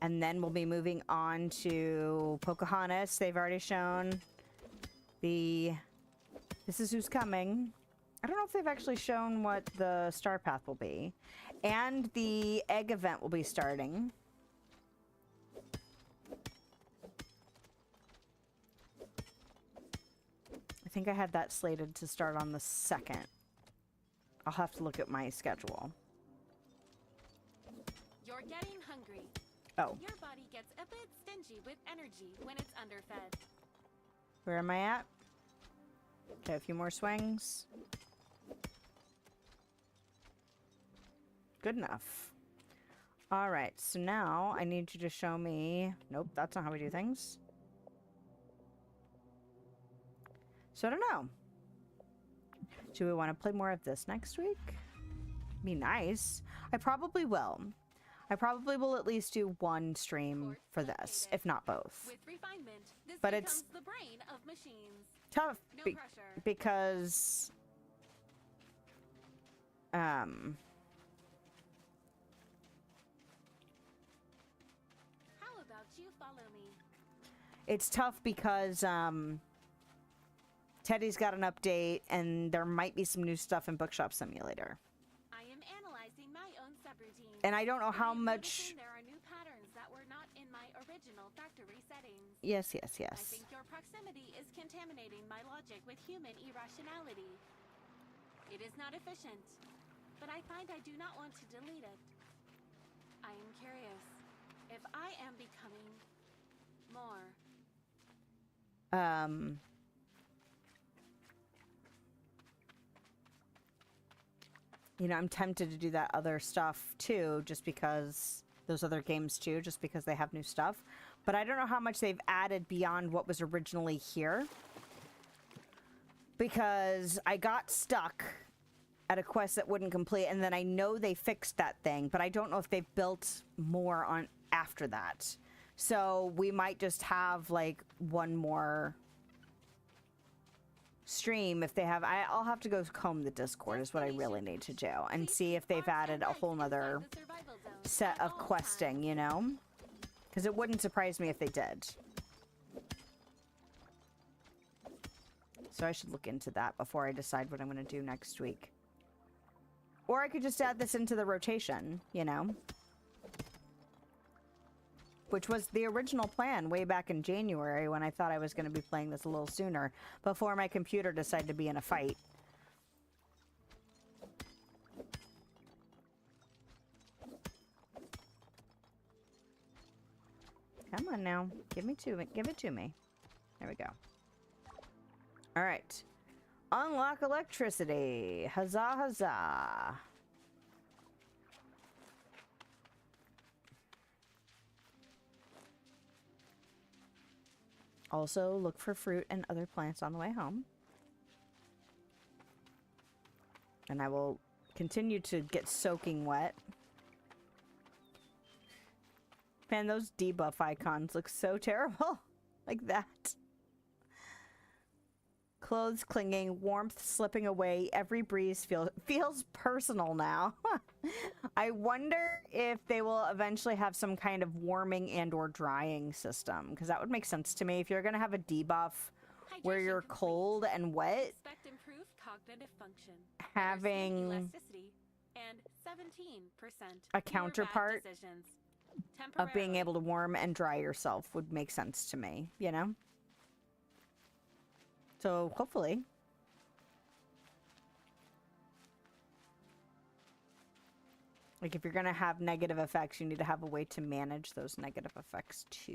And then we'll be moving on to Pocahontas. They've already shown the... This is who's coming. I don't know if they've actually shown what the Star Path will be. And the egg event will be starting. I think I had that slated to start on the 2nd. I'll have to look at my schedule. You're getting hungry. Oh. Your body gets a bit stingy with energy when it's underfed. Where am I at? Okay, a few more swings. Good enough. Alright, so now I need you to show me... Nope, that's not how we do things. So I don't know. Do we want to play more of this next week? Be nice. I probably will. I probably will at least do one stream for this, if not both. With refinement, this But becomes it's the brain of machines. tough No pressure. because How about you follow me? it's tough because Teddy's got an update and there might be some new stuff in Bookshop Simulator. I am analyzing my own subroutine. And I don't know how I'm much... noticing there are new patterns that were not in my original factory settings. Yes. I think your proximity is contaminating my logic with human irrationality. It is not efficient, but I find I do not want to delete it. I am curious if I am becoming more. You know, I'm tempted to do that other stuff too, just because those other games too, just because they have new stuff. But I don't know how much they've added beyond what was originally here. Because I got stuck at a quest that wouldn't complete, and then I know they fixed that thing, but I don't know if they've built more on after that. So we might just have like one more stream if they have. I'll have to go comb the Discord is what I really need to do and see if they've added a whole nother set of questing, you know? Because it wouldn't surprise me if they did. So I should look into that before I decide what I'm going to do next week. Or I could just add this into the rotation, you know? which was the original plan way back in January when I thought I was going to be playing this a little sooner, before my computer decided to be in a fight. Come on now. Give it to me. There we go. All right. Unlock electricity. Huzzah, huzzah. Also, look for fruit and other plants on the way home. And I will continue to get soaking wet. Man, those debuff icons look so terrible. Like that. Clothes clinging, warmth slipping away, every breeze feels personal now. I wonder if they will eventually have some kind of warming and or drying system, because that would make sense to me. If you're going to have a debuff where you're cold and wet, expect improved cognitive function, having elasticity, and 17% a counterpart of being temporarily. able to warm and dry yourself would make sense to me, you know? So, hopefully. Like, if you're going to have negative effects, you need to have a way to manage those negative effects, too.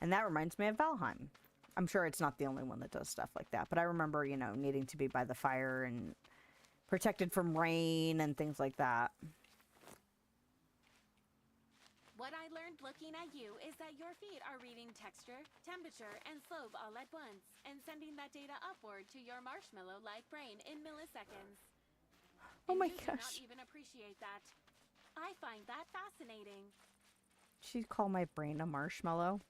And that reminds me of Valheim. I'm sure it's not the only one that does stuff like that, but I remember, you know, needing to be by the fire and protected from rain and things like that. What I learned looking at you is that your feet are reading texture, temperature, and slope all at once, and sending that data upward to your marshmallow-like brain in milliseconds. Oh my You do not gosh. even appreciate that. I find that fascinating. She'd call my brain a marshmallow.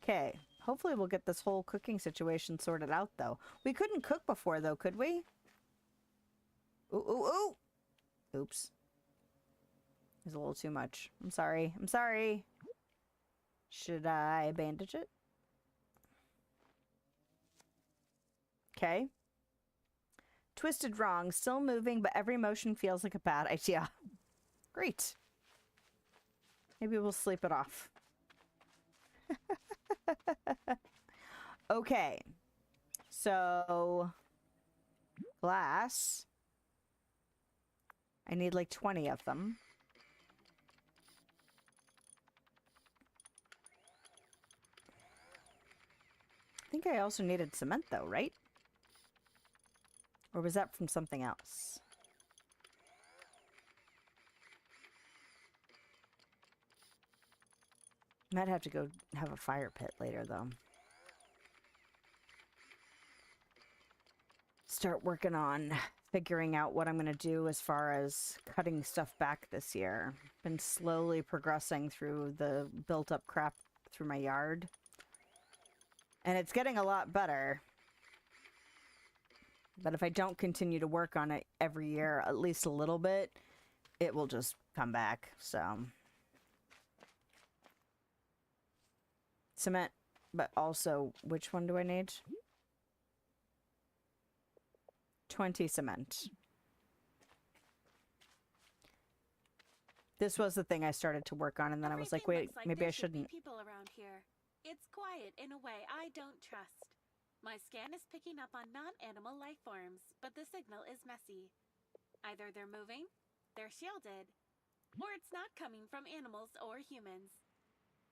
Okay. Hopefully we'll get this whole cooking situation sorted out, though. We couldn't cook before, though, could we? Ooh, ooh, ooh! Oops. It's a little too much. I'm sorry. I'm sorry. Should I bandage it? Okay. Twisted wrong. Still moving, but every motion feels like a bad idea. Great. Maybe we'll sleep it off. Okay. So, glass. I need like 20 of them. I think I also needed cement though, right? Or was that from something else? Might have to go have a fire pit later though. Start working on figuring out what I'm going to do as far as cutting stuff back this year. Been slowly progressing through the built up crap through my yard. And it's getting a lot better. But if I don't continue to work on it every year, at least a little bit, it will just come back. So, cement, but also, which one do I need? 20 cement. This was the thing I started to work on, and then I was like, Everything wait, looks like maybe there I should be shouldn't. people around here. It's quiet in a way I don't trust. My scan is picking up on non-animal life forms, but the signal is messy. Either they're moving, they're shielded, or it's not coming from animals or humans.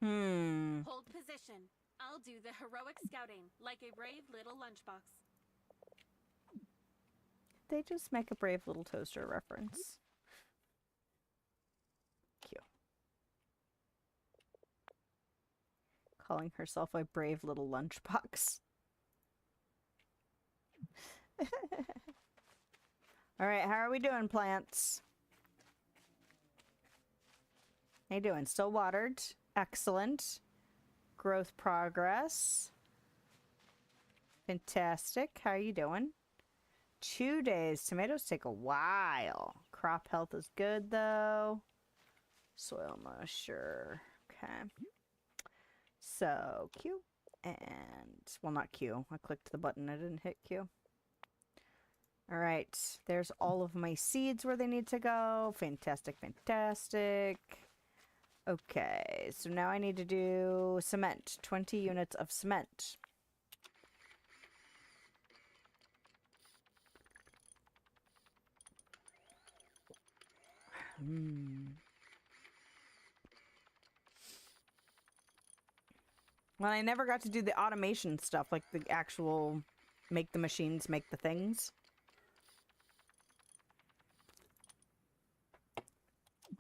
Hold position. I'll do the heroic scouting, like a brave little lunchbox. They just make a brave little toaster reference. Cute. Calling herself a brave little lunchbox. Alright, how are we doing, plants? How you doing? Still watered. Excellent. Growth progress. Fantastic. How are you doing? 2 days. Tomatoes take a while. Crop health is good, though. Soil moisture. Okay. So, Q. And, well, not Q. I clicked the button. I didn't hit Q. Alright. There's all of my seeds where they need to go. Fantastic, fantastic. Okay. So now I need to do cement. 20 units of cement. Well, I never got to do the automation stuff, like the actual make the machines make the things.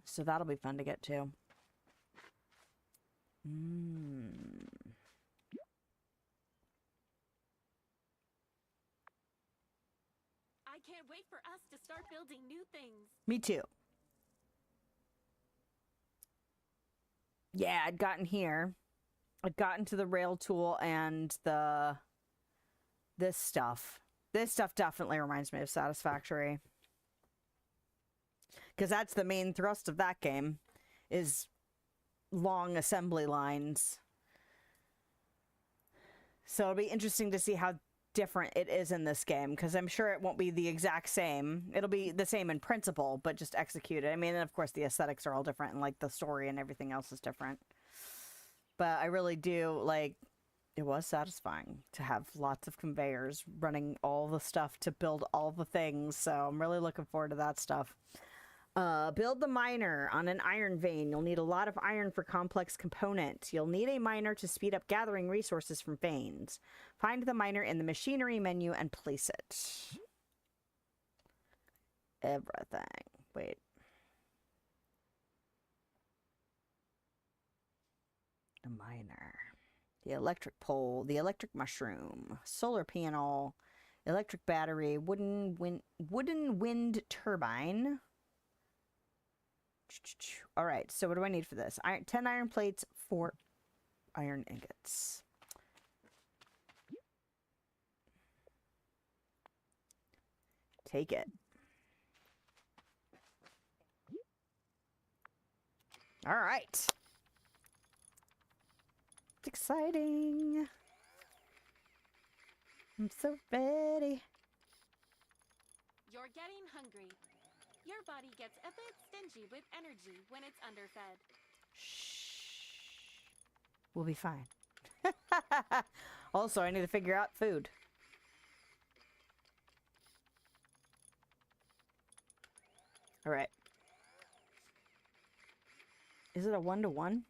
So that'll be fun to get to. I can't wait for us to start building new things. Me too. Yeah, I'd gotten here. I'd gotten to the rail tool and this stuff. This stuff definitely reminds me of Satisfactory. Because that's the main thrust of that game, is long assembly lines. So it'll be interesting to see how different it is in this game, because I'm sure it won't be the exact same. It'll be the same in principle, but just executed. I mean, and of course the aesthetics are all different, and like the story and everything else is different. But I really do, like, it was satisfying to have lots of conveyors running all the stuff to build all the things. So I'm really looking forward to that stuff. Build the miner on an iron vein. You'll need a lot of iron for complex component. You'll need a miner to speed up gathering resources from veins. Find the miner in the machinery menu and place it. Everything. Wait. The miner. The electric pole. The electric mushroom. Solar panel. Electric battery. Wooden wind turbine. All right, so what do I need for this? 10 iron plates, 4 iron ingots. Take it. All right. It's exciting. I'm so ready. You're getting hungry. Your body gets a bit stingy with energy when it's underfed. Shh. We'll be fine. Also, I need to figure out food. All right. Is it a 1-to-1?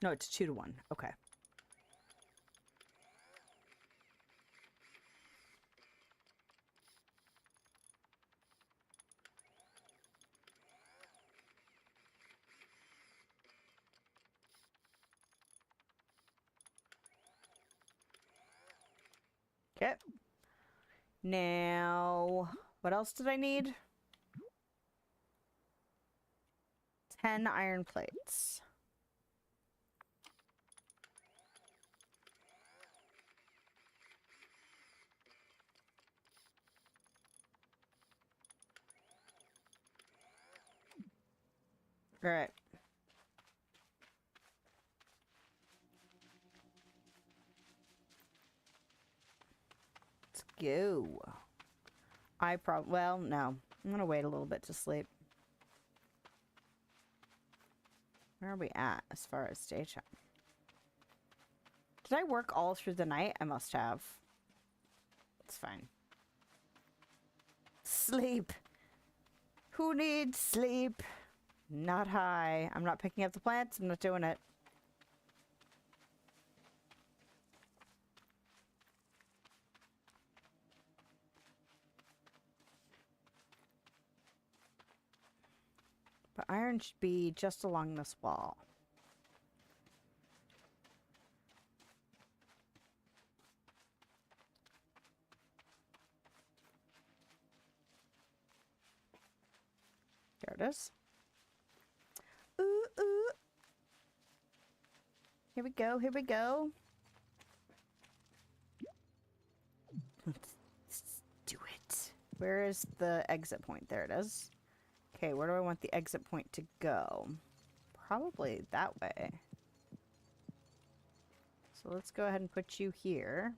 No, it's 2-to-1. Okay. Okay. Now, what else did I need? 10 iron plates. All right. Let's go. Well, no. I'm gonna wait a little bit to sleep. Where are we at as far as daytime? Did I work all through the night? I must have. It's fine. Sleep. Who needs sleep? Not high. I'm not picking up the plants. I'm not doing it. But iron should be just along this wall. There it is. Ooh, ooh. Here we go, here we go. Let's do it. Where is the exit point? There it is. Okay, where do I want the exit point to go? probably that way. So let's go ahead and put you here.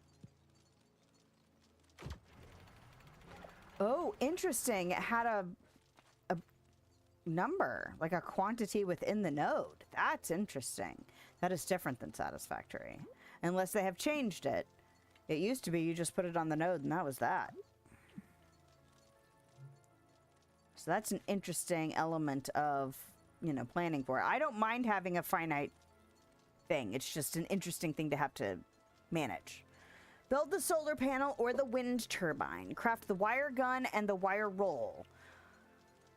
Oh, interesting. It had a number, like a quantity within the node. That's interesting. That is different than satisfactory. Unless they have changed it. It used to be you just put it on the node and that was that. So that's an interesting element of, you know, planning for it. I don't mind having a finite thing. It's just an interesting thing to have to manage. Build the solar panel or the wind turbine. Craft the wire gun and the wire roll.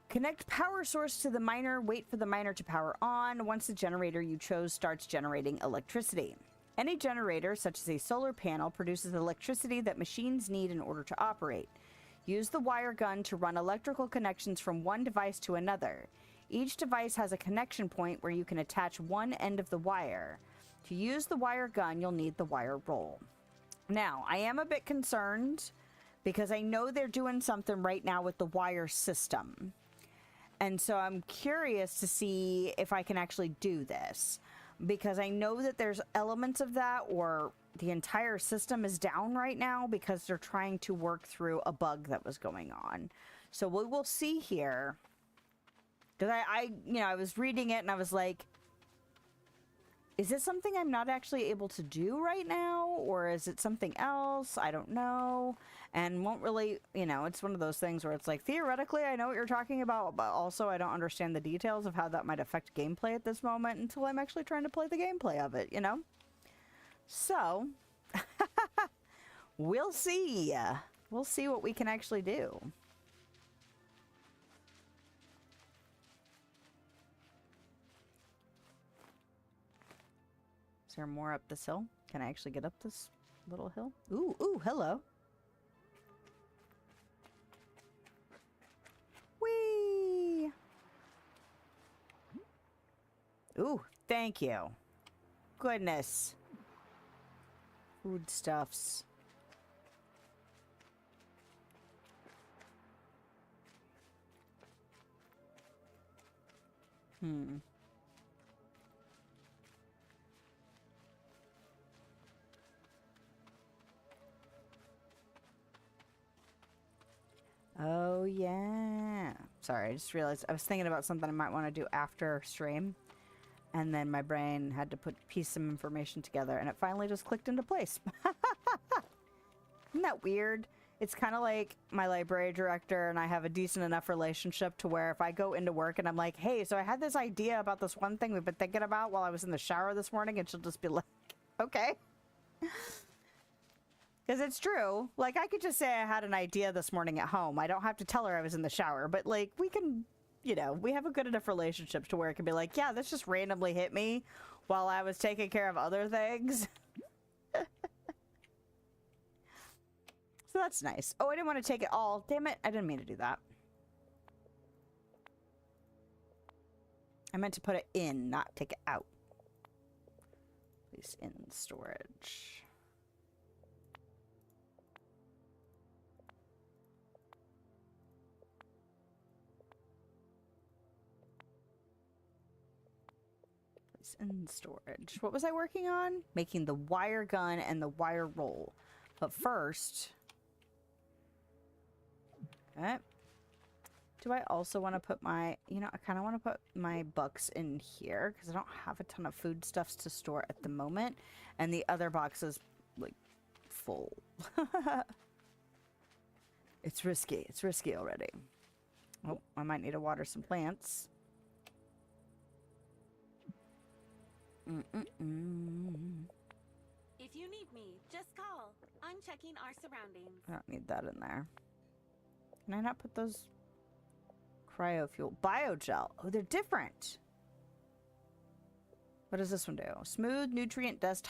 Connect power source to the miner. Wait for the miner to power on. Once the generator you chose starts generating electricity. Any generator, such as a solar panel, produces electricity that machines need in order to operate. Use the wire gun to run electrical connections from one device to another. Each device has a connection point where you can attach one end of the wire. To use the wire gun, you'll need the wire roll. Now, I am a bit concerned because I know they're doing something right now with the wire system. And so I'm curious to see if I can actually do this. Because I know that there's elements of that, or the entire system is down right now because they're trying to work through a bug that was going on. So we will see here. Because I was reading it and I was like, is this something I'm not actually able to do right now? Or is it something else? I don't know. And won't really, it's one of those things where it's like, theoretically, I know what you're talking about, but also I don't understand the details of how that might affect gameplay at this moment until I'm actually trying to play the gameplay of it, you know? So, we'll see. We'll see what we can actually do. Is there more up this hill? Can I actually get up this little hill? Ooh, hello. Whee! Ooh, thank you. Goodness. Foodstuffs. Oh, yeah. Sorry, I just realized I was thinking about something I might want to do after stream. And then my brain had to piece some information together, and it finally just clicked into place. Isn't that weird? It's kind of like my library director and I have a decent enough relationship to where if I go into work and I'm like, hey, so I had this idea about this one thing we've been thinking about while I was in the shower this morning, and she'll just be like, okay. Because it's true. Like, I could just say I had an idea this morning at home. I don't have to tell her I was in the shower, but like, we can, we have a good enough relationship to where it can be like, yeah, this just randomly hit me while I was taking care of other things. So that's nice. Oh, I didn't want to take it all. Damn it. I didn't mean to do that. I meant to put it in, not take it out. Place in storage. Place in storage. What was I working on? Making the wire gun and the wire roll. But first... Okay. Do I also want to put my, I kind of want to put my bucks in here because I don't have a ton of foodstuffs to store at the moment. And the other box is, like, full. It's risky. It's risky already. Oh, I might need to water some plants. If you need me, just call. I'm checking our surroundings. I don't need that in there. Can I not put those cryofuel? Biogel. Oh, they're different. What does this one do? Smooth, nutrient-dense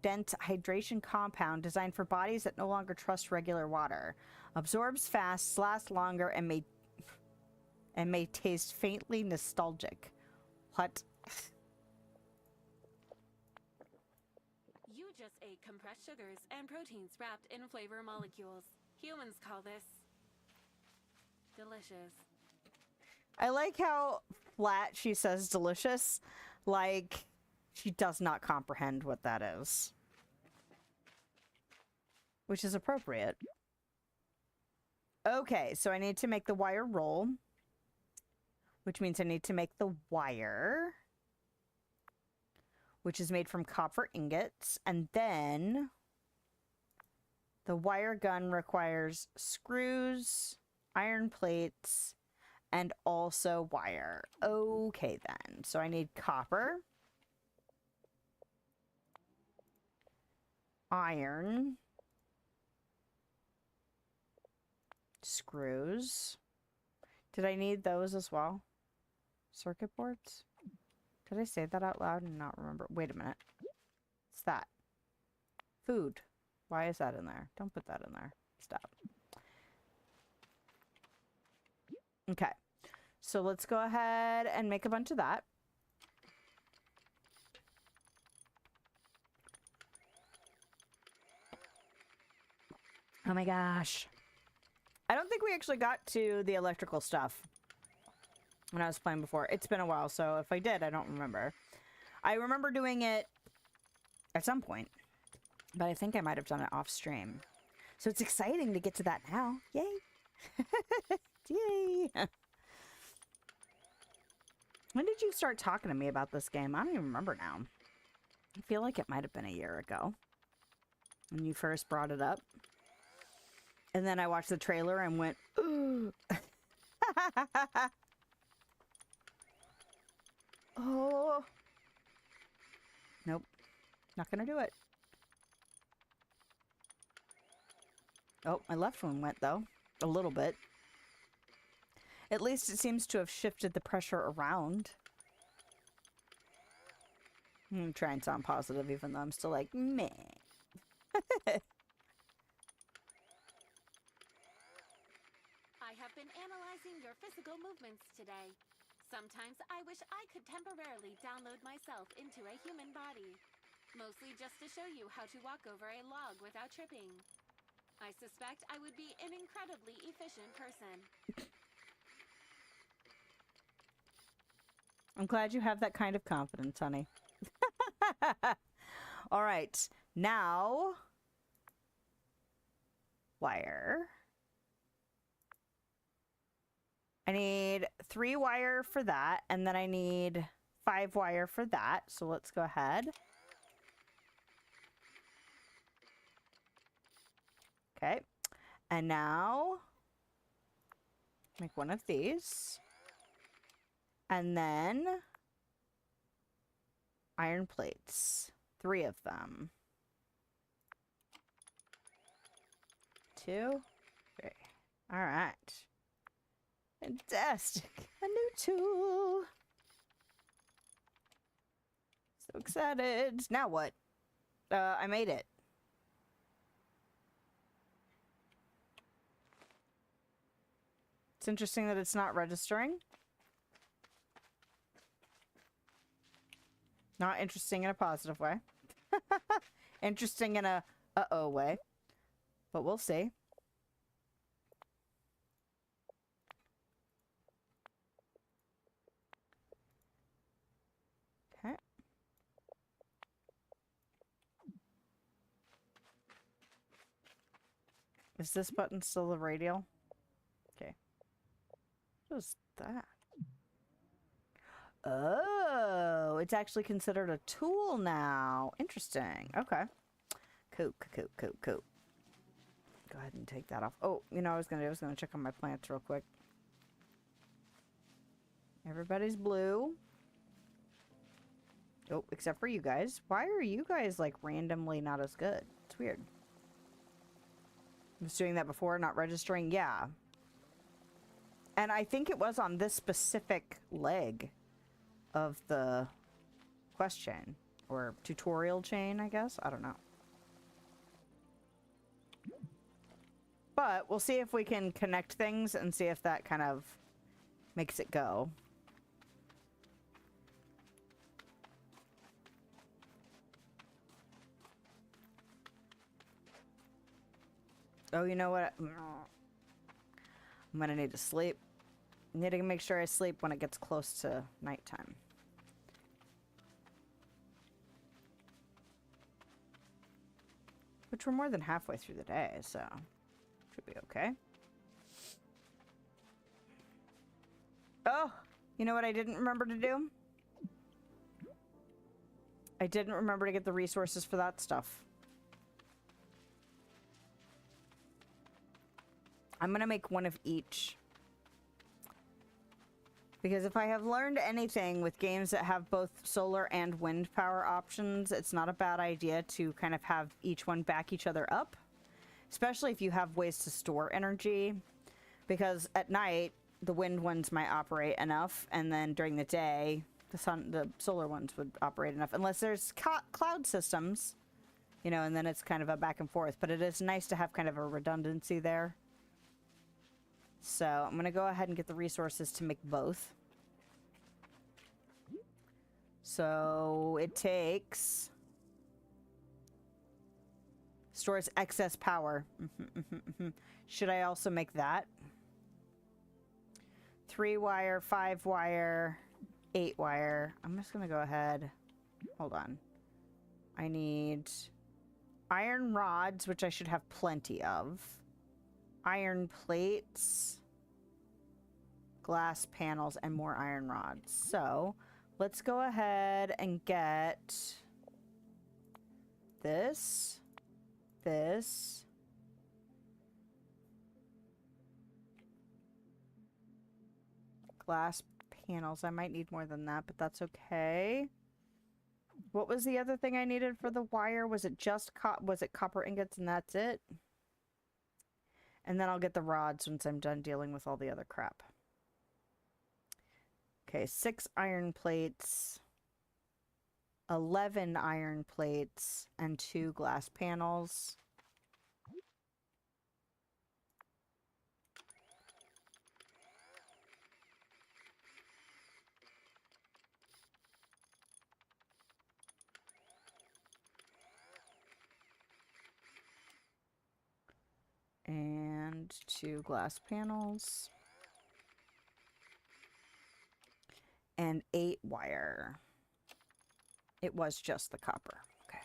hydration compound designed for bodies that no longer trust regular water. Absorbs fast, lasts longer, and may taste faintly nostalgic. What? You just ate compressed sugars and proteins wrapped in flavor molecules. Humans call this delicious. I like how flat she says delicious. Like, she does not comprehend what that is. Which is appropriate. Okay, so I need to make the wire roll. Which means I need to make the wire. Which is made from copper ingots. And then the wire gun requires screws, iron plates, and also wire. Okay, then. So I need copper, iron, screws. Did I need those as well? Circuit boards? Did I say that out loud and not remember? Wait a minute. What's that? Food. Why is that in there? Don't put that in there. Stop. Okay. So let's go ahead and make a bunch of that. Oh my gosh. I don't think we actually got to the electrical stuff when I was playing before. It's been a while, so if I did, I don't remember. I remember doing it at some point, but I think I might have done it off stream. So it's exciting to get to that now. Yay! Yay! When did you start talking to me about this game? I don't even remember now. I feel like it might have been a year ago when you first brought it up. And then I watched the trailer and went, ooh. Oh. Nope. Not gonna do it. Oh, my left one went, though. A little bit. At least it seems to have shifted the pressure around. I'm trying to sound positive, even though I'm still like, meh. I have been analyzing your physical movements today. Sometimes I wish I could temporarily download myself into a human body. Mostly just to show you how to walk over a log without tripping. I suspect I would be an incredibly efficient person. I'm glad you have that kind of confidence, honey. All right. Now, wire. I need 3 wire for that, and then I need 5 wire for that. So let's go ahead. Okay. And now, make one of these. And then iron plates. 3 of them. 2, 3. All right. Fantastic. A new tool. So excited. Now what? I made it. It's interesting that it's not registering. Not interesting in a positive way. Interesting in a uh-oh way. But we'll see. Okay. Is this button still the radial? Okay. What is that? Oh, it's actually considered a tool now. Interesting. Okay. Cool. Go ahead and take that off. Oh, you know what I was gonna check on my plants real quick. Everybody's blue. Oh, except for you guys. Why are you guys like randomly not as good? It's weird. I was doing that before, not registering. Yeah. And I think it was on this specific leg of the question or tutorial chain, I guess. I don't know. But we'll see if we can connect things and see if that kind of makes it go. Oh, you know what? I'm gonna need to sleep. Need to make sure I sleep when it gets close to nighttime. Which we're more than halfway through the day, so should be okay. Oh, you know what I didn't remember to do? I didn't remember to get the resources for that stuff. I'm gonna make one of each. Because if I have learned anything with games that have both solar and wind power options, it's not a bad idea to kind of have each one back each other up. Especially if you have ways to store energy. Because at night, the wind ones might operate enough, and then during the day, the solar ones would operate enough. Unless there's cloud systems, you know, and then it's kind of a back and forth. But it is nice to have kind of a redundancy there. So I'm going to go ahead and get the resources to make both. So it takes... Stores excess power. Should I also make that? 3-wire, 5-wire, 8-wire. I'm just going to go ahead. Hold on. I need iron rods, which I should have plenty of. Iron plates, glass panels, and more iron rods. So let's go ahead and get this, glass panels. I might need more than that, but that's okay. What was the other thing I needed for the wire? Was it just copper ingots and that's it? And then I'll get the rods once I'm done dealing with all the other crap. Okay, 6 iron plates, 11 iron plates, and 2 glass panels. And 2 glass panels. And 8 wire. It was just the copper. Okay.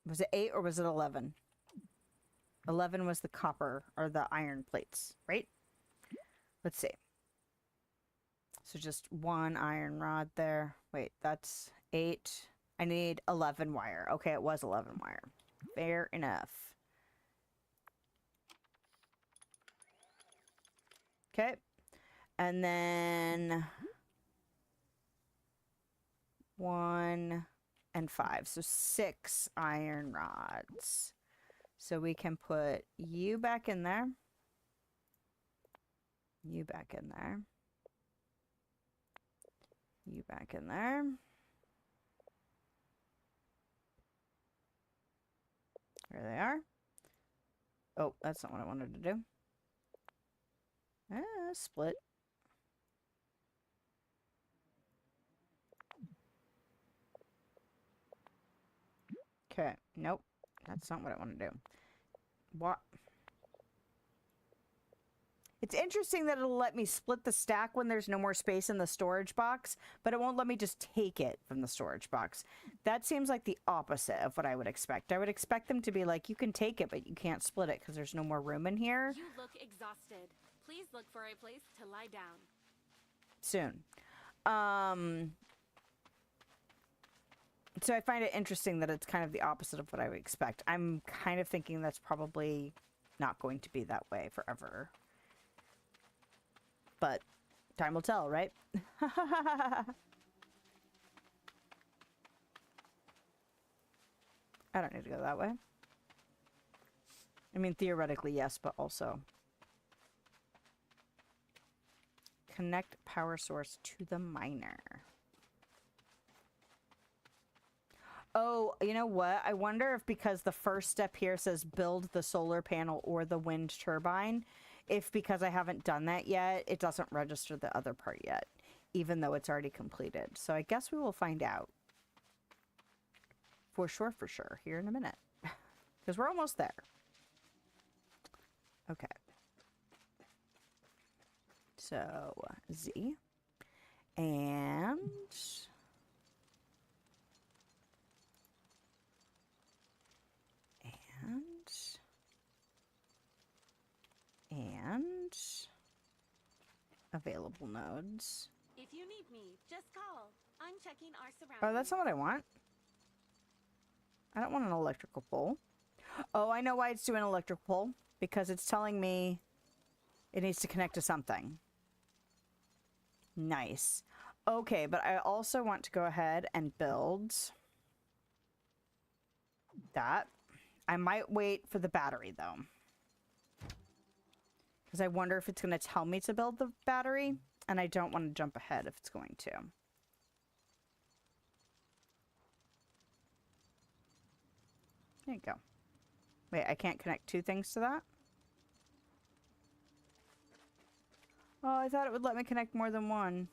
Was it 8 or was it 11? 11 was the copper or the iron plates, right? Let's see. So just 1 iron rod there. Wait, that's 8. I need 11 wire. Okay, it was 11 wire. Fair enough. Okay. And then 1 and 5. So 6 iron rods. So we can put you back in there. You back in there. You back in there. There they are. Oh, that's not what I wanted to do. Split. Okay, nope. That's not what I want to do. What? It's interesting that it'll let me split the stack when there's no more space in the storage box, but it won't let me just take it from the storage box. That seems like the opposite of what I would expect. I would expect them to be like, you can take it, but you can't split it because there's no more room in here. You look exhausted. Please look for a place to lie down. Soon. So I find it interesting that it's kind of the opposite of what I would expect. I'm kind of thinking that's probably not going to be that way forever. But time will tell, right? I don't need to go that way. I mean, theoretically, yes, but also connect power source to the miner. Oh, you know what? I wonder if because the first step here says build the solar panel or the wind turbine, if because I haven't done that yet, it doesn't register the other part yet, even though it's already completed. So I guess we will find out. For sure, here in a minute. Because we're almost there. Okay. So, Z. And... And... Available nodes. If you need me, just call. I'm checking our surroundings. Oh, that's not what I want. I don't want an electrical pole. Oh, I know why it's doing an electrical pole. Because it's telling me it needs to connect to something. Nice. Okay, but I also want to go ahead and build that. I might wait for the battery, though. Because I wonder if it's going to tell me to build the battery. And I don't want to jump ahead if it's going to. There you go. Wait, I can't connect two things to that? Oh, I thought it would let me connect more than one.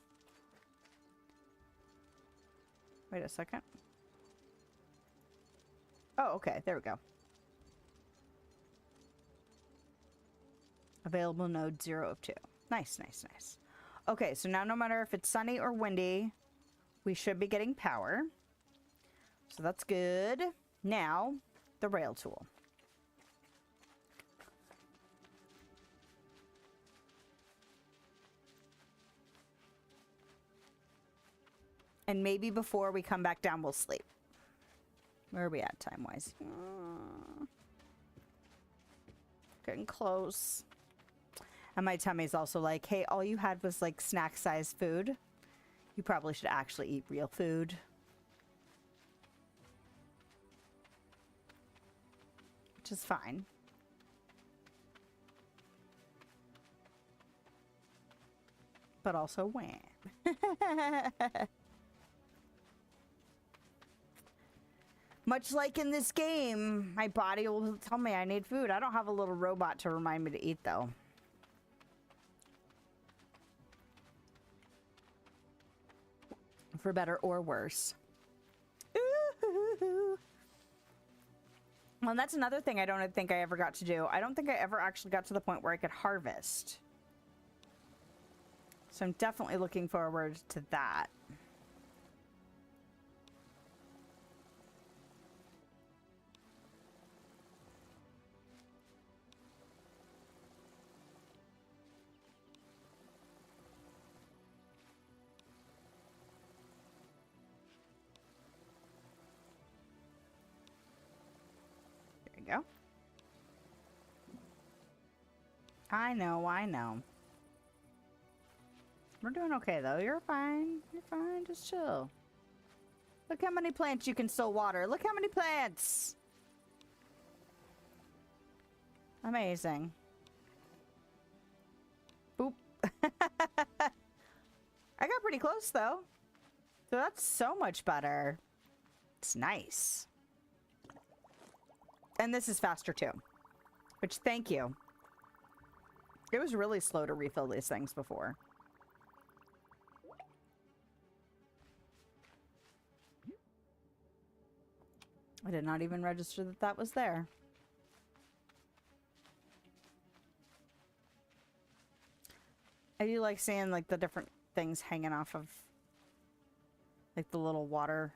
Wait a second. Oh, okay. There we go. Available node 0 of 2. Nice, nice, nice. Okay, so now no matter if it's sunny or windy, we should be getting power. So that's good. Now, the rail tool. And maybe before we come back down, we'll sleep. Where are we at time-wise? Getting close. And my tummy's also like, hey, all you had was like snack-sized food. You probably should actually eat real food. Which is fine. But also when. Much like in this game, my body will tell me I need food. I don't have a little robot to remind me to eat, though. For better or worse. Ooh. Well, that's another thing I don't think I ever got to do. I don't think I ever actually got to the point where I could harvest. So I'm definitely looking forward to that. Go. I know, I know. We're doing okay, though. You're fine. You're fine. Just chill. Look how many plants you can still water. Look how many plants. Amazing. Boop. I got pretty close, though. So that's so much better. It's nice. And this is faster too, which thank you. It was really slow to refill these things before. I did not even register that that was there. I do like seeing like the different things hanging off of like the little water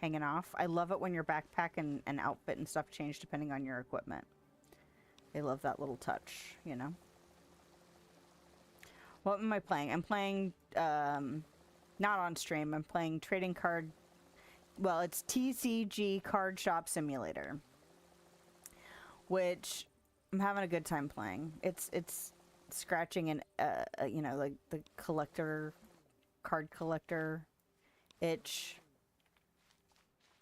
hanging off. I love it when your backpack and outfit and stuff change depending on your equipment. I love that little touch, you know. What am I playing? I'm playing, not on stream. I'm playing trading card. Well, it's TCG Card Shop Simulator, which I'm having a good time playing. It's scratching an, you know, like the card collector itch.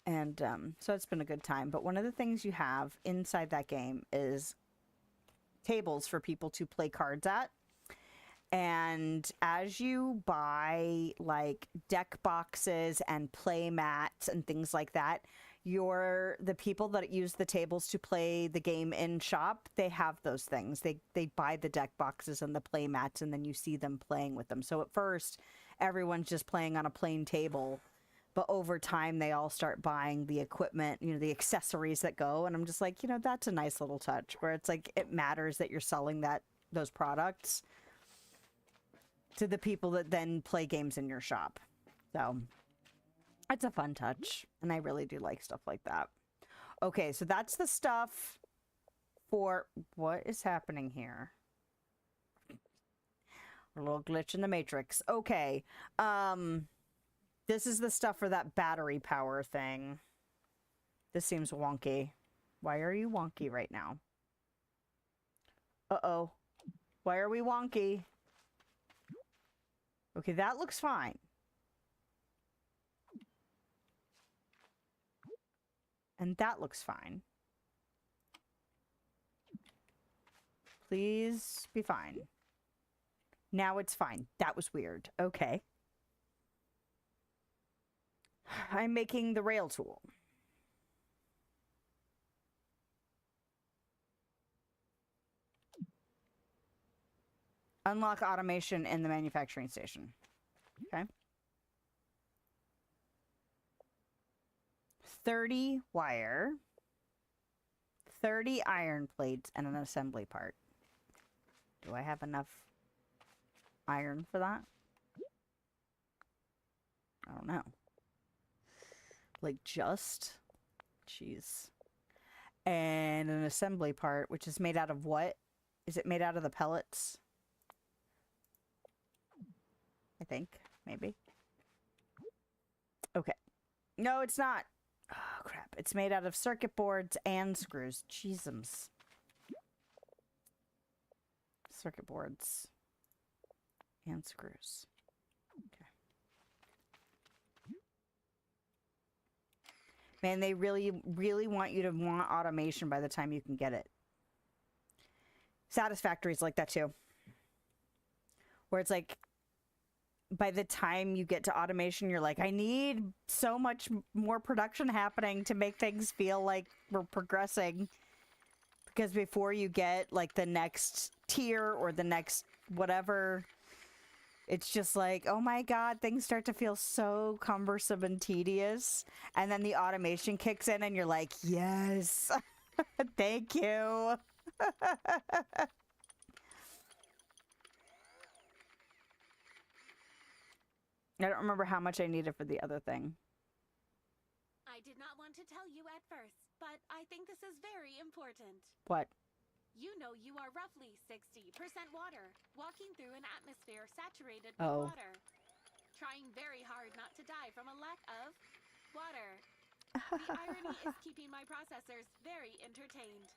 And so it's been a good time. But one of the things you have inside that game is tables for people to play cards at. And as you buy like deck boxes and play mats and things like that, the people that use the tables to play the game in shop, they have those things. They buy the deck boxes and the play mats, and then you see them playing with them. So at first, everyone's just playing on a plain table. But over time, they all start buying the equipment, you know, the accessories that go. And I'm just like, you know, that's a nice little touch where it's like, it matters that you're selling those products. to the people that then play games in your shop. So it's a fun touch, and I really do like stuff like that. Okay, so that's the stuff for what is happening here. A little glitch in the matrix. Okay. This is the stuff for that battery power thing. This seems wonky. Why are you wonky right now? Uh-oh. Why are we wonky? Okay, that looks fine. And that looks fine. Please be fine. Now it's fine. That was weird. Okay. I'm making the rail tool. Unlock automation in the manufacturing station. Okay. 30 wire. 30 iron plates and an assembly part. Do I have enough iron for that? I don't know. Like just? Jeez. And an assembly part, which is made out of what? Is it made out of the pellets? I think. Maybe. Okay. No, it's not. Oh, crap. It's made out of circuit boards and screws. Jeezums. Circuit boards and screws. Okay. Man, they really, really want you to want automation by the time you can get it. Satisfactory's like that too. Where it's like, by the time you get to automation, you're like, I need so much more production happening to make things feel like we're progressing. Because before you get like the next tier or the next whatever, it's just like, oh my God, things start to feel so cumbersome and tedious. And then the automation kicks in and you're like, yes, thank you. I don't remember how much I needed for the other thing. I did not want to tell you at first, but I think this is very important. What? You know you are roughly 60% water, walking through an atmosphere saturated with Oh. water. Trying very hard not to die from a lack of water. The irony is keeping my processors very entertained.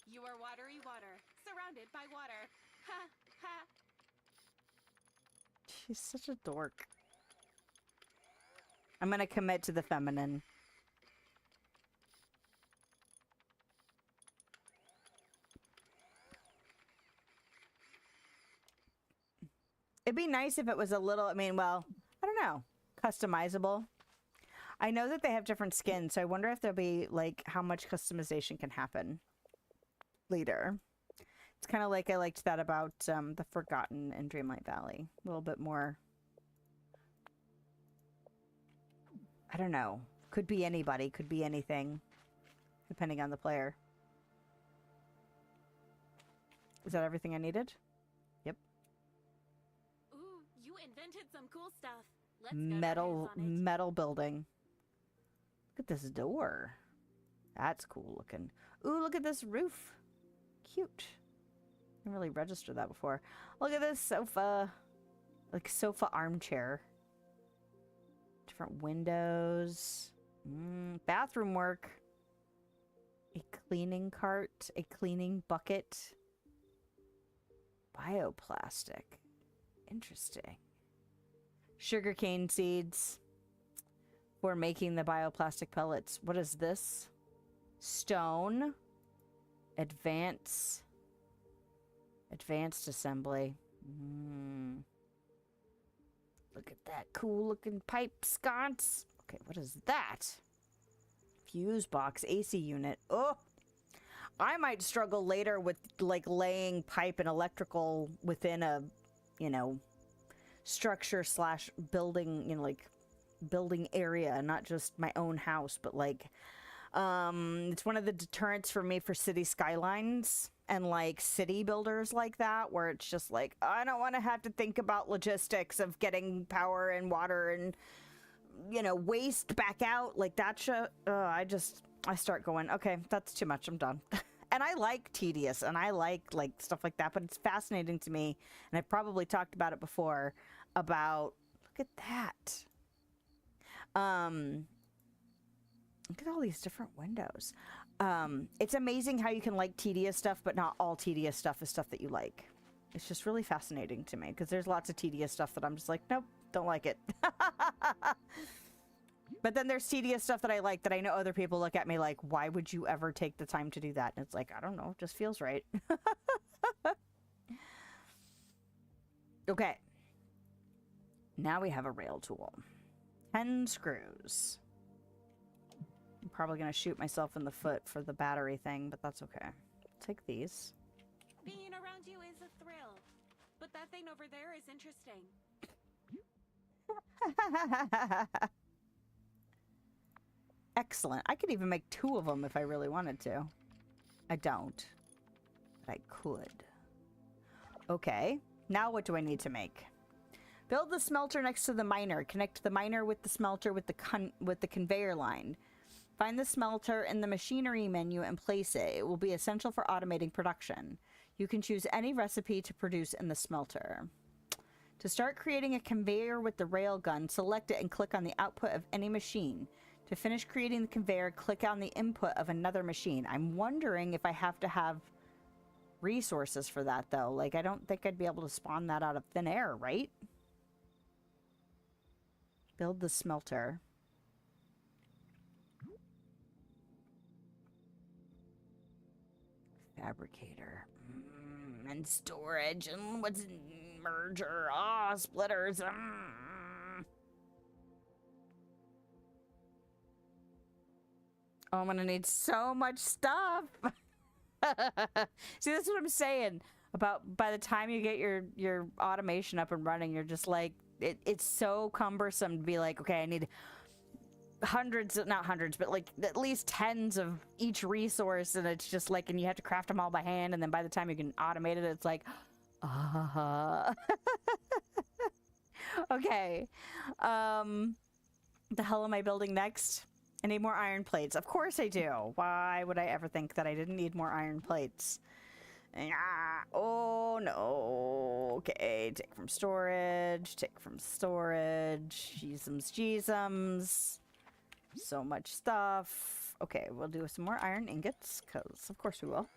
You are watery water, surrounded by water. Ha ha. She's such a dork. I'm gonna commit to the feminine. It'd be nice if it was a little, I mean, well, I don't know, customizable. I know that they have different skins, so I wonder if there'll be, like, how much customization can happen later. It's kind of like I liked that about the Forgotten in Dreamlight Valley. A little bit more. I don't know. Could be anybody, could be anything, depending on the player. Is that everything I needed? Yep. Ooh, you invented some cool stuff. Let's get our hands on it. Metal building. Look at this door. That's cool looking. Ooh, look at this roof. Cute. I didn't really register that before. Look at this sofa. Like sofa armchair. Different windows. Bathroom work. A cleaning cart. A cleaning bucket. Bioplastic. Interesting. Sugarcane seeds for making the bioplastic pellets. What is this? Stone. Advanced assembly. Look at that cool looking pipe sconce. Okay, what is that? Fuse box AC unit. Oh, I might struggle later with like laying pipe and electrical within a, you know, structure / building, you know, like building area, not just my own house, but like It's one of the deterrents for me for city skylines and like city builders like that, where it's just like, I don't want to have to think about logistics of getting power and water and, you know, waste back out. Like that shit, I start going, okay, that's too much. I'm done. And I like tedious and I like stuff like that, but it's fascinating to me. And I've probably talked about it before about, look at that. Look at all these different windows. It's amazing how you can like tedious stuff, but not all tedious stuff is stuff that you like. It's just really fascinating to me because there's lots of tedious stuff that I'm just like, nope, don't like it. But then there's tedious stuff that I like that I know other people look at me like, why would you ever take the time to do that? And it's like, I don't know, it just feels right. Okay. Now we have a rail tool. 10 screws. I'm probably going to shoot myself in the foot for the battery thing, but that's okay. Take these. Being around you is a thrill, but that thing over there is interesting. Excellent. I could even make 2 of them if I really wanted to. I don't, but I could. Okay, now what do I need to make? Build the smelter next to the miner. Connect the miner with the smelter with the conveyor line. Find the smelter in the machinery menu and place it. It will be essential for automating production. You can choose any recipe to produce in the smelter. To start creating a conveyor with the rail gun, select it and click on the output of any machine. To finish creating the conveyor, click on the input of another machine. I'm wondering if I have to have resources for that, though. Like, I don't think I'd be able to spawn that out of thin air, right? Build the smelter. Fabricator. And storage. And what's merger? Ah, splitters. Oh, I'm gonna need so much stuff. See, that's what I'm saying about by the time you get your automation up and running, you're just like, it's so cumbersome to be like, okay, I need hundreds, not hundreds, but like at least tens of each resource, and it's just like, and you have to craft them all by hand, and then by the time you can automate it, it's like, okay. The hell am I building next? I need more iron plates. Of course I do. Why would I ever think that I didn't need more iron plates? Oh, no. Okay, take from storage. Take from storage. Jeezums. So much stuff. Okay, we'll do some more iron ingots, because of course we will.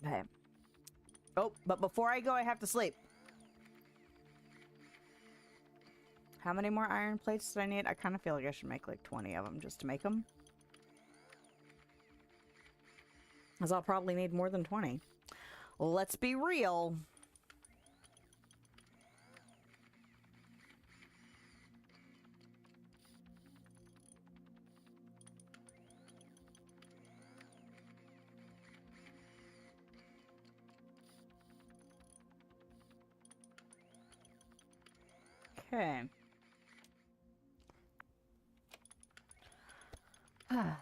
Okay. Oh, but before I go, I have to sleep. How many more iron plates do I need? I kind of feel like I should make like 20 of them just to make them. Because I'll probably need more than 20. Well, let's be real. Okay.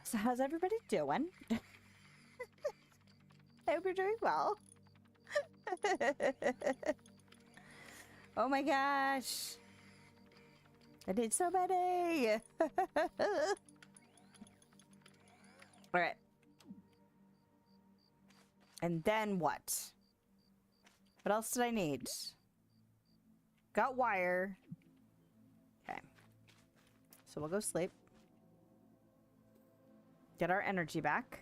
So how's everybody doing? I hope you're doing well. Oh my gosh. I did so many. Alright. And then what? What else did I need? Got wire. Okay. So we'll go sleep. Get our energy back.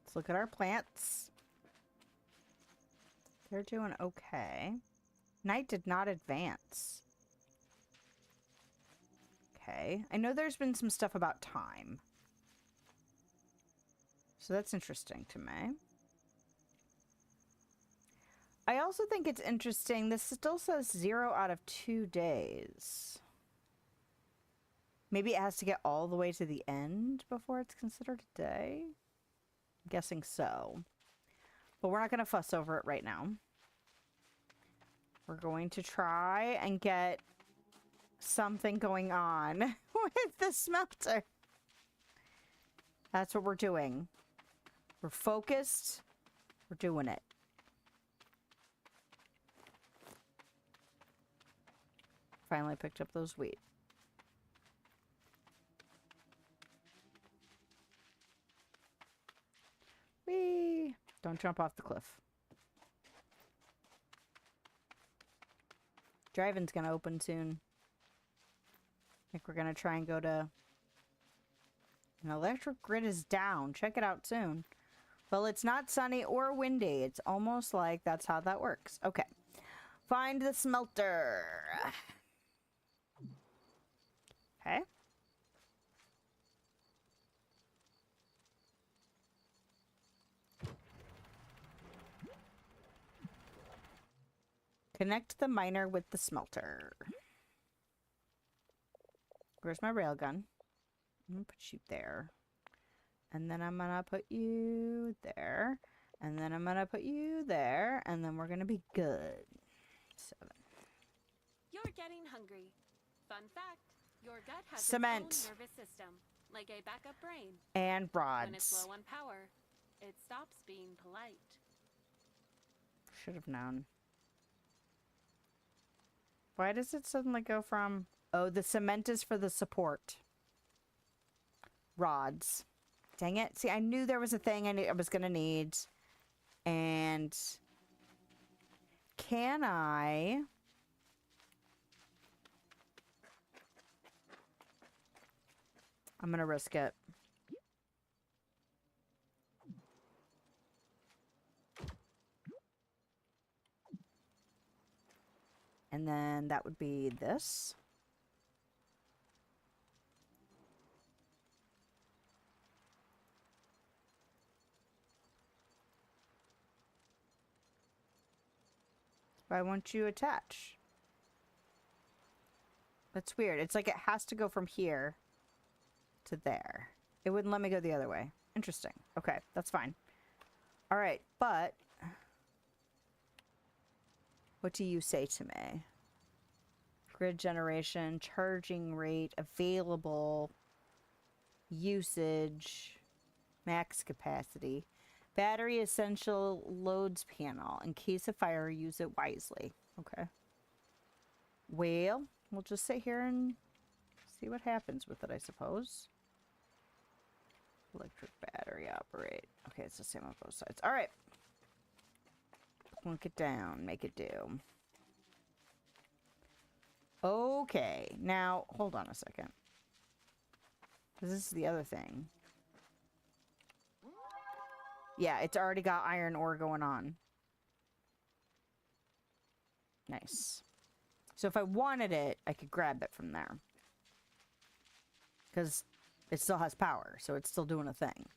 Let's look at our plants. They're doing okay. Night did not advance. Okay. I know there's been some stuff about time. So that's interesting to me. I also think it's interesting, this still says 0 out of 2 days. Maybe it has to get all the way to the end before it's considered a day? I'm guessing so. But we're not going to fuss over it right now. We're going to try and get something going on with the smelter. That's what we're doing. We're focused. We're doing it. Finally picked up those wheat. Whee! Don't jump off the cliff. Driving's gonna open soon. I think we're gonna try and go to... An electric grid is down. Check it out soon. Well, it's not sunny or windy. It's almost like that's how that works. Okay. Find the smelter. Okay. Connect the miner with the smelter. Where's my railgun? I'm gonna put you there. And then I'm gonna put you there. And then I'm gonna put you there. And then we're gonna be good. 7. You're getting hungry. Fun fact, your gut has Cement. its own nervous system, like a backup brain. And When it's rods. low on power, it stops being polite. Should have known. Why does it suddenly go from... Oh, the cement is for the support. Rods. Dang it. See, I knew there was a thing I was going to need. And... Can I... I'm going to risk it. And then that would be this. Why won't you attach? That's weird. It's like it has to go from here to there. It wouldn't let me go the other way. Interesting. Okay, that's fine. All right, but what do you say to me? Grid generation, charging rate, available, usage, max capacity. Battery essential loads panel. In case of fire, use it wisely. Okay. Well, we'll just sit here and see what happens with it, I suppose. Electric battery operate. Okay, it's the same on both sides. All right. Plunk it down. Make it do. Okay. Now, hold on a second. This is the other thing. Yeah, it's already got iron ore going on. Nice. So if I wanted it, I could grab it from there. Because it still has power, so it's still doing a thing.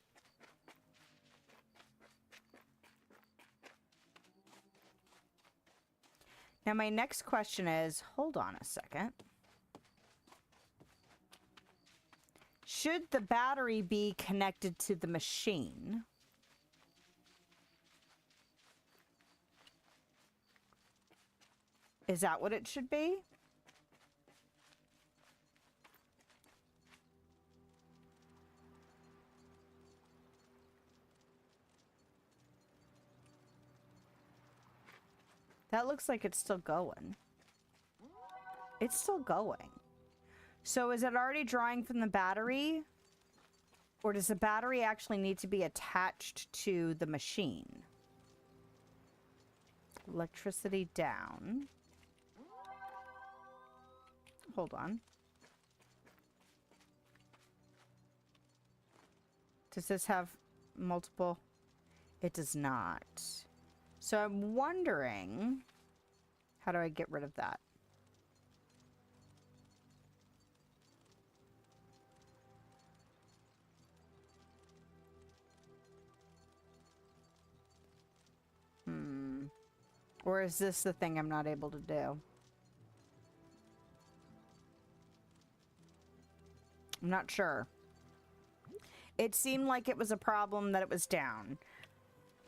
Now my next question is, hold on a second. Should the battery be connected to the machine? Is that what it should be? That looks like it's still going. It's still going. So is it already drawing from the battery? Or does the battery actually need to be attached to the machine? Electricity down. Hold on. Does this have multiple? It does not. So I'm wondering, how do I get rid of that? Or is this the thing I'm not able to do? I'm not sure. It seemed like it was a problem that it was down.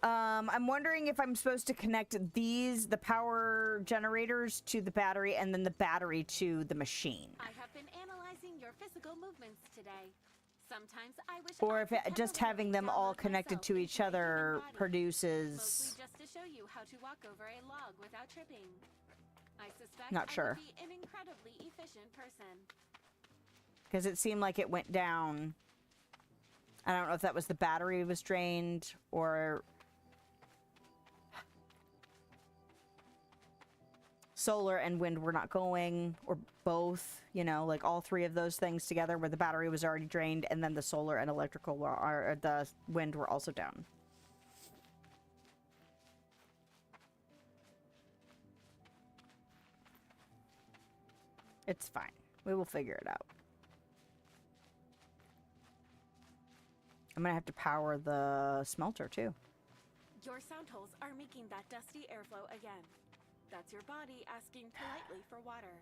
I'm wondering if I'm supposed to connect the power generators to the battery and then the battery to the machine. I have been analyzing your physical movements today. Sometimes I wish Or I if could just having them all download connected myself to into each a human other body. produces... Mostly just to show you how to walk over a log without tripping. I suspect Not I sure. would be an incredibly efficient person. Because it seemed like it went down. I don't know if that was the battery was drained or... solar and wind were not going, or both, you know, like all three of those things together where the battery was already drained and then the solar and electrical were, or the wind were also down. It's fine. We will figure it out. I'm gonna have to power the smelter too. Your sound holes are making that dusty airflow again. That's your body asking politely for water.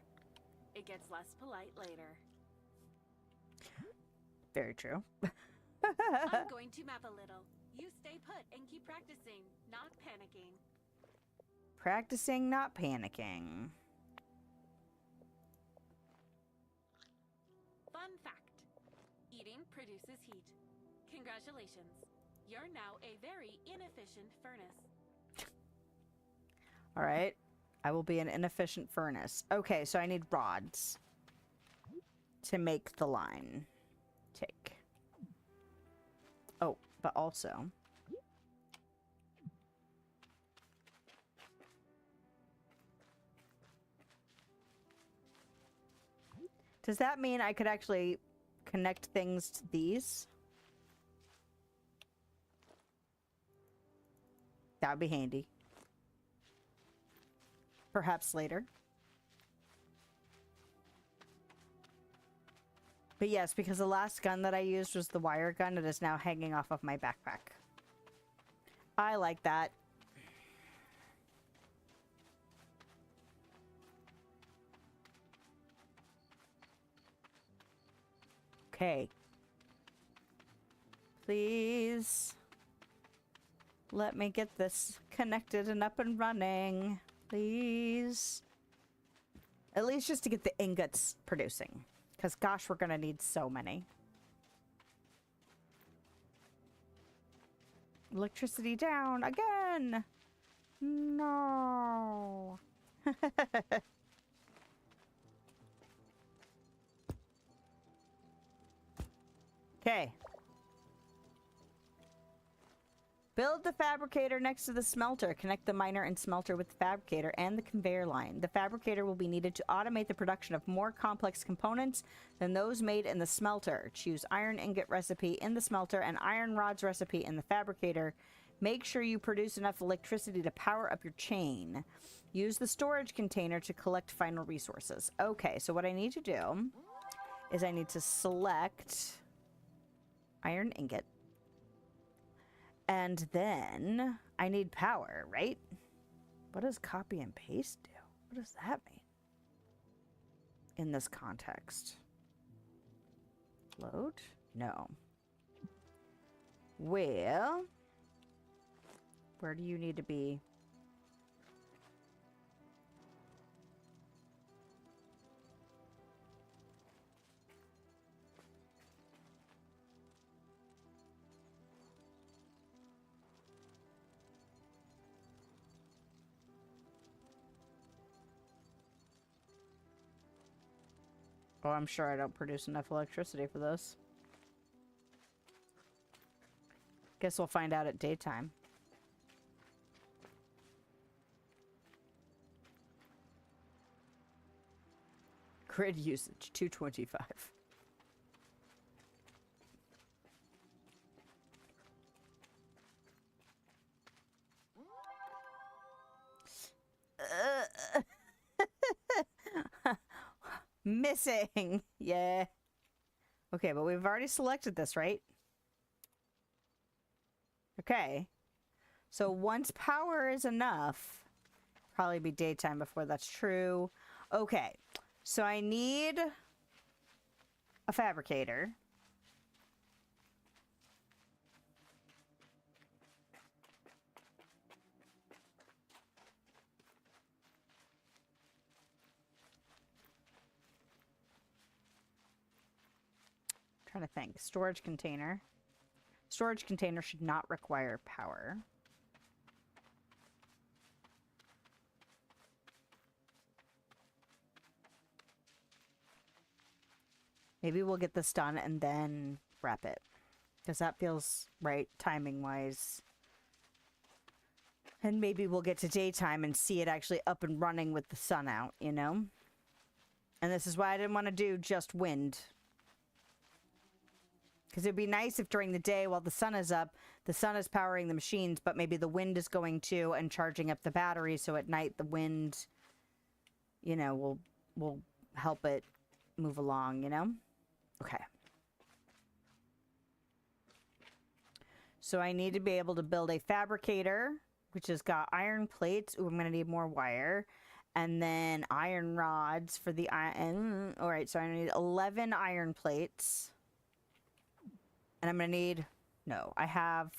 It gets less polite later. Very true. I'm going to map a little. You stay put and keep practicing, not panicking. Practicing, not panicking. Fun fact. Eating produces heat. Congratulations. You're now a very inefficient furnace. All right. I will be an inefficient furnace. Okay, so I need rods to make the line tick. Oh, but also... does that mean I could actually connect things to these? That would be handy. Perhaps later. But yes, because the last gun that I used was the wire gun. It is now hanging off of my backpack. I like that. Okay. Please. Let me get this connected and up and running. Please. At least just to get the ingots producing. Because gosh, we're going to need so many. Electricity down again. No. Okay. Build the fabricator next to the smelter. Connect the miner and smelter with the fabricator and the conveyor line. The fabricator will be needed to automate the production of more complex components than those made in the smelter. Choose iron ingot recipe in the smelter and iron rods recipe in the fabricator. Make sure you produce enough electricity to power up your chain. Use the storage container to collect final resources. Okay, so what I need to do is I need to select iron ingot. And then I need power, right? What does copy and paste do? What does that mean in this context? Load? No. Well, where do you need to be? Oh, I'm sure I don't produce enough electricity for this. Guess we'll find out at daytime. Grid usage, 225. Missing. Yeah. Okay, but we've already selected this, right? Okay. So once power is enough, probably be daytime before that's true. Okay. So I need a fabricator. Trying to think. Storage container. Storage container should not require power. Maybe we'll get this done and then wrap it. Because that feels right, timing-wise. And maybe we'll get to daytime and see it actually up and running with the sun out, you know? And this is why I didn't want to do just wind. Because it'd be nice if during the day while the sun is up, the sun is powering the machines, but maybe the wind is going to and charging up the battery, so at night the wind, you know, will help it move along, you know? Okay. So I need to be able to build a fabricator, which has got iron plates. Ooh, I'm going to need more wire. And then iron rods for the iron. All right, so I need 11 iron plates. And I'm going to need... No, I have...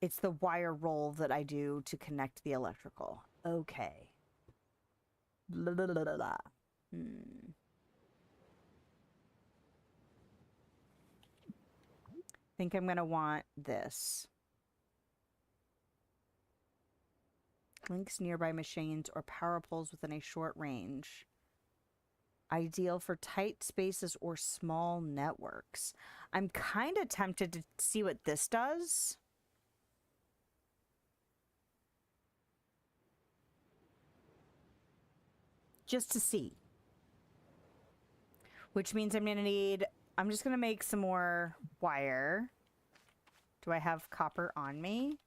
It's the wire roll that I do to connect the electrical. Okay. Blah, blah, blah, blah, blah. I think I'm going to want this. Links nearby machines or power poles within a short range. Ideal for tight spaces or small networks. I'm kind of tempted to see what this does. Just to see. Which means I'm going to need... I'm just going to make some more wire. Do I have copper on me?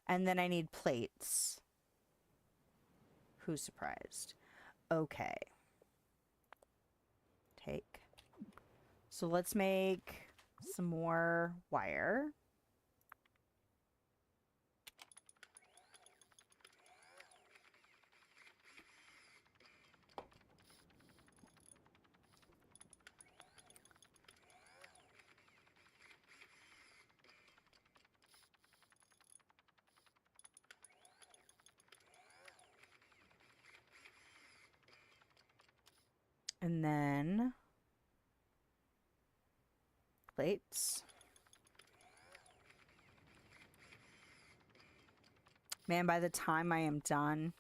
And then I need plates. Who's surprised? Okay. Take. So let's make some more wire. And then plates. Man, by the time I am done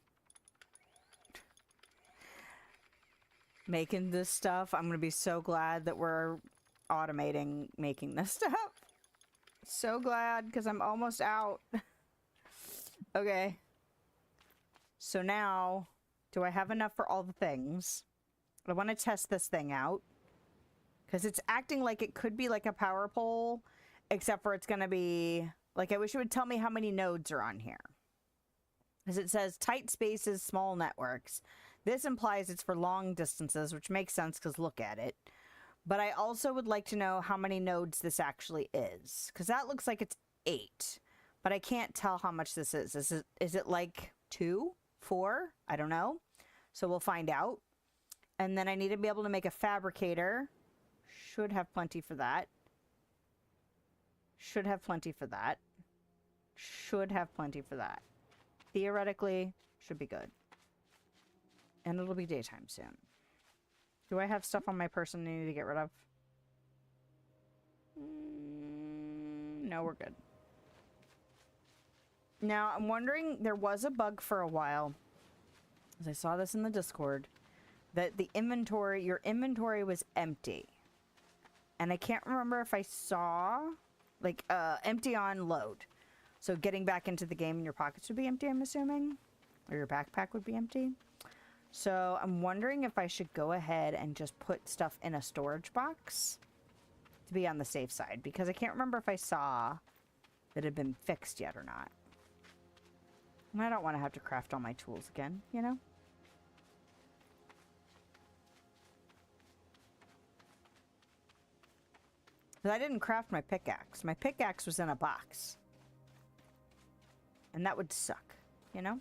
making this stuff, I'm going to be so glad that we're automating making this stuff. So glad, because I'm almost out. Okay. So now, do I have enough for all the things? I want to test this thing out. Because it's acting like it could be like a power pole, except for it's going to be... Like, I wish it would tell me how many nodes are on here. Because it says tight spaces, small networks. This implies it's for long distances, which makes sense because look at it. But I also would like to know how many nodes this actually is. Because that looks like it's 8. But I can't tell how much this is. Is it like 2? 4? I don't know. So we'll find out. And then I need to be able to make a fabricator. Should have plenty for that. Should have plenty for that. Should have plenty for that. Theoretically, should be good. And it'll be daytime soon. Do I have stuff on my person I need to get rid of? No, we're good. Now, I'm wondering, there was a bug for a while, as I saw this in the Discord, that the inventory, your inventory was empty. And I can't remember if I saw, like, empty on load. So getting back into the game and your pockets would be empty, I'm assuming? Or your backpack would be empty? So I'm wondering if I should go ahead and just put stuff in a storage box to be on the safe side. Because I can't remember if I saw that it had been fixed yet or not. And I don't want to have to craft all my tools again, you know? Because I didn't craft my pickaxe. My pickaxe was in a box. And that would suck, you know?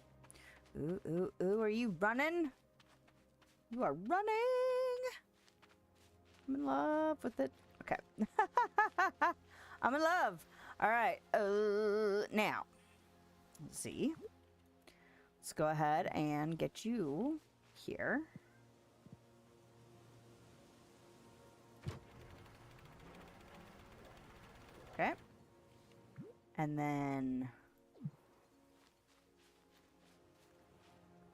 Ooh, ooh, ooh, are you running? You are running! I'm in love with it. Okay. I'm in love. All right. Now, let's see. Let's go ahead and get you here. Okay. And then...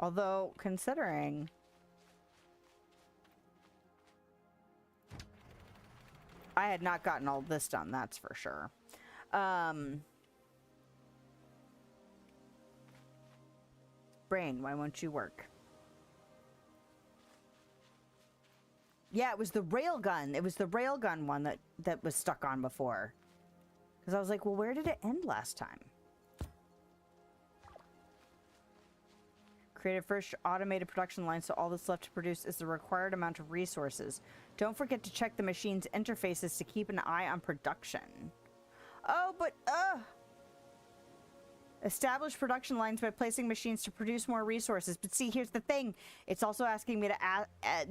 Although, considering... I had not gotten all this done, that's for sure. Brain, why won't you work? Yeah, it was the railgun. It was the railgun one that was stuck on before. Because I was like, well, where did it end last time? Create a first automated production line so all that's left to produce is the required amount of resources. Don't forget to check the machine's interfaces to keep an eye on production. Oh, but, establish production lines by placing machines to produce more resources. But see, here's the thing. It's also asking me to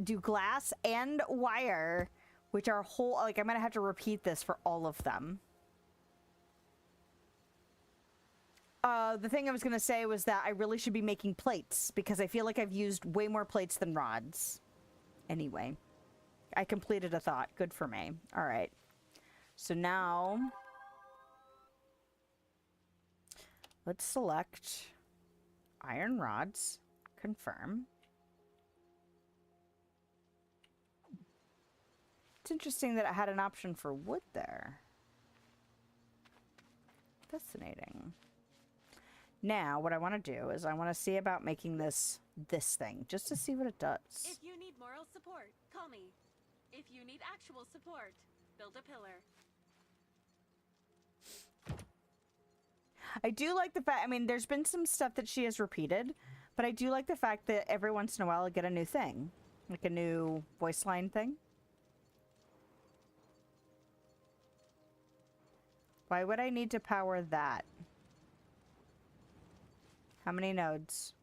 do glass and wire, which are whole... Like, I'm going to have to repeat this for all of them. The thing I was going to say was that I really should be making plates, because I feel like I've used way more plates than rods. Anyway, I completed a thought. Good for me. All right. So now... let's select iron rods, confirm. It's interesting that it had an option for wood there. Fascinating. Now, what I want to do is I want to see about making this thing, just to see what it does. If you need moral support, call me. If you need actual support, build a pillar. I do like the fact, I mean, there's been some stuff that she has repeated, but I do like the fact that every once in a while I get a new thing. Like a new voice line thing. Why would I need to power that? How many nodes?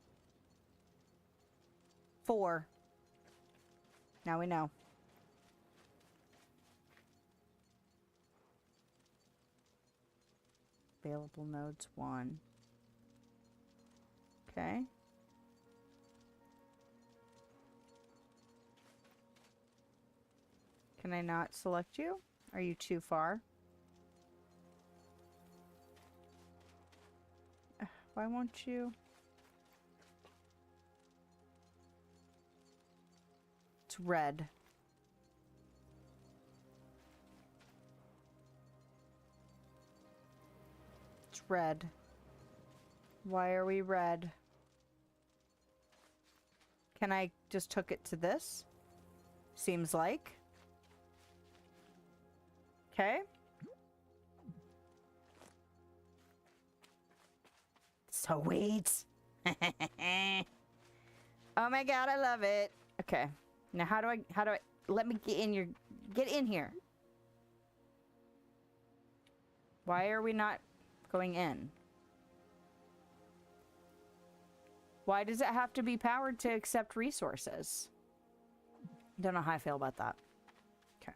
4. Now we know. Available nodes 1. Okay. Can I not select you? Are you too far? Why won't you? It's red. It's red. Why are we red? Can I just hook it to this? Seems like. Okay. Sweet. Oh my god, I love it. Okay. Now how do I let me get in here. Why are we not going in? Why does it have to be powered to accept resources? Don't know how I feel about that. Okay.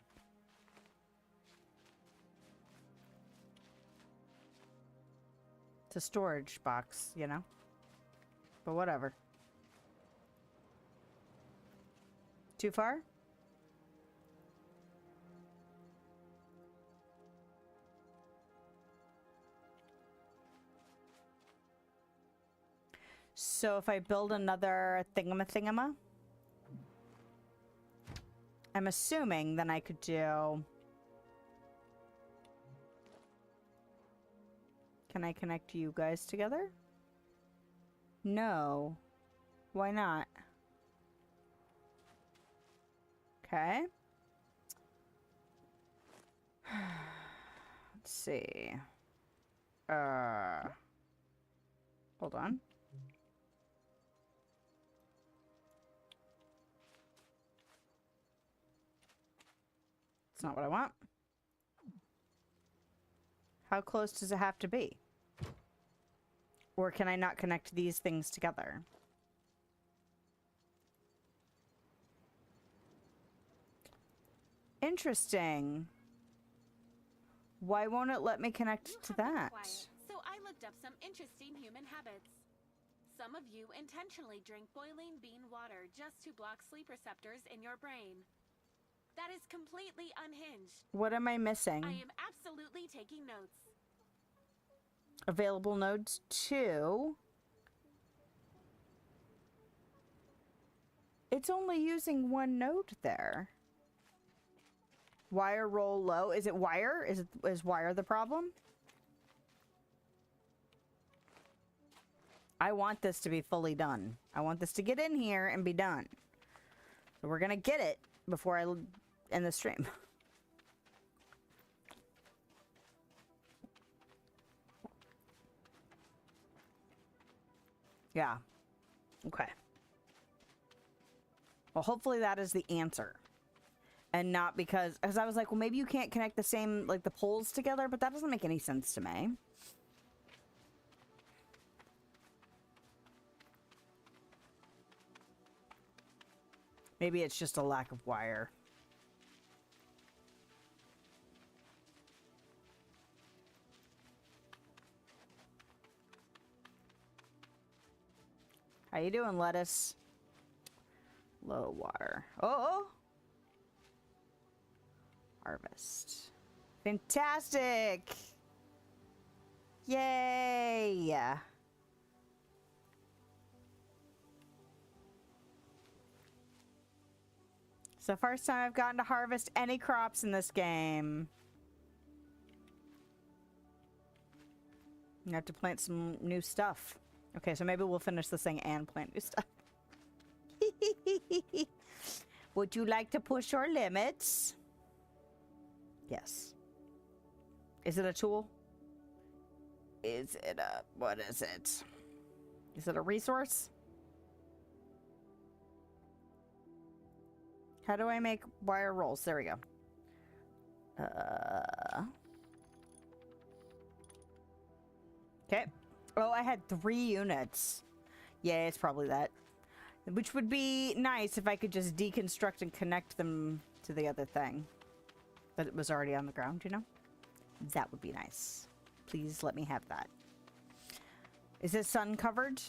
It's a storage box, you know? But whatever. Too far? So if I build another thingama, I'm assuming then I could do... Can I connect you guys together? No. Why not? Okay. Let's see. Hold on. It's not what I want. How close does it have to be? Or can I not connect these things together? Interesting. Why won't it let me connect to that? Quiet, so I looked up some interesting human habits. Some of you intentionally drink boiling bean water just to block sleep receptors in your brain. That is completely unhinged. What am I missing? I am absolutely taking notes. Available nodes 2. It's only using one node there. Wire roll low. Is it wire? Is wire the problem? I want this to be fully done. I want this to get in here and be done. So we're gonna get it before I end the stream. Yeah. Okay. Well, hopefully that is the answer. And not because I was like, well, maybe you can't connect the same, like, the poles together, but that doesn't make any sense to me. Maybe it's just a lack of wire. How you doing, lettuce? Low water. Oh! Harvest. Fantastic! Yay! It's the first time I've gotten to harvest any crops in this game. I have to plant some new stuff. Okay, so maybe we'll finish this thing and plant new stuff. Would you like to push your limits? Yes. Is it a tool? Is it a... what is it? Is it a resource? How do I make wire rolls? There we go. Okay. Oh, I had 3 units. Yeah, it's probably that. Which would be nice if I could just deconstruct and connect them to the other thing. But it was already on the ground, you know? That would be nice. Please let me have that. Is it sun covered?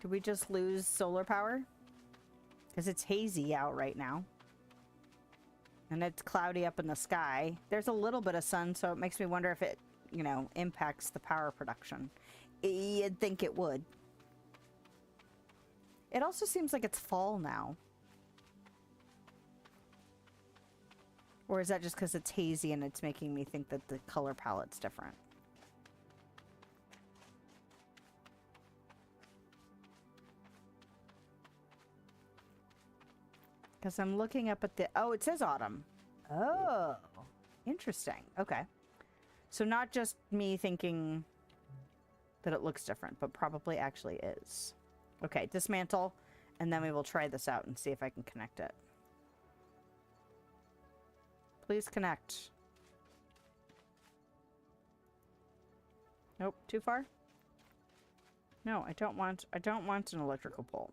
Did we just lose solar power? Because it's hazy out right now. And it's cloudy up in the sky. There's a little bit of sun, so it makes me wonder if it, you know, impacts the power production. You'd think it would. It also seems like it's fall now. Or is that just because it's hazy and it's making me think that the color palette's different? Because I'm looking up at the... oh, it says autumn. Oh, interesting. Okay. So not just me thinking that it looks different, but probably actually is. Okay, dismantle, and then we will try this out and see if I can connect it. Please connect. Nope, too far? No, I don't want an electrical pole.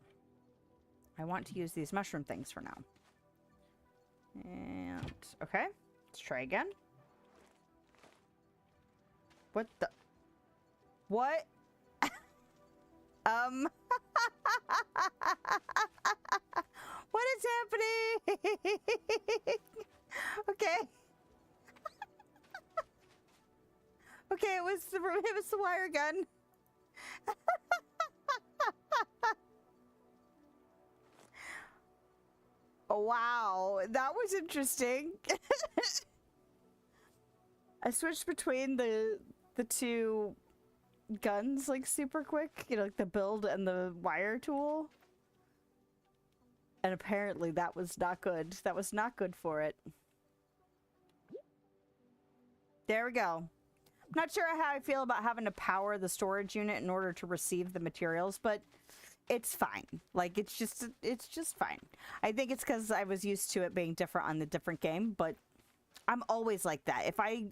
I want to use these mushroom things for now. And okay, let's try again. What the? What? What is happening? Okay. Okay, it was the wire gun. Oh, wow, that was interesting. I switched between the two guns like super quick, you know, like the build and the wire tool. And apparently that was not good. That was not good for it. There we go. I'm not sure how I feel about having to power the storage unit in order to receive the materials, but it's fine. Like, it's just fine. I think it's because I was used to it being different on the different game, but I'm always like that. If I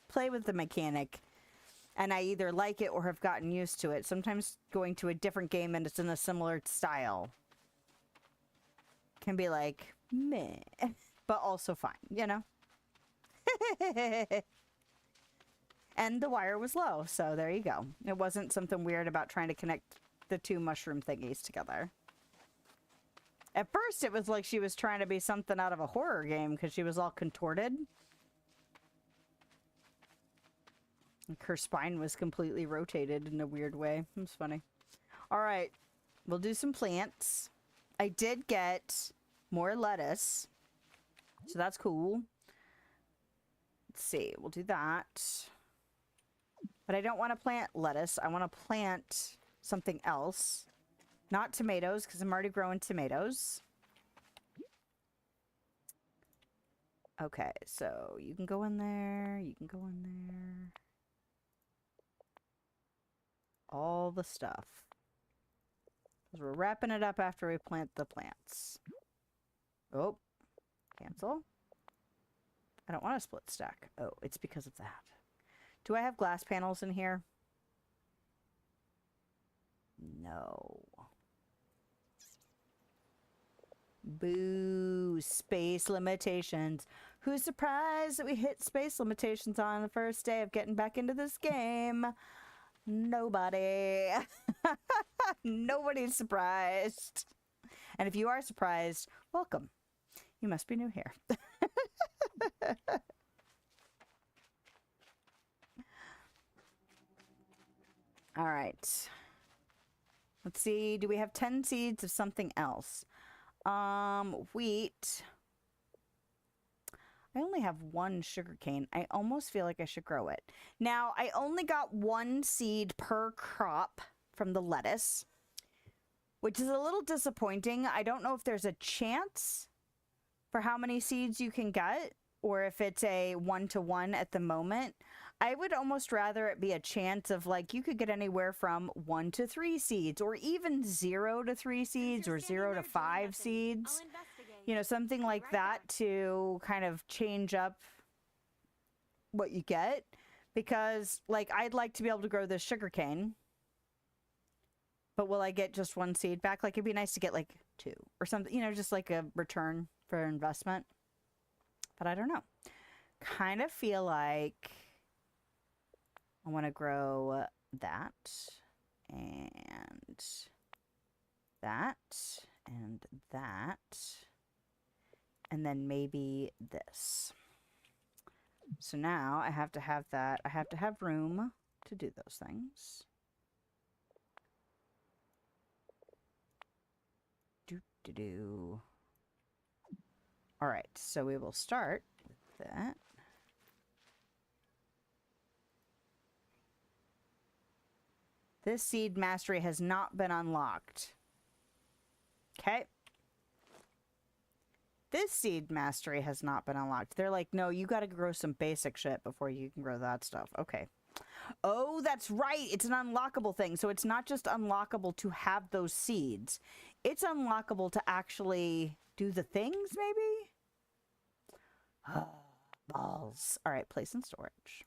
play with the mechanic and I either like it or have gotten used to it, sometimes going to a different game and it's in a similar style can be like, meh, but also fine, you know? And the wire was low, so there you go. It wasn't something weird about trying to connect the two mushroom thingies together. At first, it was like she was trying to be something out of a horror game because she was all contorted. Like her spine was completely rotated in a weird way. It was funny. All right. We'll do some plants. I did get more lettuce. So that's cool. Let's see. We'll do that. But I don't want to plant lettuce. I want to plant something else. Not tomatoes, because I'm already growing tomatoes. Okay, so you can go in there. You can go in there. All the stuff. Because we're wrapping it up after we plant the plants. Oh, cancel. I don't want a split stack. Oh, it's because of that. Do I have glass panels in here? No. Boo. Space limitations. Who's surprised that we hit space limitations on the first day of getting back into this game? Nobody. Nobody's surprised. And if you are surprised, welcome. You must be new here. All right. Let's see. Do we have 10 seeds of something else? Wheat. I only have one sugarcane. I almost feel like I should grow it. Now, I only got one seed per crop from the lettuce, which is a little disappointing. I don't know if there's a chance for how many seeds you can get, or if it's a 1-to-1 at the moment. I would almost rather it be a chance of, like, you could get anywhere from 1 to 3 seeds, or even 0 to 3 seeds, or 0 to 5 seeds. You know, something like that to kind of change up what you get. Because, like, I'd like to be able to grow this sugarcane. But will I get just 1 seed back? Like, it'd be nice to get, like, 2 or something. You know, just like a return for investment. But I don't know. Kind of feel like I want to grow that. And that. And that. And then maybe this. So now I have to have that. I have to have room to do those things. Do. All right, so we will start with that. This seed mastery has not been unlocked. Okay. This seed mastery has not been unlocked. They're like, no, you got to grow some basic shit before you can grow that stuff. Okay. Oh, that's right. It's an unlockable thing. So it's not just unlockable to have those seeds. It's unlockable to actually do the things, maybe? Balls. All right, place in storage.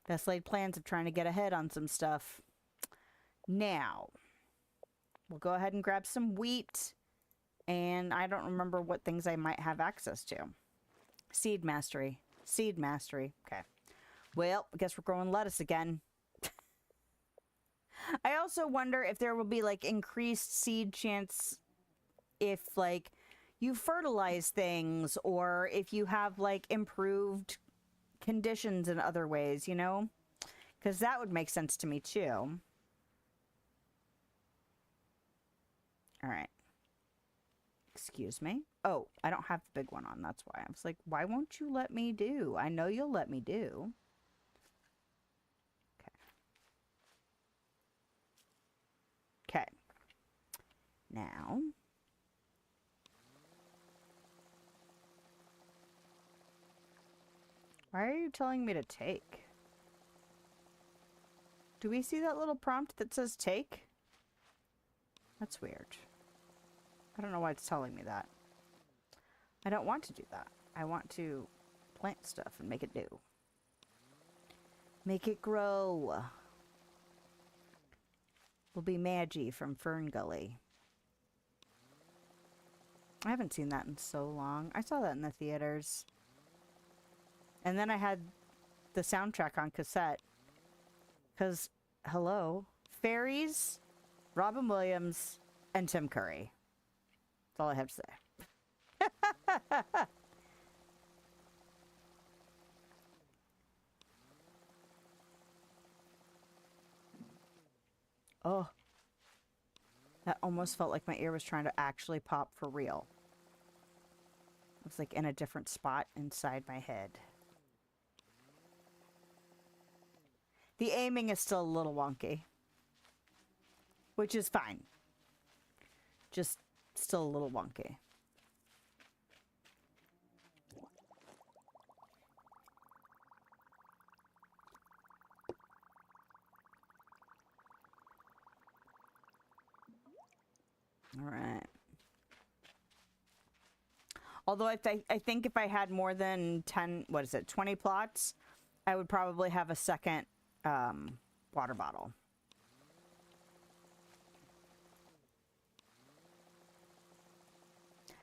Best laid plans of trying to get ahead on some stuff. Now, we'll go ahead and grab some wheat. And I don't remember what things I might have access to. Seed mastery. Seed mastery. Okay. Well, I guess we're growing lettuce again. I also wonder if there will be, like, increased seed chance if, like, you fertilize things, or if you have, like, improved conditions in other ways, you know? Because that would make sense to me, too. All right. Excuse me? Oh, I don't have the big one on. That's why. I was like, why won't you let me do? I know you'll let me do. Okay. Now. Why are you telling me to take? Do we see that little prompt that says take? That's weird. I don't know why it's telling me that. I don't want to do that. I want to plant stuff and make it do. Make it grow. Will be Maggie from Fern Gully. I haven't seen that in so long. I saw that in the theaters. And then I had the soundtrack on cassette. Because, hello, Fairies, Robin Williams, and Tim Curry. That's all I have to say. Oh. That almost felt like my ear was trying to actually pop for real. It was like in a different spot inside my head. The aiming is still a little wonky. Which is fine. Just still a little wonky. All right. Although I think if I had more than 10, 20 plots, I would probably have a second water bottle.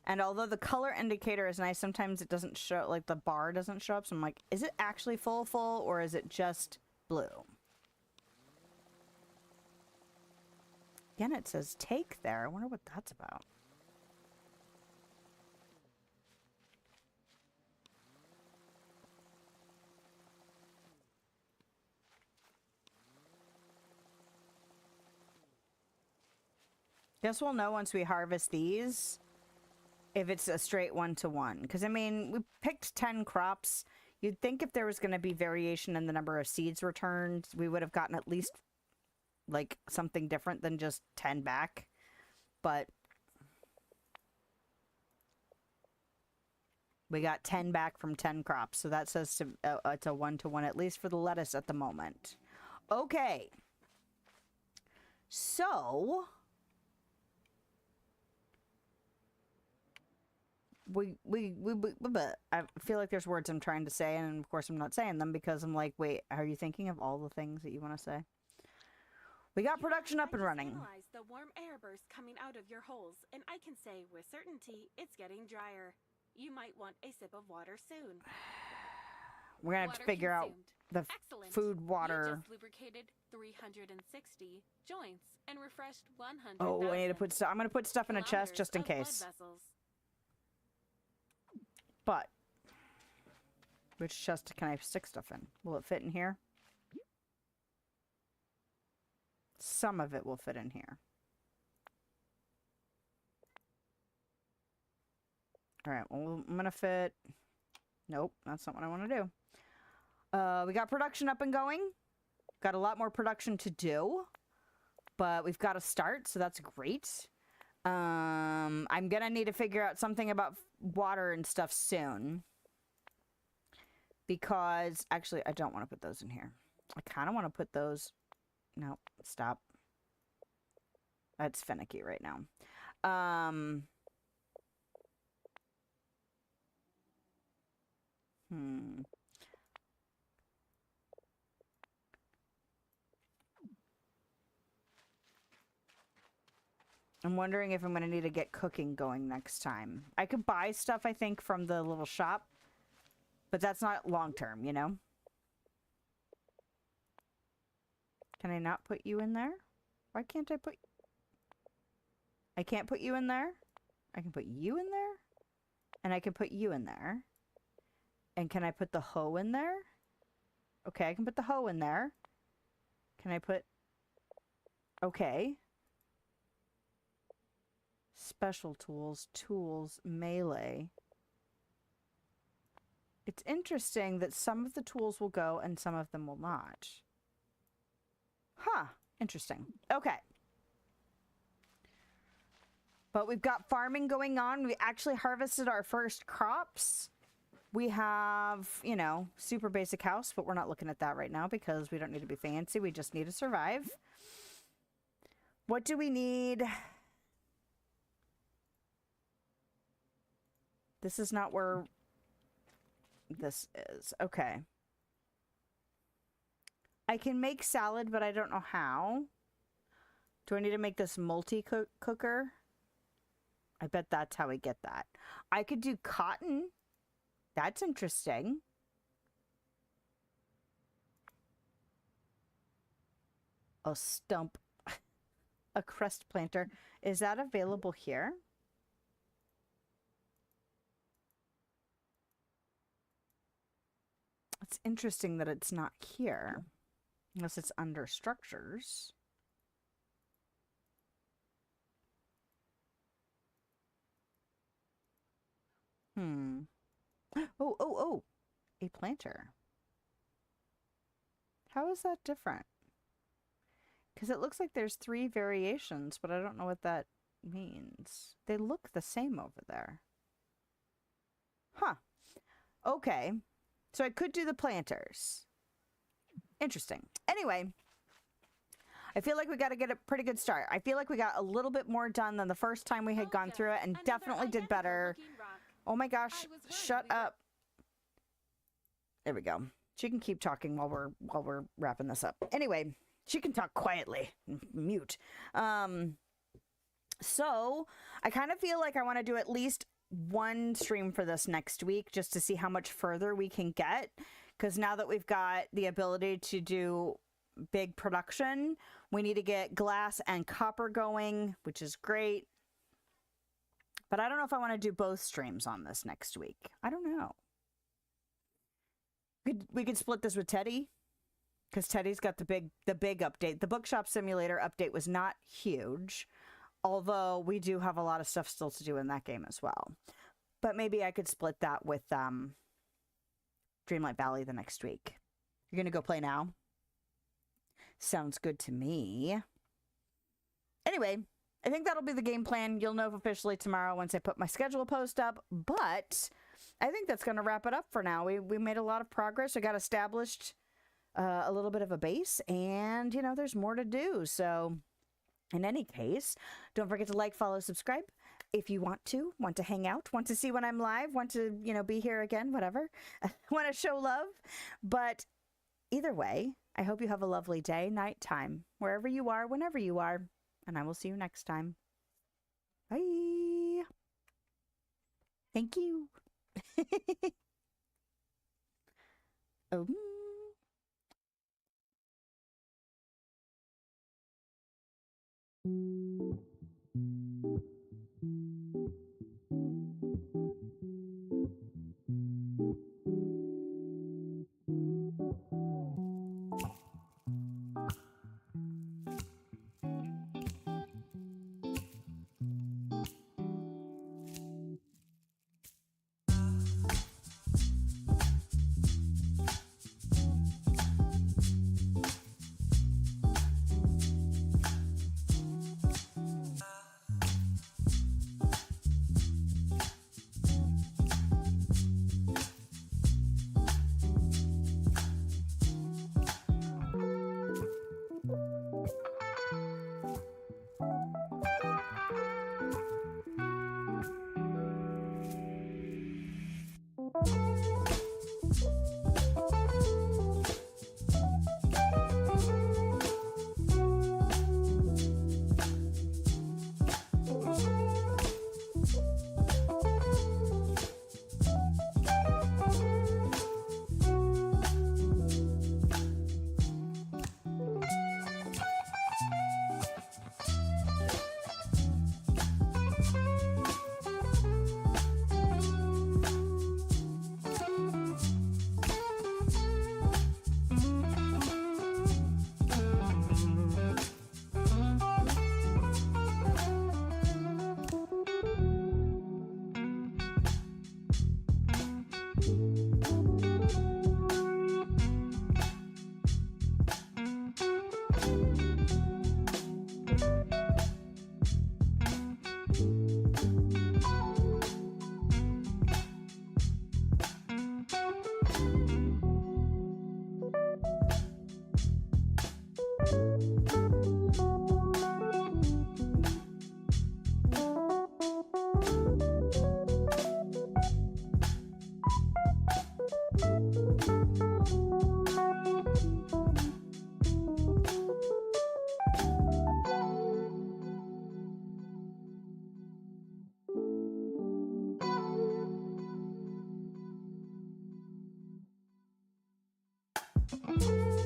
And although the color indicator is nice, sometimes it doesn't show, like the bar doesn't show up. So I'm like, is it actually full, or is it just blue? Again, it says take there. I wonder what that's about. Guess we'll know once we harvest these if it's a straight 1-to-1. Because, I mean, we picked 10 crops. You'd think if there was going to be variation in the number of seeds returned, we would have gotten at least, like, something different than just 10 back. But we got 10 back from 10 crops. So that says it's a 1-to-1, at least for the lettuce at the moment. Okay. So I feel like there's words I'm trying to say, and of course I'm not saying them because I'm like, wait, are you thinking of all the things that you want to say? We got production up and running. Analyze the warm air burst coming out of your holes, and I can say with certainty it's getting drier. You might want a sip of water soon. We're gonna have to figure out the food water. You just lubricated 360 joints and refreshed 100. Oh, I need to put stuff. I'm gonna put stuff in a chest just in case. But which chest can I stick stuff in? Will it fit in here? Some of it will fit in here. All right, well, I'm gonna fit. Nope, that's not what I want to do. We got production up and going. Got a lot more production to do, but we've got to start, so that's great. I'm gonna need to figure out something about water and stuff soon. Because, actually, I don't want to put those in here. I kind of want to put those... No, stop. That's finicky right now. I'm wondering if I'm going to need to get cooking going next time. I could buy stuff, I think, from the little shop. But that's not long-term, you know? Can I not put you in there? Why can't I put... I can't put you in there? I can put you in there? And I can put you in there. And can I put the hoe in there? Okay, I can put the hoe in there. Can I put... Okay. Special tools, tools, melee. It's interesting that some of the tools will go and some of them will not. Huh. Interesting. Okay. But we've got farming going on. We actually harvested our first crops. We have, you know, super basic house, but we're not looking at that right now because we don't need to be fancy. We just need to survive. What do we need? This is not where this is. Okay. I can make salad, but I don't know how. Do I need to make this multi-cooker? I bet that's how we get that. I could do cotton. That's interesting. A stump. A crust planter. Is that available here? It's interesting that it's not here. Unless it's under structures. Oh. A planter. How is that different? Because it looks like there's 3 variations, but I don't know what that means. They look the same over there. Huh. Okay. So I could do the planters. Interesting. Anyway, I feel like we got to get a pretty good start. I feel like we got a little bit more done than the first time we had gone through it, and definitely did better. Oh my gosh, shut up. There we go. She can keep talking while we're wrapping this up. Anyway, she can talk quietly. Mute. So I kind of feel like I want to do at least one stream for this next week just to see how much further we can get. Because now that we've got the ability to do big production, we need to get glass and copper going, which is great. But I don't know if I want to do both streams on this next week. I don't know. We could split this with Teddy, because Teddy's got the big update. The Bookshop Simulator update was not huge, although we do have a lot of stuff still to do in that game as well. But maybe I could split that with Dreamlight Valley the next week. You're gonna go play now? Sounds good to me. Anyway, I think that'll be the game plan. You'll know officially tomorrow once I put my schedule post up, but I think that's going to wrap it up for now. We made a lot of progress. We got established a little bit of a base, and, you know, there's more to do. So, in any case, don't forget to like, follow, subscribe if you want to hang out, want to see when I'm live, want to, you know, be here again, whatever, want to show love. But either way, I hope you have a lovely day, nighttime, wherever you are, whenever you are, and I will see you next time. Bye. Thank you. Oh. You